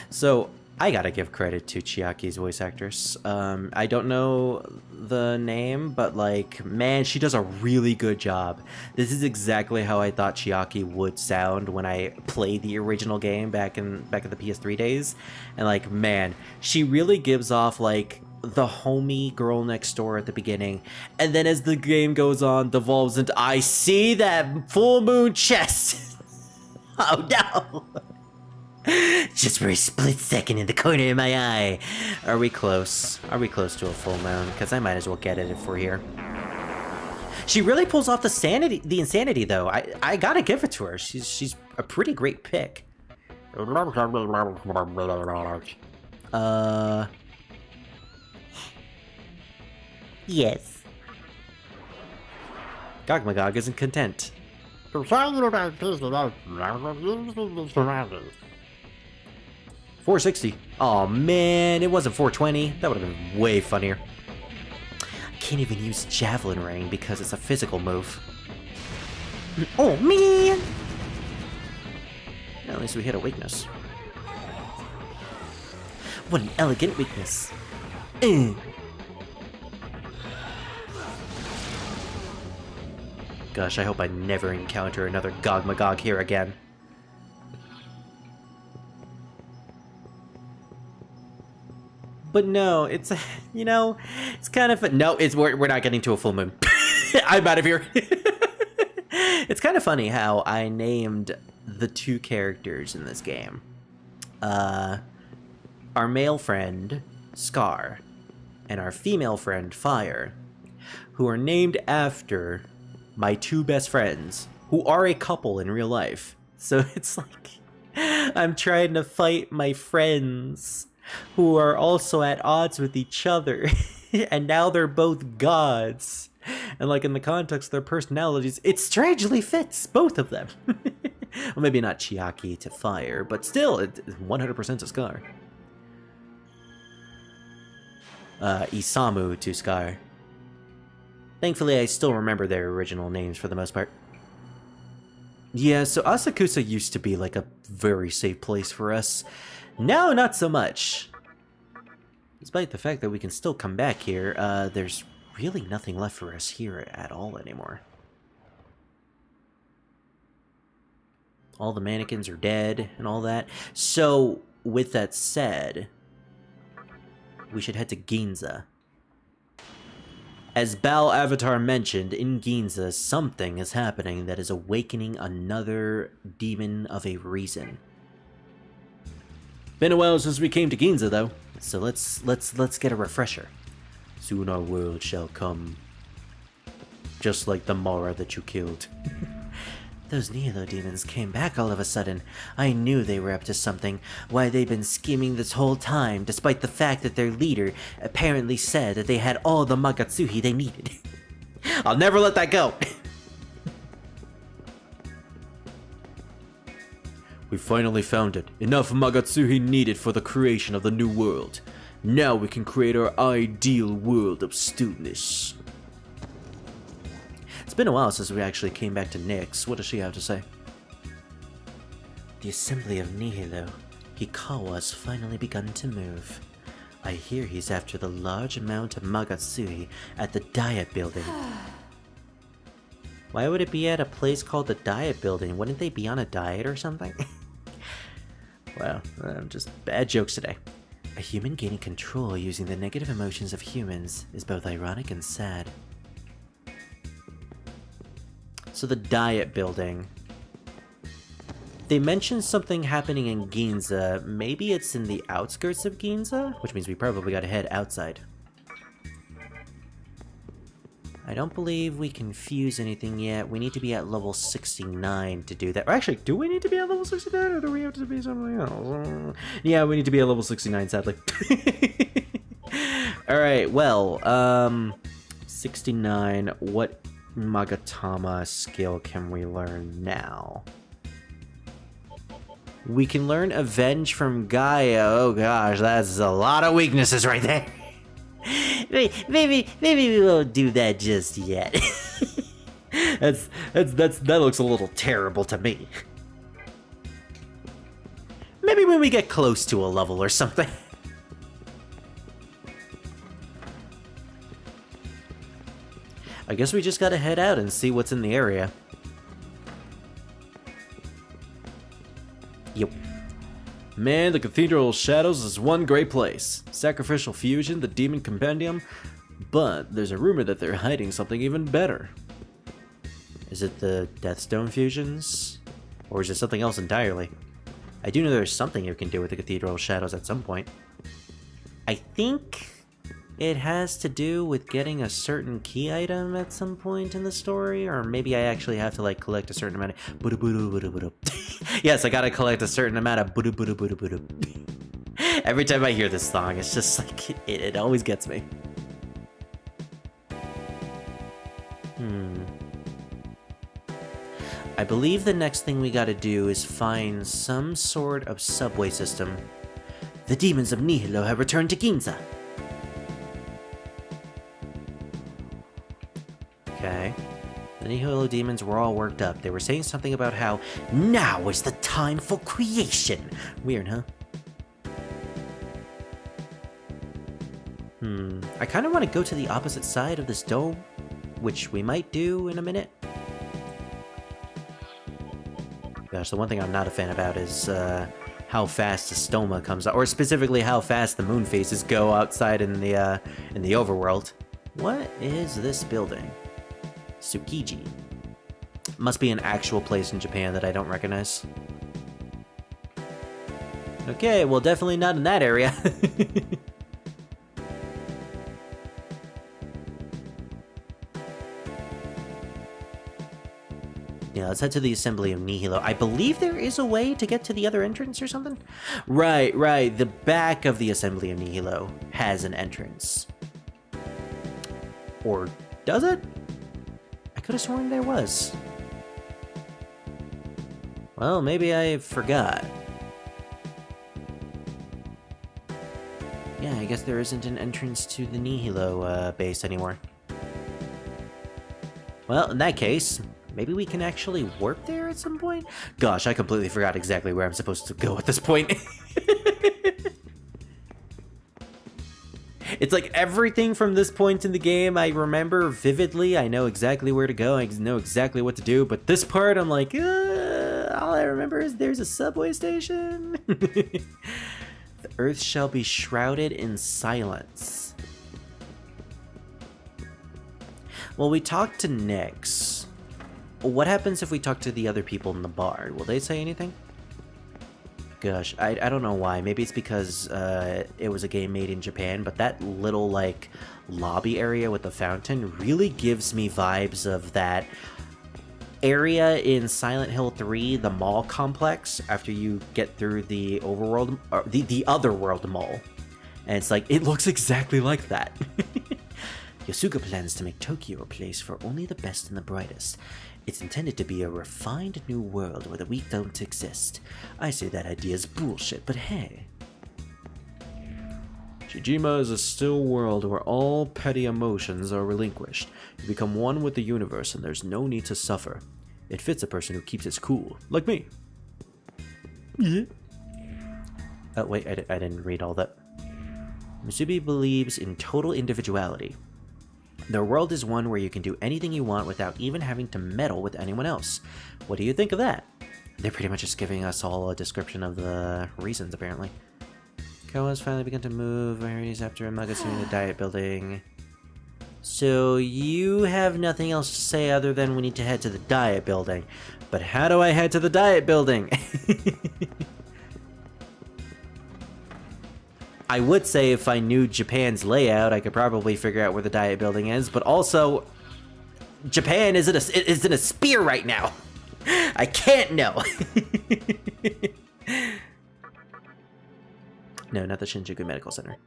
So, I gotta give credit to Chiaki's voice actress. I don't know the name, but like, man, she does a really good job. This is exactly how I thought Chiaki would sound when I played the original game back in the PS3 days. And like, man, she really gives off like the homie girl next door at the beginning, and then as the game goes on, devolves into I see that full moon chest. Oh no. Just for a split second in the corner of my eye. Are we close? Are we close to a full moon? Because I might as well get it if we're here. She really pulls off the insanity though. I gotta give it to her. She's a pretty great pick. Yes. Gogmagog isn't content. 460. Oh man, it wasn't 420. That would have been way funnier. I can't even use Javelin Ring because it's a physical move. Oh man! At least we hit a weakness. What an elegant weakness. Gosh, I hope I never encounter another Gogmagog here again. But no, it's, you know, it's kind of, no, we're not getting to a full moon. I'm out of here. It's kind of funny how I named the two characters in this game. Our male friend, Scar, and our female friend, Fire, who are named after my two best friends, who are a couple in real life. So it's like, I'm trying to fight my friends who are also at odds with each other, and now they're both gods. And like in the context of their personalities, it strangely fits both of them. Well, maybe not Chiaki to Fire, but still, it 100% to Scar. Isamu to Scar. Thankfully, I still remember their original names for the most part. Yeah, so Asakusa used to be like a very safe place for us. Now, not so much. Despite the fact that we can still come back here, there's really nothing left for us here at all anymore. All the mannequins are dead and all that. So, with that said, we should head to Ginza. As Bal Avatar mentioned, in Ginza, something is happening that is awakening another demon of a reason. Been a while since we came to Ginza, though, so let's get a refresher. Soon our world shall come, just like the Mara that you killed. Those Nihilo demons came back all of a sudden. I knew they were up to something. Why, they've been scheming this whole time, despite the fact that their leader apparently said that they had all the Magatsuhi they needed. I'll never let that go! We finally found it. Enough Magatsuhi needed for the creation of the new world. Now we can create our ideal world of stillness. It's been a while since we actually came back to Nyx. What does she have to say? The assembly of Nihilo, Hikawa's finally begun to move. I hear he's after the large amount of Magatsuhi at the Diet Building. Why would it be at a place called the Diet Building? Wouldn't they be on a diet or something? Wow, just bad jokes today. A human gaining control using the negative emotions of humans is both ironic and sad. So the Diet Building. They mentioned something happening in Ginza. Maybe it's in the outskirts of Ginza? Which means we probably gotta head outside. I don't believe we can fuse anything yet. We need to be at level 69 to do that. Or actually, do we need to be at level 69 or do we have to be something else? Yeah, we need to be at level 69, sadly. Alright, well, 69. What Magatama skill can we learn now? We can learn Avenge from Gaia. Oh gosh, that's a lot of weaknesses right there. Maybe we won't do that just yet. That looks a little terrible to me. Maybe when we get close to a level or something. I guess we just gotta head out and see what's in the area. Yep. Man, the Cathedral of Shadows is one great place. Sacrificial fusion, the Demon Compendium, but there's a rumor that they're hiding something even better. Is it the Deathstone fusions? Or is it something else entirely? I do know there's something you can do with the Cathedral of Shadows at some point. I think it has to do with getting a certain key item at some point in the story, or maybe I actually have to like collect a certain amount of yes, I gotta collect a certain amount of every time I hear this song, it's just like it always gets me. I believe the next thing we gotta do is find some sort of subway system. The demons of Nihilo have returned to Ginza. Okay. The Nihilo demons were all worked up. They were saying something about how now is the time for creation. Weird, huh? I kind of want to go to the opposite side of this dome, which we might do in a minute. Gosh, the one thing I'm not a fan about is how fast the stoma comes out, or specifically how fast the moon phases go outside in the overworld. What is this building? Tsukiji. Must be an actual place in Japan that I don't recognize. Okay, well, definitely not in that area. Yeah, let's head to the Assembly of Nihilo. I believe there is a way to get to the other entrance or something? Right. The back of the Assembly of Nihilo has an entrance. Or does it? I could have sworn there was. Well, maybe I forgot. Yeah, I guess there isn't an entrance to the Nihilo base anymore. Well, in that case, maybe we can actually warp there at some point? Gosh, I completely forgot exactly where I'm supposed to go at this point. It's like everything from this point in the game I remember vividly. I know exactly where to go. I know exactly what to do. But this part, I'm like, all I remember is there's a subway station. The earth shall be shrouded in silence. Well, we talked to Nyx. What happens if we talk to the other people in the bar? Will they say anything? Gosh, I don't know why. Maybe it's because it was a game made in Japan, but that little, like, lobby area with the fountain really gives me vibes of that area in Silent Hill 3, the mall complex, after you get through the overworld, or the otherworld mall. And it's like, it looks exactly like that. Yosuga plans to make Tokyo a place for only the best and the brightest. It's intended to be a refined new world where the weak don't exist. I say that idea's bullshit, but hey. Shijima is a still world where all petty emotions are relinquished. You become one with the universe and there's no need to suffer. It fits a person who keeps its cool, like me. Yeah. Oh, wait, I didn't read all that. Musubi believes in total individuality. Their world is one where you can do anything you want without even having to meddle with anyone else. What do you think of that? They're pretty much just giving us all a description of the reasons, apparently. Koa's finally begun to move after a Magatsu in the diet building. So you have nothing else to say other than we need to head to the diet building. But how do I head to the diet building? I would say if I knew Japan's layout, I could probably figure out where the diet building is, but also, Japan is in a spear right now. I can't know. No, not the Shinjuku Medical Center.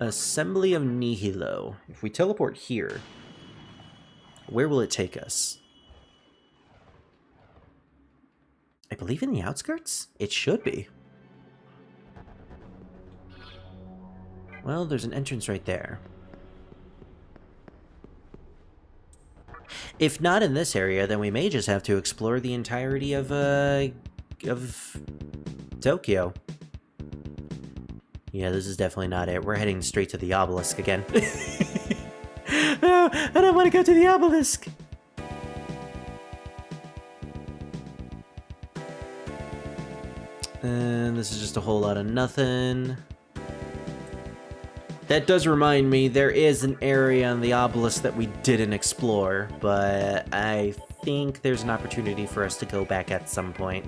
Assembly of Nihilo. If we teleport here, where will it take us? I believe in the outskirts? It should be. Well, there's an entrance right there. If not in this area, then we may just have to explore the entirety of Tokyo. Yeah, this is definitely not it. We're heading straight to the obelisk again. No, I don't want to go to the obelisk. And this is just a whole lot of nothing. That does remind me, there is an area on the obelisk that we didn't explore, but I think there's an opportunity for us to go back at some point.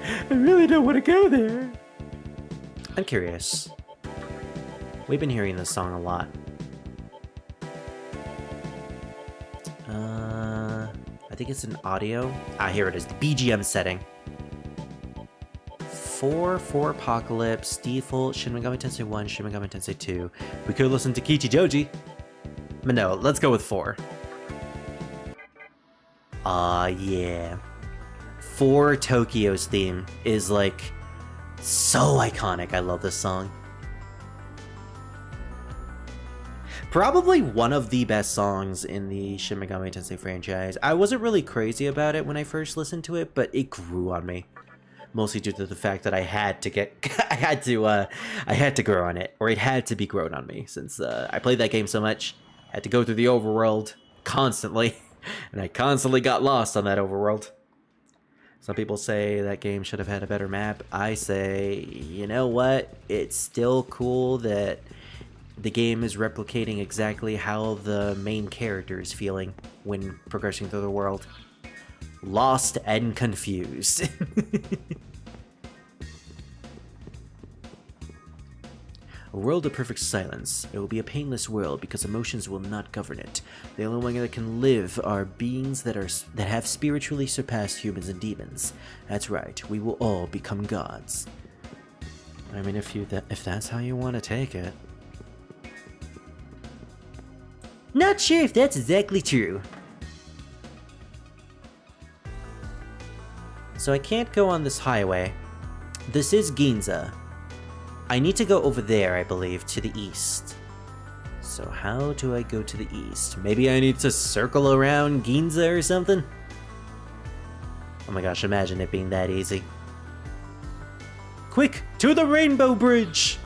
I really don't want to go there. I'm curious. We've been hearing this song a lot. I think it's an audio. Ah, here it is, the BGM setting. 4 for Apocalypse, default, Shin Megami Tensei 1, Shin Megami Tensei 2. We could listen to Kichijoji. But no, let's go with 4. Yeah. 4 Tokyo's theme is like so iconic. I love this song. Probably one of the best songs in the Shin Megami Tensei franchise. I wasn't really crazy about it when I first listened to it, but it grew on me. Mostly due to the fact that I had to grow on it, or it had to be grown on me, since I played that game so much. I had to go through the overworld constantly, and I constantly got lost on that overworld. Some people say that game should have had a better map. I say, you know what? It's still cool that the game is replicating exactly how the main character is feeling when progressing through the world. Lost and confused. A world of perfect silence. It will be a painless world because emotions will not govern it. The only one that can live are beings that have spiritually surpassed humans and demons. That's right, we will all become gods. I mean, if that's how you want to take it. Not sure if that's exactly true. So I can't go on this highway. This is Ginza. I need to go over there, I believe, to the east. So how do I go to the east? Maybe I need to circle around Ginza or something? Oh my gosh, imagine it being that easy. Quick, to the Rainbow Bridge!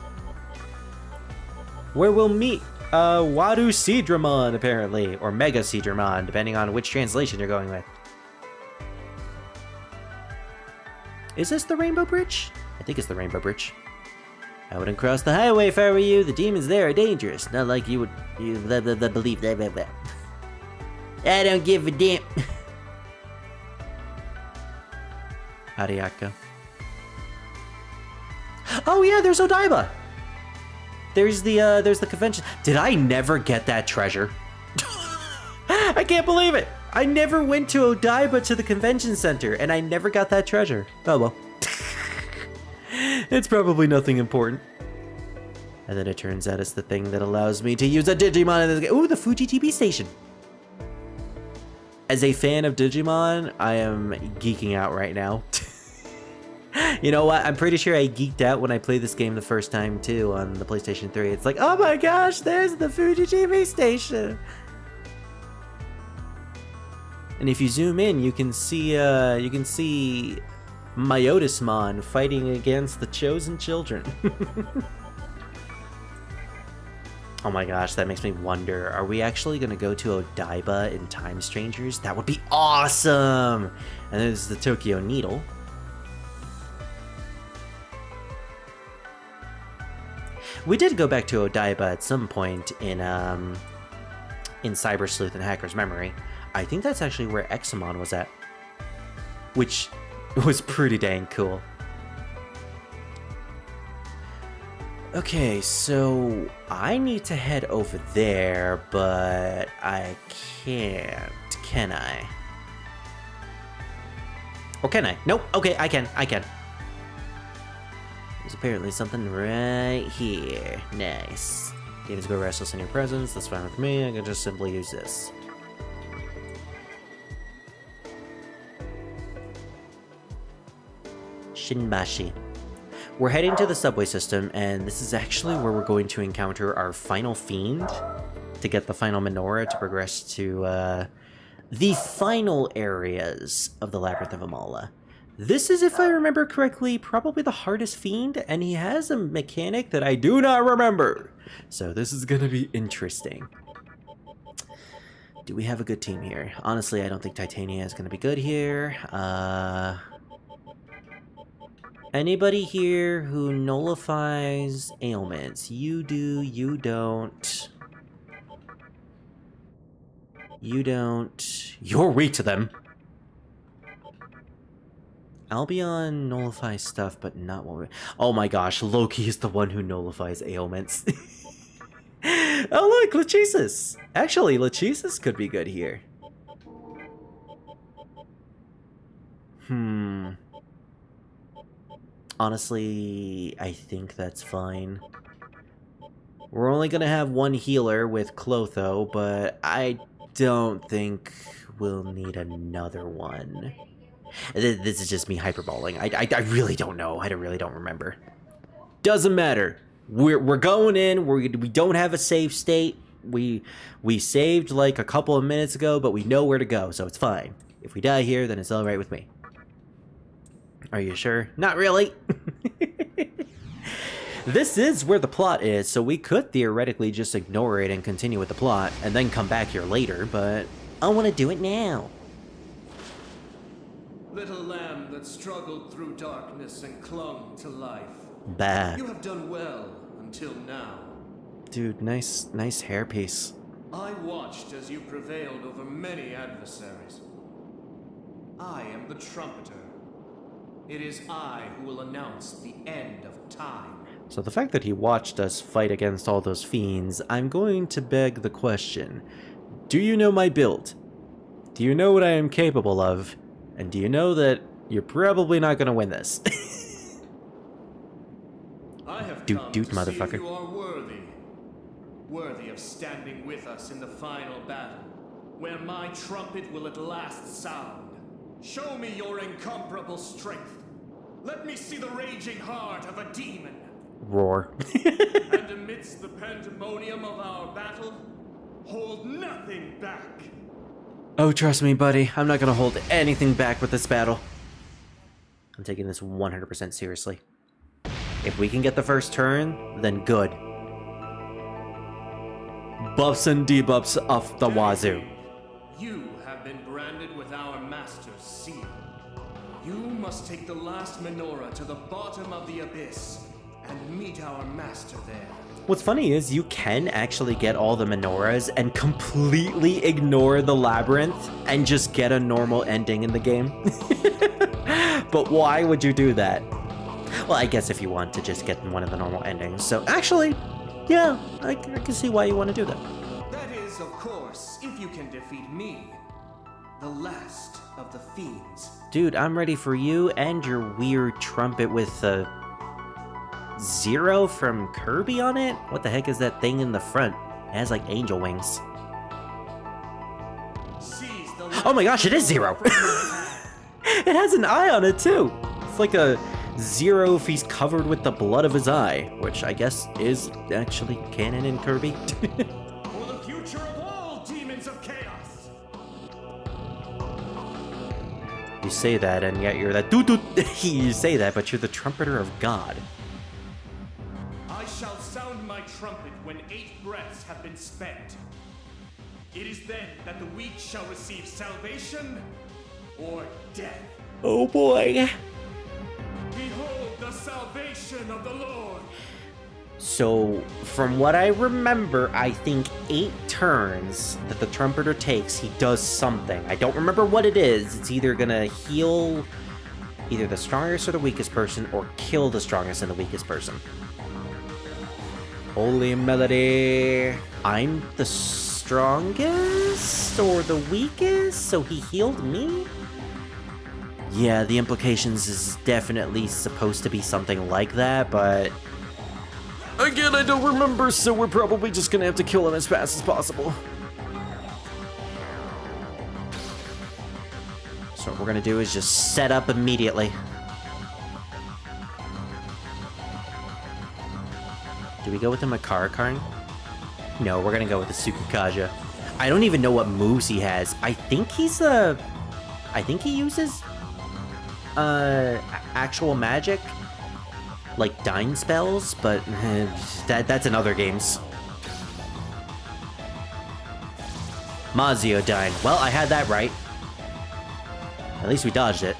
Where we'll meet Wadu Seedramon, apparently. Or Mega Seedramon, depending on which translation you're going with. Is this the Rainbow Bridge? I think it's the Rainbow Bridge. I wouldn't cross the highway if I were you. The demons there are dangerous. Not like you would believe that. I don't give a damn. Ariaka. Oh yeah, there's Odaiba. There's the convention. Did I never get that treasure? I can't believe it. I never went to Odaiba to the convention center, and I never got that treasure. Oh well. It's probably nothing important. And then it turns out it's the thing that allows me to use a Digimon in this game. Ooh, the Fuji TV station. As a fan of Digimon, I am geeking out right now. You know what? I'm pretty sure I geeked out when I played this game the first time too on the PlayStation 3. It's like, oh my gosh, there's the Fuji TV station. And if you zoom in, you can see Myotismon fighting against the Chosen Children. Oh my gosh, that makes me wonder, are we actually going to go to Odaiba in Time Strangers? That would be awesome! And there's the Tokyo Needle. We did go back to Odaiba at some point in Cyber Sleuth and Hacker's Memory. I think that's actually where Examon was at, which was pretty dang cool. Okay, so I need to head over there, but I can't, can I? Or can I? Nope, okay, I can. There's apparently something right here. Nice. Demons go restless in your presence, that's fine with me. I can just simply use this. Shinbashi. We're heading to the subway system, and this is actually where we're going to encounter our final fiend. to get the final menorah to progress to the final areas of the Labyrinth of Amala. This is, if I remember correctly, probably the hardest fiend, and he has a mechanic that I do not remember. So this is gonna be interesting. Do we have a good team here? Honestly, I don't think Titania is gonna be good here. Anybody here who nullifies ailments? You do, you don't. You don't. You're weak to them. Albion nullifies stuff, but not what we... Oh my gosh, Loki is the one who nullifies ailments. Oh look, Lachesis! Actually, Lachesis could be good here. Honestly, I think that's fine. We're only gonna have one healer with Clotho, but I don't think we'll need another one. This is just me hyperballing. I really don't know. I really don't remember. Doesn't matter. We're going in. We don't have a save state. We saved like a couple of minutes ago, but we know where to go, so it's fine. If we die here, then it's all right with me. Are you sure? Not really. This is where the plot is, so we could theoretically just ignore it and continue with the plot, and then come back here later, but I want to do it now. Little lamb that struggled through darkness and clung to life. Bah. You have done well until now. Dude, nice hairpiece. I watched as you prevailed over many adversaries. I am the trumpeter. It is I who will announce the end of time. So the fact that he watched us fight against all those fiends, I'm going to beg the question. Do you know my build? Do you know what I am capable of? And do you know that you're probably not going to win this? I have Doot, come doot, to see if motherfucker. you are worthy of standing with us in the final battle, where my trumpet will at last sound. Show me your incomparable strength. Let me see the raging heart of a demon. Roar. And amidst the pandemonium of our battle, hold nothing back. Oh, trust me, buddy. I'm not going to hold anything back with this battle. I'm taking this 100% seriously. If we can get the first turn, then good. Buffs and debuffs off the wazoo. You have been branded with our master's seal. You must take the last menorah to the bottom of the abyss and meet our master there. What's funny is you can actually get all the menorahs and completely ignore the labyrinth and just get a normal ending in the game. But why would you do that? Well, I guess if you want to just get one of the normal endings. So actually, yeah, I can see why you want to do that. That is, of course, if you can defeat me, the last of the fiends. Dude, I'm ready for you and your weird trumpet with a Zero from Kirby on it? What the heck is that thing in the front? It has like angel wings. Oh my gosh, it is Zero! It has an eye on it too! It's like a Zero if he's covered with the blood of his eye, which I guess is actually canon in Kirby. For the future of all demons of chaos! You say that, and yet you're that doo-doo. You say that, but you're the trumpeter of God. I shall sound my trumpet when 8 breaths have been spent. It is then that the weak shall receive salvation or death. Oh boy. Behold the salvation of the Lord. So, from what I remember, I think 8 turns that the trumpeter takes, he does something. I don't remember what it is. It's either gonna heal either the strongest or the weakest person, or kill the strongest and the weakest person. Holy melody. I'm the strongest or the weakest, so he healed me? Yeah, the implications is definitely supposed to be something like that, but again, I don't remember, so we're probably just gonna have to kill him as fast as possible. So what we're gonna do is just set up immediately. Do we go with the Makara card? No, we're gonna go with the Tsukikaja. I don't even know what moves he has. I think he's a... I think he uses... actual magic. Like Dying spells, but that's in other games. Mazio Dyne. Well, I had that right. At least we dodged it.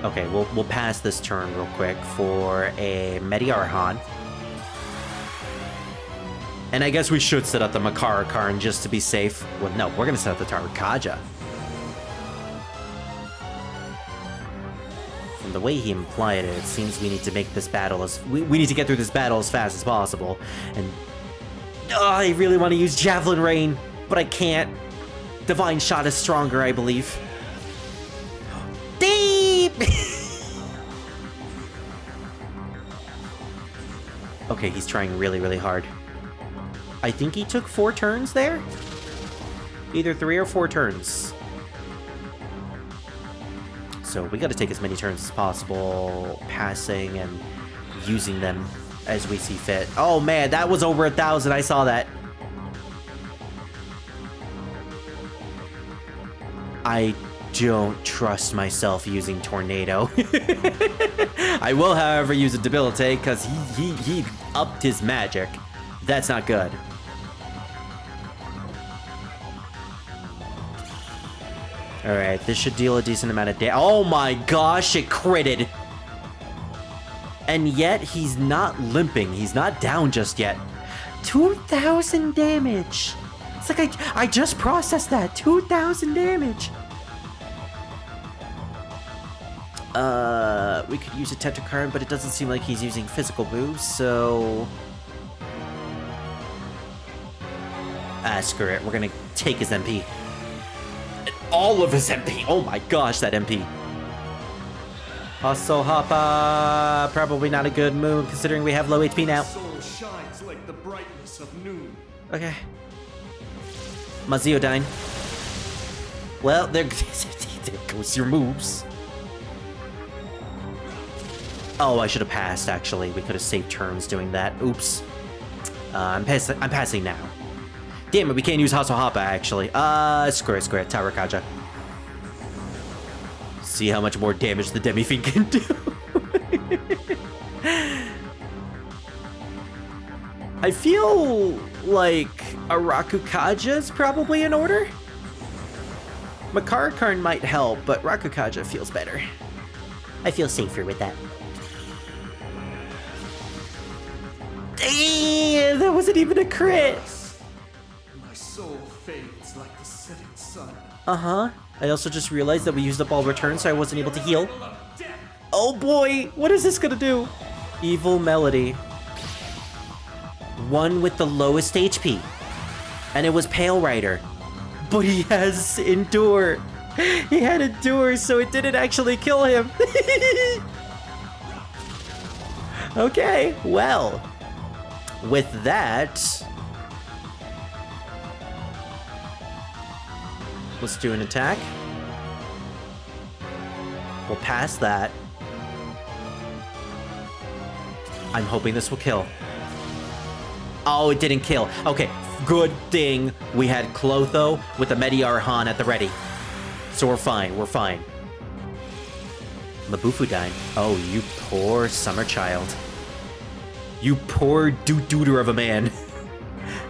Okay, we'll pass this turn real quick for a Mediarhan. And I guess we should set up the Makara Karn just to be safe. Well, no, we're gonna set up the Tarakaja. From the way he implied it, it seems we need to make this battle as... We need to get through this battle as fast as possible. And... Oh, I really want to use Javelin Rain, but I can't. Divine Shot is stronger, I believe. Deep! Okay, he's trying really, really hard. I think he took 4 turns there? Either 3 or 4 turns. So we gotta take as many turns as possible, passing and using them as we see fit. Oh man, that was over 1,000, I saw that. I don't trust myself using Tornado. I will, however, use a Debilitate, because he upped his magic. That's not good. Alright, this should deal a decent amount of damage. Oh my gosh, it critted! And yet, he's not limping. He's not down just yet. 2,000 damage! It's like I just processed that. 2,000 damage! We could use a Tetrakarn, but it doesn't seem like he's using physical moves, so... screw it. We're gonna take his MP. All of his MP! Oh my gosh, that MP! Hustle Hoppa! Probably not a good move, considering we have low HP now. Soul shines like the brightness of noon. Okay. Mazio Dyne. Well, there goes your moves. Oh, I should have passed, actually. We could have saved turns doing that. Oops. I'm passing now. Damn it, we can't use Hustle Hoppa, actually. Screw it, Tarakaja. See how much more damage the Demi-Fiend can do. I feel like a Rakukaja is probably in order. Makara Karn might help, but Rakukaja feels better. I feel safer with that. Damn, that wasn't even a crit. My soul fades like the setting sun. Uh-huh. I also just realized that we used up all returns, so I wasn't able to heal. Oh boy, what is this gonna do? Evil Melody. One with the lowest HP. And it was Pale Rider. But he has Endure. He had Endure, so it didn't actually kill him. Okay, well. With that... Let's do an attack. We'll pass that. I'm hoping this will kill. Oh, it didn't kill. Okay, good thing we had Clotho with the Mediarhan at the ready. So we're fine, we're fine. Mabufu Dyne. Oh, you poor summer child. You poor doo-dooter of a man.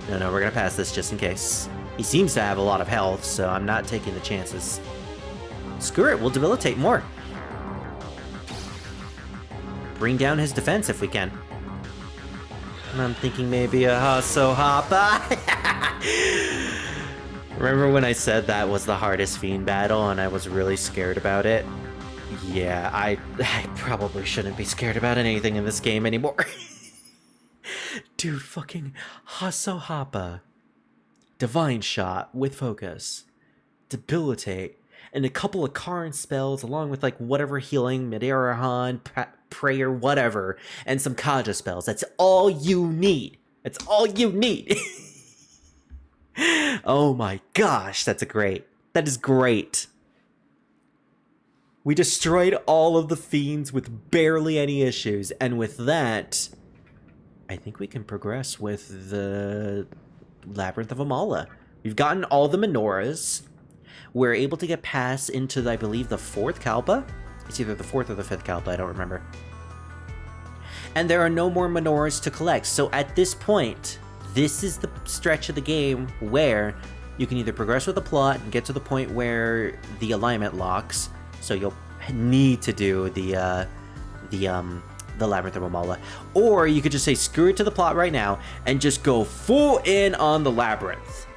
No, we're gonna pass this just in case. He seems to have a lot of health, so I'm not taking the chances. Screw it, we'll debilitate more. Bring down his defense if we can. And I'm thinking maybe a Hustle Hoppa. Remember when I said that was the hardest Fiend battle and I was really scared about it? Yeah, I probably shouldn't be scared about anything in this game anymore. Dude, fucking Hustle Hoppa. Divine Shot with Focus. Debilitate. And a couple of Karn spells along with like whatever healing, Midarahan, Prayer, whatever. And some Kaja spells. That's all you need. That's all you need. Oh my gosh, that's great. That is great. We destroyed all of the Fiends with barely any issues. And with that... I think we can progress with the Labyrinth of Amala. We've gotten all the menorahs. We're able to get past into, I believe, the 4th Kalpa. It's either the 4th or the 5th Kalpa, I don't remember. And there are no more menorahs to collect. So at this point, this is the stretch of the game where you can either progress with the plot and get to the point where the alignment locks. So you'll need to do the Labyrinth of Amala. Or you could just say screw it to the plot right now and just go full in on the Labyrinth.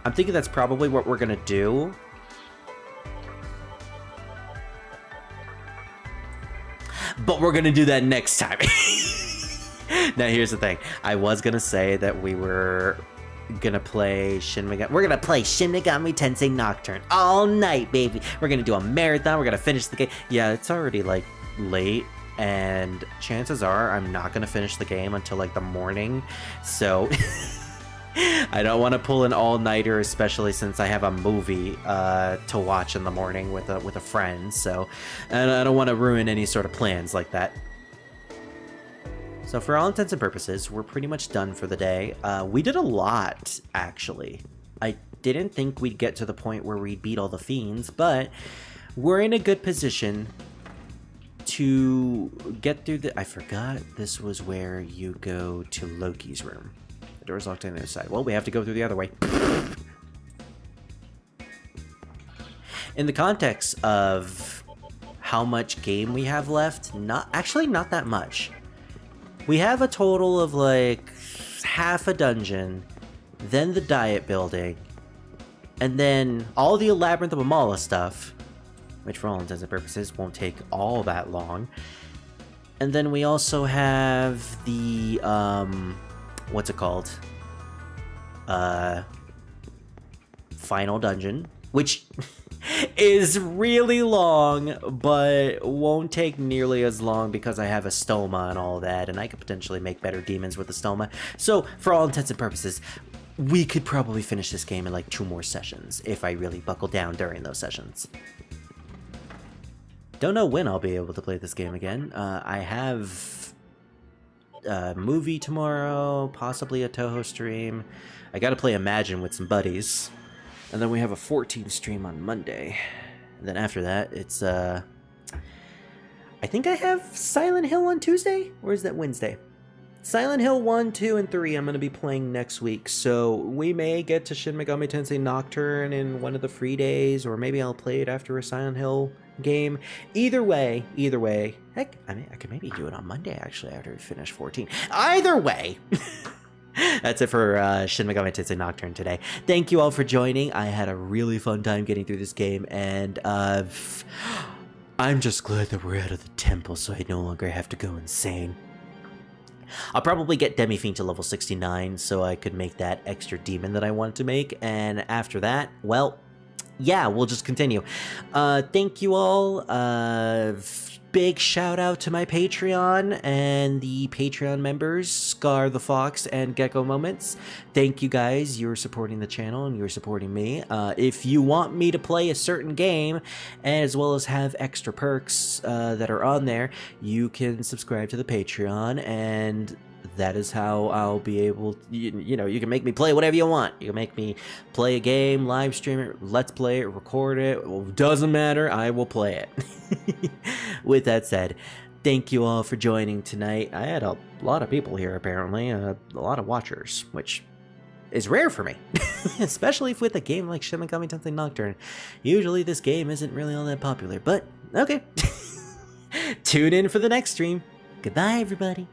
I'm thinking that's probably what we're gonna do. But we're gonna do that next time. Now here's the thing. I was gonna say that we were gonna play we're gonna play Shin Megami Tensei Nocturne all night, baby. We're gonna do a marathon. We're gonna finish the game. Yeah, it's already like late, and chances are I'm not gonna finish the game until like the morning. So I don't want to pull an all-nighter, especially since I have a movie to watch in the morning with a friend. So, and I don't want to ruin any sort of plans like that. So, for all intents and purposes, we're pretty much done for the day. We did a lot, actually. I didn't think we'd get to the point where we'd beat all the fiends, but we're in a good position to get through the. I forgot this was where you go to Loki's room. The door's locked on the other side. Well, we have to go through the other way. In the context of how much game we have left, not that much. We have a total of like half a dungeon, then the diet building, and then all the Labyrinth of Amala stuff, which for all intents and purposes won't take all that long. And then we also have the what's it called? Final dungeon, which is really long, but won't take nearly as long because I have a stoma and all that, and I could potentially make better demons with the stoma. So, for all intents and purposes, we could probably finish this game in like 2 more sessions if I really buckle down during those sessions. Don't know when I'll be able to play this game again. I have a movie tomorrow, possibly a Toho stream. I gotta play Imagine with some buddies. And then we have a 14 stream on Monday. And then after that, it's, I think I have Silent Hill on Tuesday? Or is that Wednesday? Silent Hill 1, 2, and 3 I'm gonna be playing next week. So we may get to Shin Megami Tensei Nocturne in one of the free days, or maybe I'll play it after a Silent Hill game. Either way, heck, I mean, I could maybe do it on Monday, actually, after we finish 14. Either way, that's it for Shin Megami Tensei Nocturne today. Thank you all for joining. I had a really fun time getting through this game, and I'm just glad that we're out of the temple, so I no longer have to go insane. I'll probably get Demi-Fiend to level 69, so I could make that extra demon that I wanted to make, and after that, well, yeah, we'll just continue. Thank you all. Big shout out to my Patreon and the Patreon members, Scar the Fox and Gecko Moments. Thank you guys. You're supporting the channel and you're supporting me. If you want me to play a certain game, as well as have extra perks that are on there, you can subscribe to the Patreon, and that is how I'll be able to, you know, you can make me play whatever you want. You can make me play a game, live stream it, let's play it, record it. Well, doesn't matter, I will play it. With that said, thank you all for joining tonight. I had a lot of people here, apparently, a lot of watchers, which is rare for me, especially with a game like Shin Megami Tensei Nocturne. Usually this game isn't really all that popular, but okay. Tune in for the next stream. Goodbye, everybody.